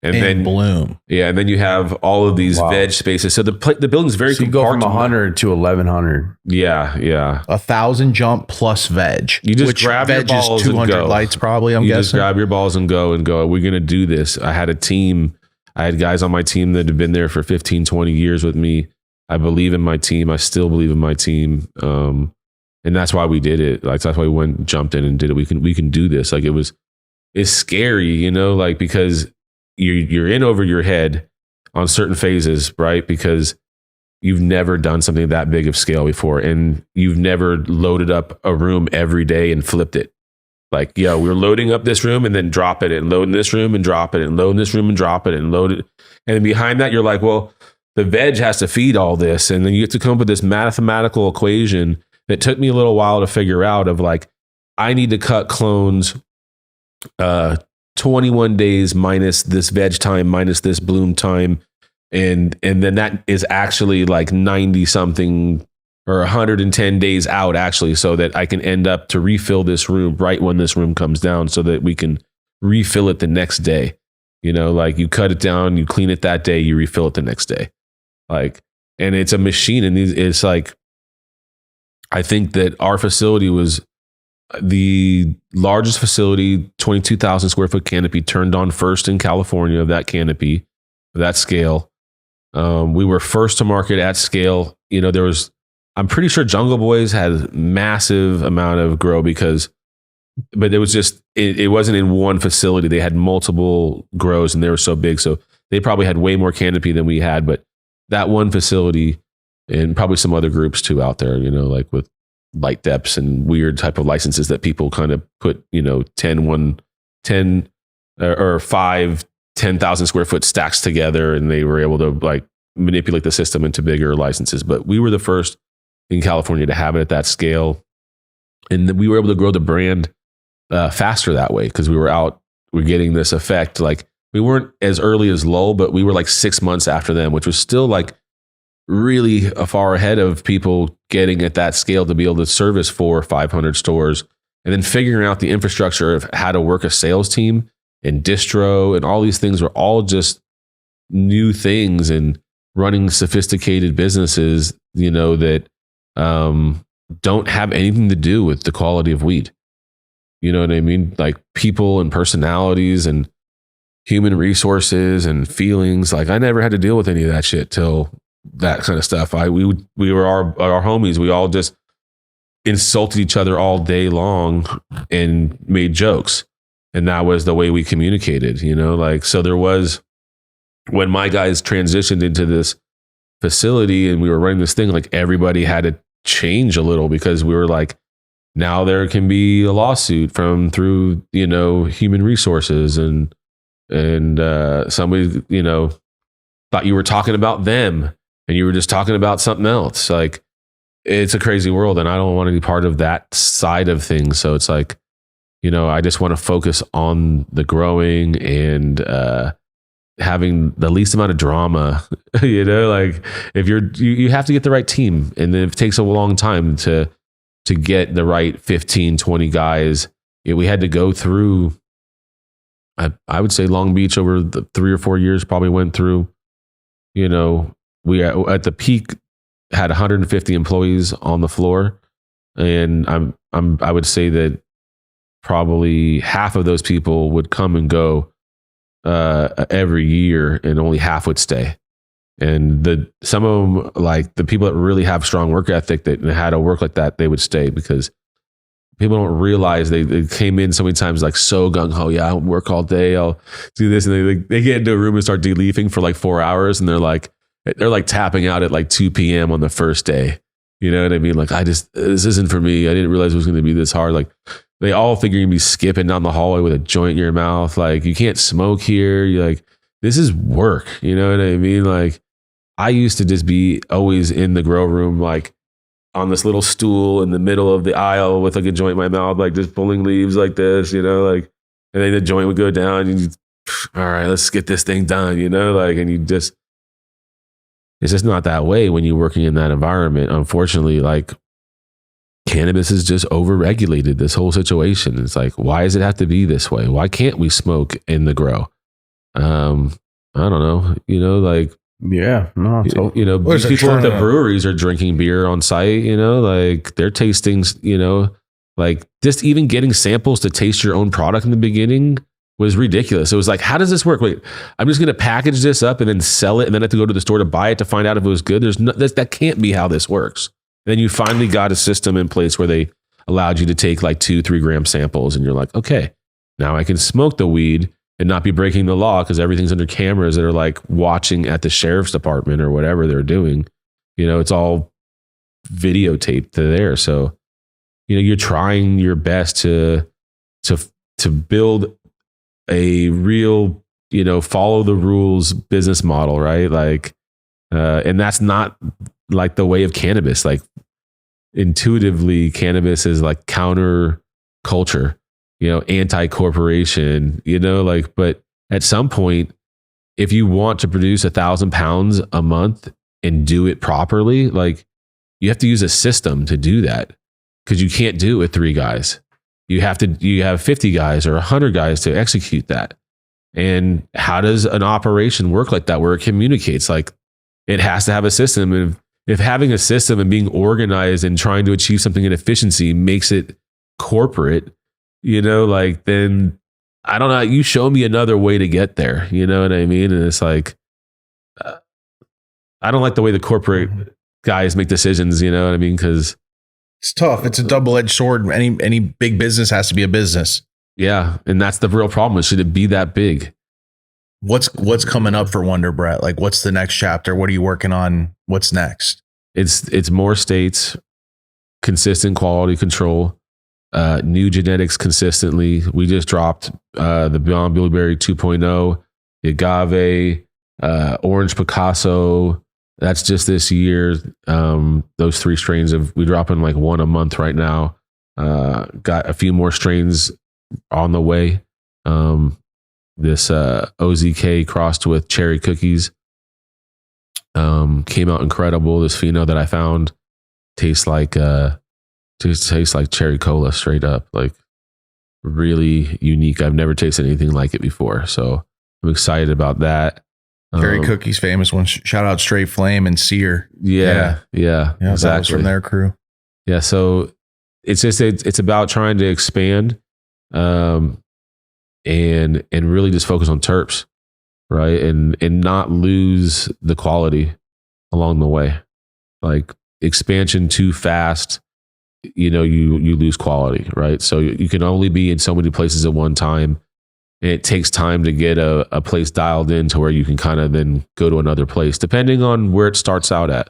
And then bloom. Yeah, and then you have all of these Wow. veg spaces. So the building's very So you go from compartmentalized. 100 to 1,100. Yeah. 1,000 jump plus veg. You just which grab your veg balls is and 200 go. lights probably, I'm You just guessing. grab your balls and go. We're going to do this. I had a team. I had guys on my team that had been there for 15, 20 years with me. I believe in my team. I still believe in my team. And that's why we did it. Like, that's why we jumped in and did it. We can do this. Like, it's scary, like, because you're in over your head on certain phases, right? Because you've never done something that big of scale before, and you've never loaded up a room every day and flipped it. Like, we're loading up this room and then drop it, and loading this room and drop it, and loading this room and drop it, and load it. And behind that, you're like, well, the veg has to feed all this. And then you get to come up with this mathematical equation that took me a little while to figure out of like, I need to cut clones 21 days minus this veg time minus this bloom time, and then that is actually like 90 something or 110 days out, actually, so that I can end up to refill this room right when this room comes down, so that we can refill it the next day. Like, you cut it down, you clean it that day, you refill it the next day. Like, and it's a machine, and it's like, I think that our facility was the largest facility, 22,000 square foot canopy, turned on first in California of that canopy, of that scale. We were first to market at scale. I'm pretty sure Jungle Boys had massive amount of grow but it was just, it wasn't in one facility. They had multiple grows and they were so big. So they probably had way more canopy than we had, but that one facility, and probably some other groups too out there, like with light depths and weird type of licenses that people kind of put, 10 or 5 10,000 square foot stacks together, and they were able to like manipulate the system into bigger licenses. But we were the first in California to have it at that scale, and we were able to grow the brand faster that way, because we're getting this effect. Like, we weren't as early as Lowell, but we were like 6 months after them, which was still like really far ahead of people getting at that scale to be able to service 400 or 500 stores, and then figuring out the infrastructure of how to work a sales team and distro and all these things were all just new things, and running sophisticated businesses, that don't have anything to do with the quality of weed. You know what I mean? Like, people and personalities and human resources and feelings. Like, I never had to deal with any of that shit till that kind of stuff. We were our homies. We all just insulted each other all day long and made jokes. And that was the way we communicated, like, so there was, when my guys transitioned into this facility and we were running this thing, like, everybody had to change a little, because we were like, now there can be a lawsuit through human resources, and somebody, thought you were talking about them and you were just talking about something else. Like, it's a crazy world, and I don't want to be part of that side of things. So it's like, I just want to focus on the growing and having the least amount of drama. Like, if you have to get the right team, and it takes a long time to get the right 15, 20 guys. We had to go through, I would say Long Beach over the 3 or 4 years probably went through, we at the peak had 150 employees on the floor. And I would say that probably half of those people would come and go every year, and only half would stay. And some of them, like the people that really have strong work ethic that had to work like that, they would stay, because people don't realize they came in so many times like so gung-ho. Yeah, I'll work all day, I'll do this. And they get into a room and start deleafing for like 4 hours, and they're like tapping out at like 2 p.m. on the first day. You know what I mean? Like, this isn't for me. I didn't realize it was going to be this hard. Like, they all think you're going to be skipping down the hallway with a joint in your mouth. Like, you can't smoke here. You're like, this is work. You know what I mean? Like, I used to just be always in the grow room, like on this little stool in the middle of the aisle with like a joint in my mouth, like just pulling leaves like this, you know, like, and then the joint would go down and you, all right, let's get this thing done, you know, like, and you just, it's just not that way when you're working in that environment. Unfortunately, like cannabis is just overregulated, this whole situation. It's like, why does it have to be this way? Why can't we smoke in the grow? I don't know, you know, like, Yeah, no, you know, There's a people at the trend. breweries are drinking beer on site, you know, like they're tasting, you know, like just even getting samples to taste your own product in the beginning was ridiculous. It was like, how does this work? Wait, I'm just going to package this up and then sell it and then have to go to the store to buy it to find out if it was good. There's no, that can't be how this works. And then you finally got a system in place where they allowed you to take like 2-3 gram samples and you're like, okay, now I can smoke the weed and not be breaking the law because everything's under cameras that are like watching at the sheriff's department or whatever they're doing. You know, it's all videotaped to there. So, you know, you're trying your best to build a real, you know, follow the rules business model, right? Like, and that's not like the way of cannabis. Like intuitively, cannabis is like counter culture, you know, anti-corporation, you know, like, but at some point, if you want to produce 1,000 pounds a month and do it properly, like you have to use a system to do that because you can't do it with 3 guys. You have 50 guys or 100 guys to execute that. And how does an operation work like that where it communicates? Like it has to have a system. And if having a system and being organized and trying to achieve something in efficiency makes it corporate, you know, like then I don't know, you show me another way to get there. You know what I mean? And it's like, I don't like the way the corporate guys make decisions, you know what I mean? Because It's tough. It's a double-edged sword. Any big business has to be a business. yeah, and that's the real problem. Should it be that big? What's coming up for Wonderbrett? Like, what's the next chapter? What are you working on? What's next? It's more states, consistent quality control, new genetics consistently. We just dropped the Beyond Blueberry 2.0, the Agave, Orange Picasso. That's just this year. Those 3 strains we dropping like 1 a month right now. Got a few more strains on the way. This OZK crossed with cherry cookies came out incredible. This pheno that I found tastes like cherry cola straight up, like really unique. I've never tasted anything like it before, so I'm excited about that. Cherry Cookies, famous one. Shout out Straight Flame and Sear. Yeah, That was from their crew. Yeah, so it's about trying to expand, and really just focus on terps, right, and not lose the quality along the way. Like expansion too fast, you know, you lose quality, right? So you can only be in so many places at one time. And it takes time to get a place dialed in to where you can kind of then go to another place, depending on where it starts out at,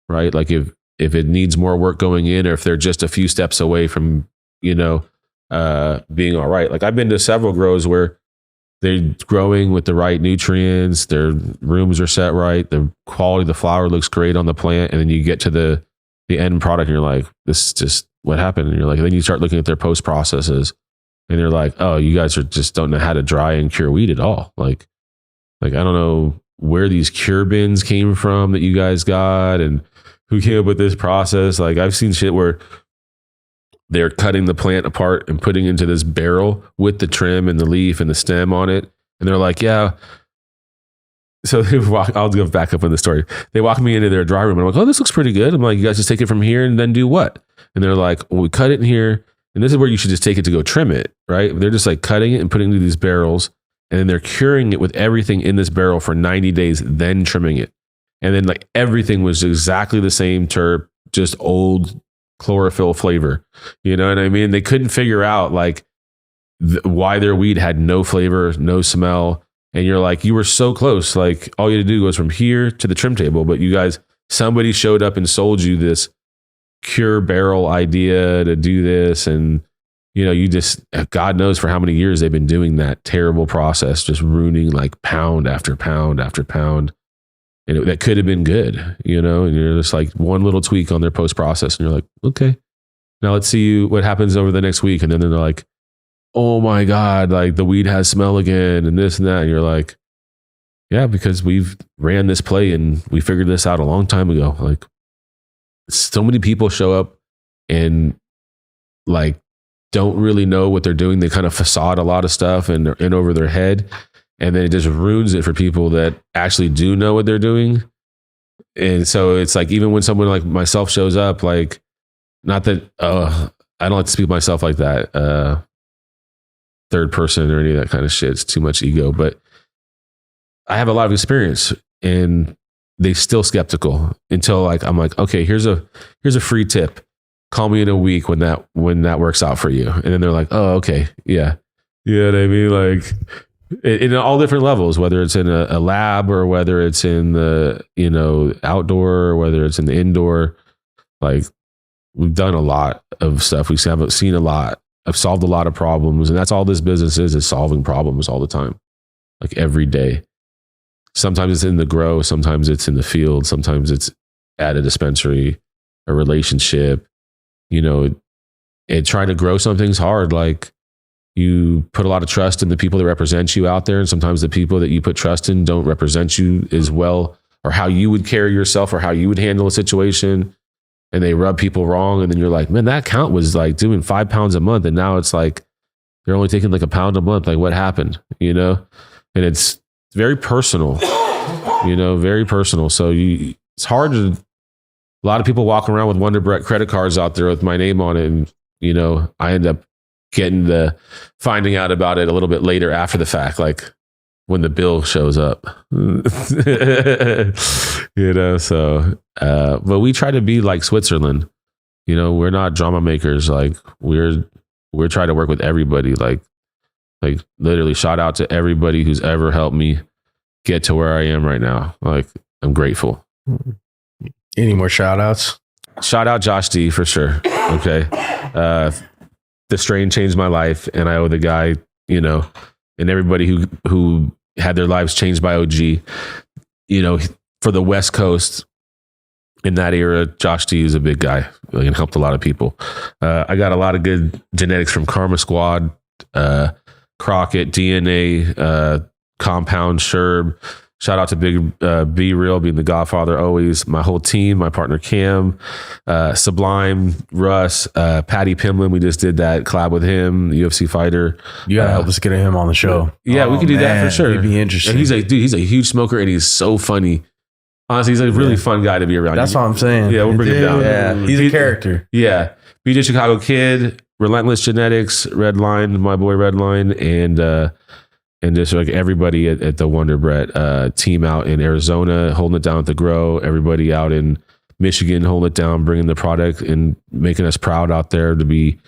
right? Like if it needs more work going in, or if they're just a few steps away from, you know, being all right. Like I've been to several grows where they're growing with the right nutrients, their rooms are set right, the quality of the flower looks great on the plant, and then you get to the end product and you're like, this is just what happened. And you're like, then you start looking at their post processes. And they're like, oh, you guys just don't know how to dry and cure weed at all. Like I don't know where these cure bins came from that you guys got and who came up with this process. Like I've seen shit where they're cutting the plant apart and putting into this barrel with the trim and the leaf and the stem on it. And they're like, yeah. So I'll go back up in the story. They walk me into their dry room and I'm like, oh, this looks pretty good. I'm like, you guys just take it from here and then do what? And they're like, well, we cut it in here. And this is where you should just take it to go trim it, right? They're just like cutting it and putting it into these barrels. And then they're curing it with everything in this barrel for 90 days, then trimming it. And then like everything was exactly the same terp, just old chlorophyll flavor. You know what I mean? They couldn't figure out like why their weed had no flavor, no smell. And you're like, you were so close. Like all you had to do was from here to the trim table. But you guys, somebody showed up and sold you this cure barrel idea to do this, and you know, you just, God knows for how many years they've been doing that terrible process, just ruining like pound after pound after pound. and that could have been good, you know, and you're just like one little tweak on their post process, and you're like, okay, now let's see what happens over the next week, and then they're like, oh my God, like the weed has smell again, and this and that, and you're like, yeah, because we've ran this play and we figured this out a long time ago. Like, so many people show up and like don't really know what they're doing. They kind of facade a lot of stuff and in over their head, and then it just ruins it for people that actually do know what they're doing. And so it's like, even when someone like myself shows up, like, not that I don't like to speak myself like that, third person or any of that kind of shit. It's too much ego, but I have a lot of experience, and they still skeptical until like, I'm like, okay, here's a free tip. Call me in a week when that works out for you. And then they're like, oh, okay. Yeah. You know what I mean? Like in all different levels, whether it's in a lab or whether it's in the, you know, outdoor, or whether it's in the indoor, like we've done a lot of stuff. We've seen a lot. I've solved a lot of problems, and that's all this business is solving problems all the time. Like every day. Sometimes it's in the grow, sometimes it's in the field, sometimes it's at a dispensary, a relationship, you know, and trying to grow something's hard. Like you put a lot of trust in the people that represent you out there. And sometimes the people that you put trust in don't represent you as well, or how you would carry yourself or how you would handle a situation. And they rub people wrong. And then you're like, man, that account was like doing 5 pounds a month. And now it's like, they're only taking like a pound a month. Like what happened, you know? And it's very personal, you know, very personal. So it's hard to, a lot of people walk around with Wonderbrett credit cards out there with my name on it. And, you know, I end up finding out about it a little bit later after the fact, like when the bill shows up, you know, so, but we try to be like Switzerland, you know, we're not drama makers. Like we're trying to work with everybody. Like literally shout out to everybody who's ever helped me get to where I am right now. Like I'm grateful. Any more shout outs? Shout out Josh D for sure. Okay. The strain changed my life, and I owe the guy, you know, and everybody who had their lives changed by OG, you know, for the West Coast in that era, Josh D is a big guy and helped a lot of people. I got a lot of good genetics from Karma Squad, Crockett, DNA, Compound, Sherb. Shout out to Big Be Real, being the godfather always. My whole team, my partner Cam, Sublime, Russ, Patty Pimlin. We just did that collab with him, the UFC fighter. You gotta help us get him on the show. Yeah, we could do that for sure. It'd be interesting. And he's a huge smoker, and he's so funny. Honestly, he's a really fun guy to be around. That's what I'm saying. Yeah, we'll bring him down. Yeah, he's a character. Yeah. BJ Chicago Kid, Relentless Genetics, Redline, my boy Redline, and just like everybody at the Wonderbrett team out in Arizona, holding it down at the grow, everybody out in Michigan, holding it down, bringing the product and making us proud out there to be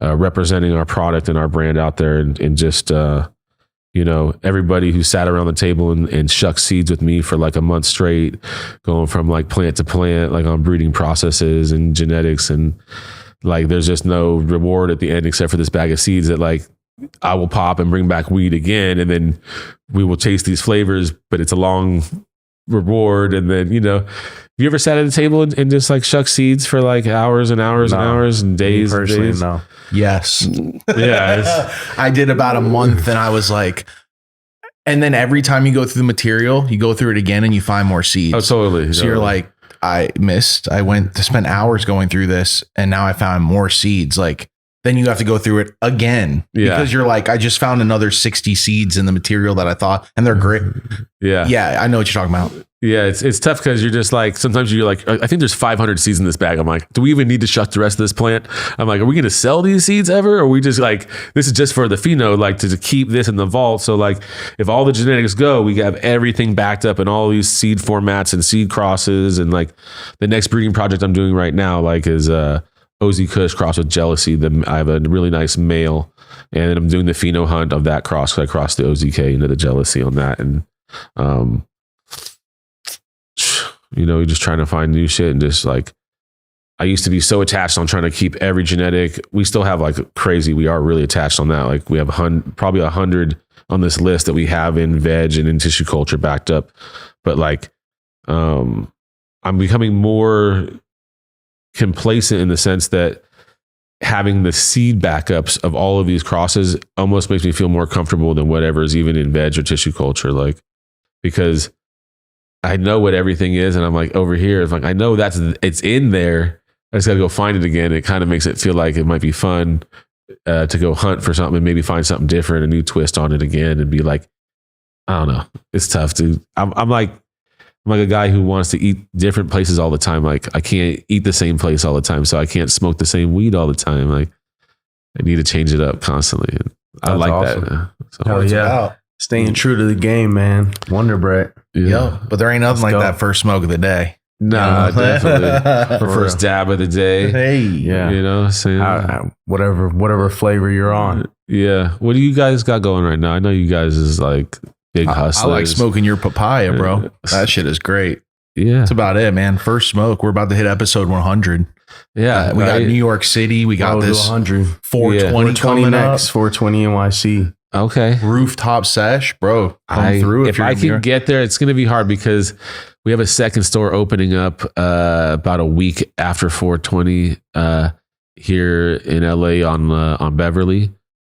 representing our product and our brand out there. And just, you know, everybody who sat around the table and shucked seeds with me for like a month straight, going from like plant to plant, like on breeding processes and genetics. And like, there's just no reward at the end except for this bag of seeds that like, I will pop and bring back weed again, and then we will chase these flavors, but it's a long reward. And then, you know, have you ever sat at a table and just like shuck seeds for like hours and hours and hours and days? Personally, and days? no. Yes. Yeah. I did about a month, and I was like, and then every time you go through the material, you go through it again and you find more seeds. Oh, totally. So you're like, I went to spend hours going through this, and now I found more seeds. Like, then you have to go through it again because you're like, I just found another 60 seeds in the material that I thought, and they're great. Yeah. Yeah. I know what you're talking about. Yeah. It's tough because you're just like, sometimes you're like, I think there's 500 seeds in this bag. I'm like, do we even need to shuck the rest of this plant? I'm like, are we going to sell these seeds ever? Or are we just like, this is just for the pheno, like to keep this in the vault. So like, if all the genetics go, we have everything backed up in all these seed formats and seed crosses. And like the next breeding project I'm doing right now, like is, Og Kush cross with Jealousy. I have a really nice male, and I'm doing the pheno hunt of that cross. So I crossed the OZK into the Jealousy on that, and you know, you're just trying to find new shit. And just like, I used to be so attached on trying to keep every genetic. We still have like crazy. We are really attached on that. Like we have probably 100 on this list that we have in veg and in tissue culture backed up. But like, I'm becoming more complacent in the sense that having the seed backups of all of these crosses almost makes me feel more comfortable than whatever is even in veg or tissue culture. Like, because I know what everything is, and I'm like, over here, it's like, I know it's in there. I just got to go find it again. It kind of makes it feel like it might be fun to go hunt for something and maybe find something different, a new twist on it again, and be like, I don't know. It's tough, dude. I'm like a guy who wants to eat different places all the time. Like, I can't eat the same place all the time, so I can't smoke the same weed all the time. Like, I need to change it up constantly. And I like awesome. that. So, Hell yeah. Staying true to the game, man. Wonderbrett. Yeah, but there ain't nothing like go. that first smoke of the day. nah, definitely. For first dab of the day. Hey, Yeah. You know, saying, Whatever flavor you're on. yeah. What do you guys got going right now? I know you guys is like big I hustlers. like smoking your papaya, bro. That shit is great. Yeah. That's about it, man. First smoke. We're about to hit episode 100. Yeah. We got right? New York City. We got this 100. 420 420 coming next. up. 420 NYC. Okay. Rooftop sesh, bro. Come through if you're I in New can York. get there, it's going to be hard because we have a second store opening up about a week after 420 here in LA on Beverly.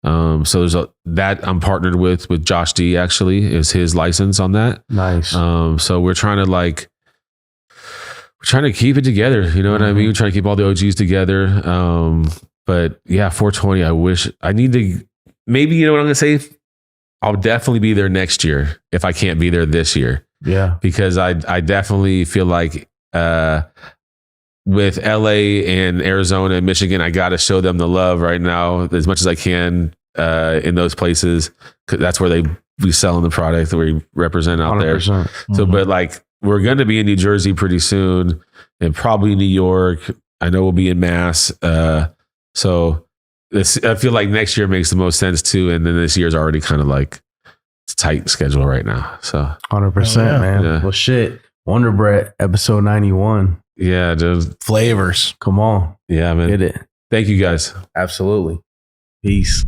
So there's that I'm partnered with Josh D. Actually, is his license on that. Nice. So we're trying to keep it together. You know what I mean? We're trying to keep all the OGs together. But yeah, 420. I wish I need to. Maybe, you know what I'm going to say? I'll definitely be there next year if I can't be there this year. Yeah. Because I definitely feel like with LA and Arizona and Michigan, I got to show them the love right now as much as I can in those places. 'Cause that's where we selling the product that we represent out 100%. there. So, but like, we're going to be in New Jersey pretty soon and probably New York. I know we'll be in Mass. So I feel like next year makes the most sense too. And then this year's already kind of like it's tight schedule right now. So 100%, man. Yeah. Well, shit. Wonderbrett, episode 91. yeah, just, Flavors. Come on. yeah, man. Get it. Thank you guys. Absolutely. Peace.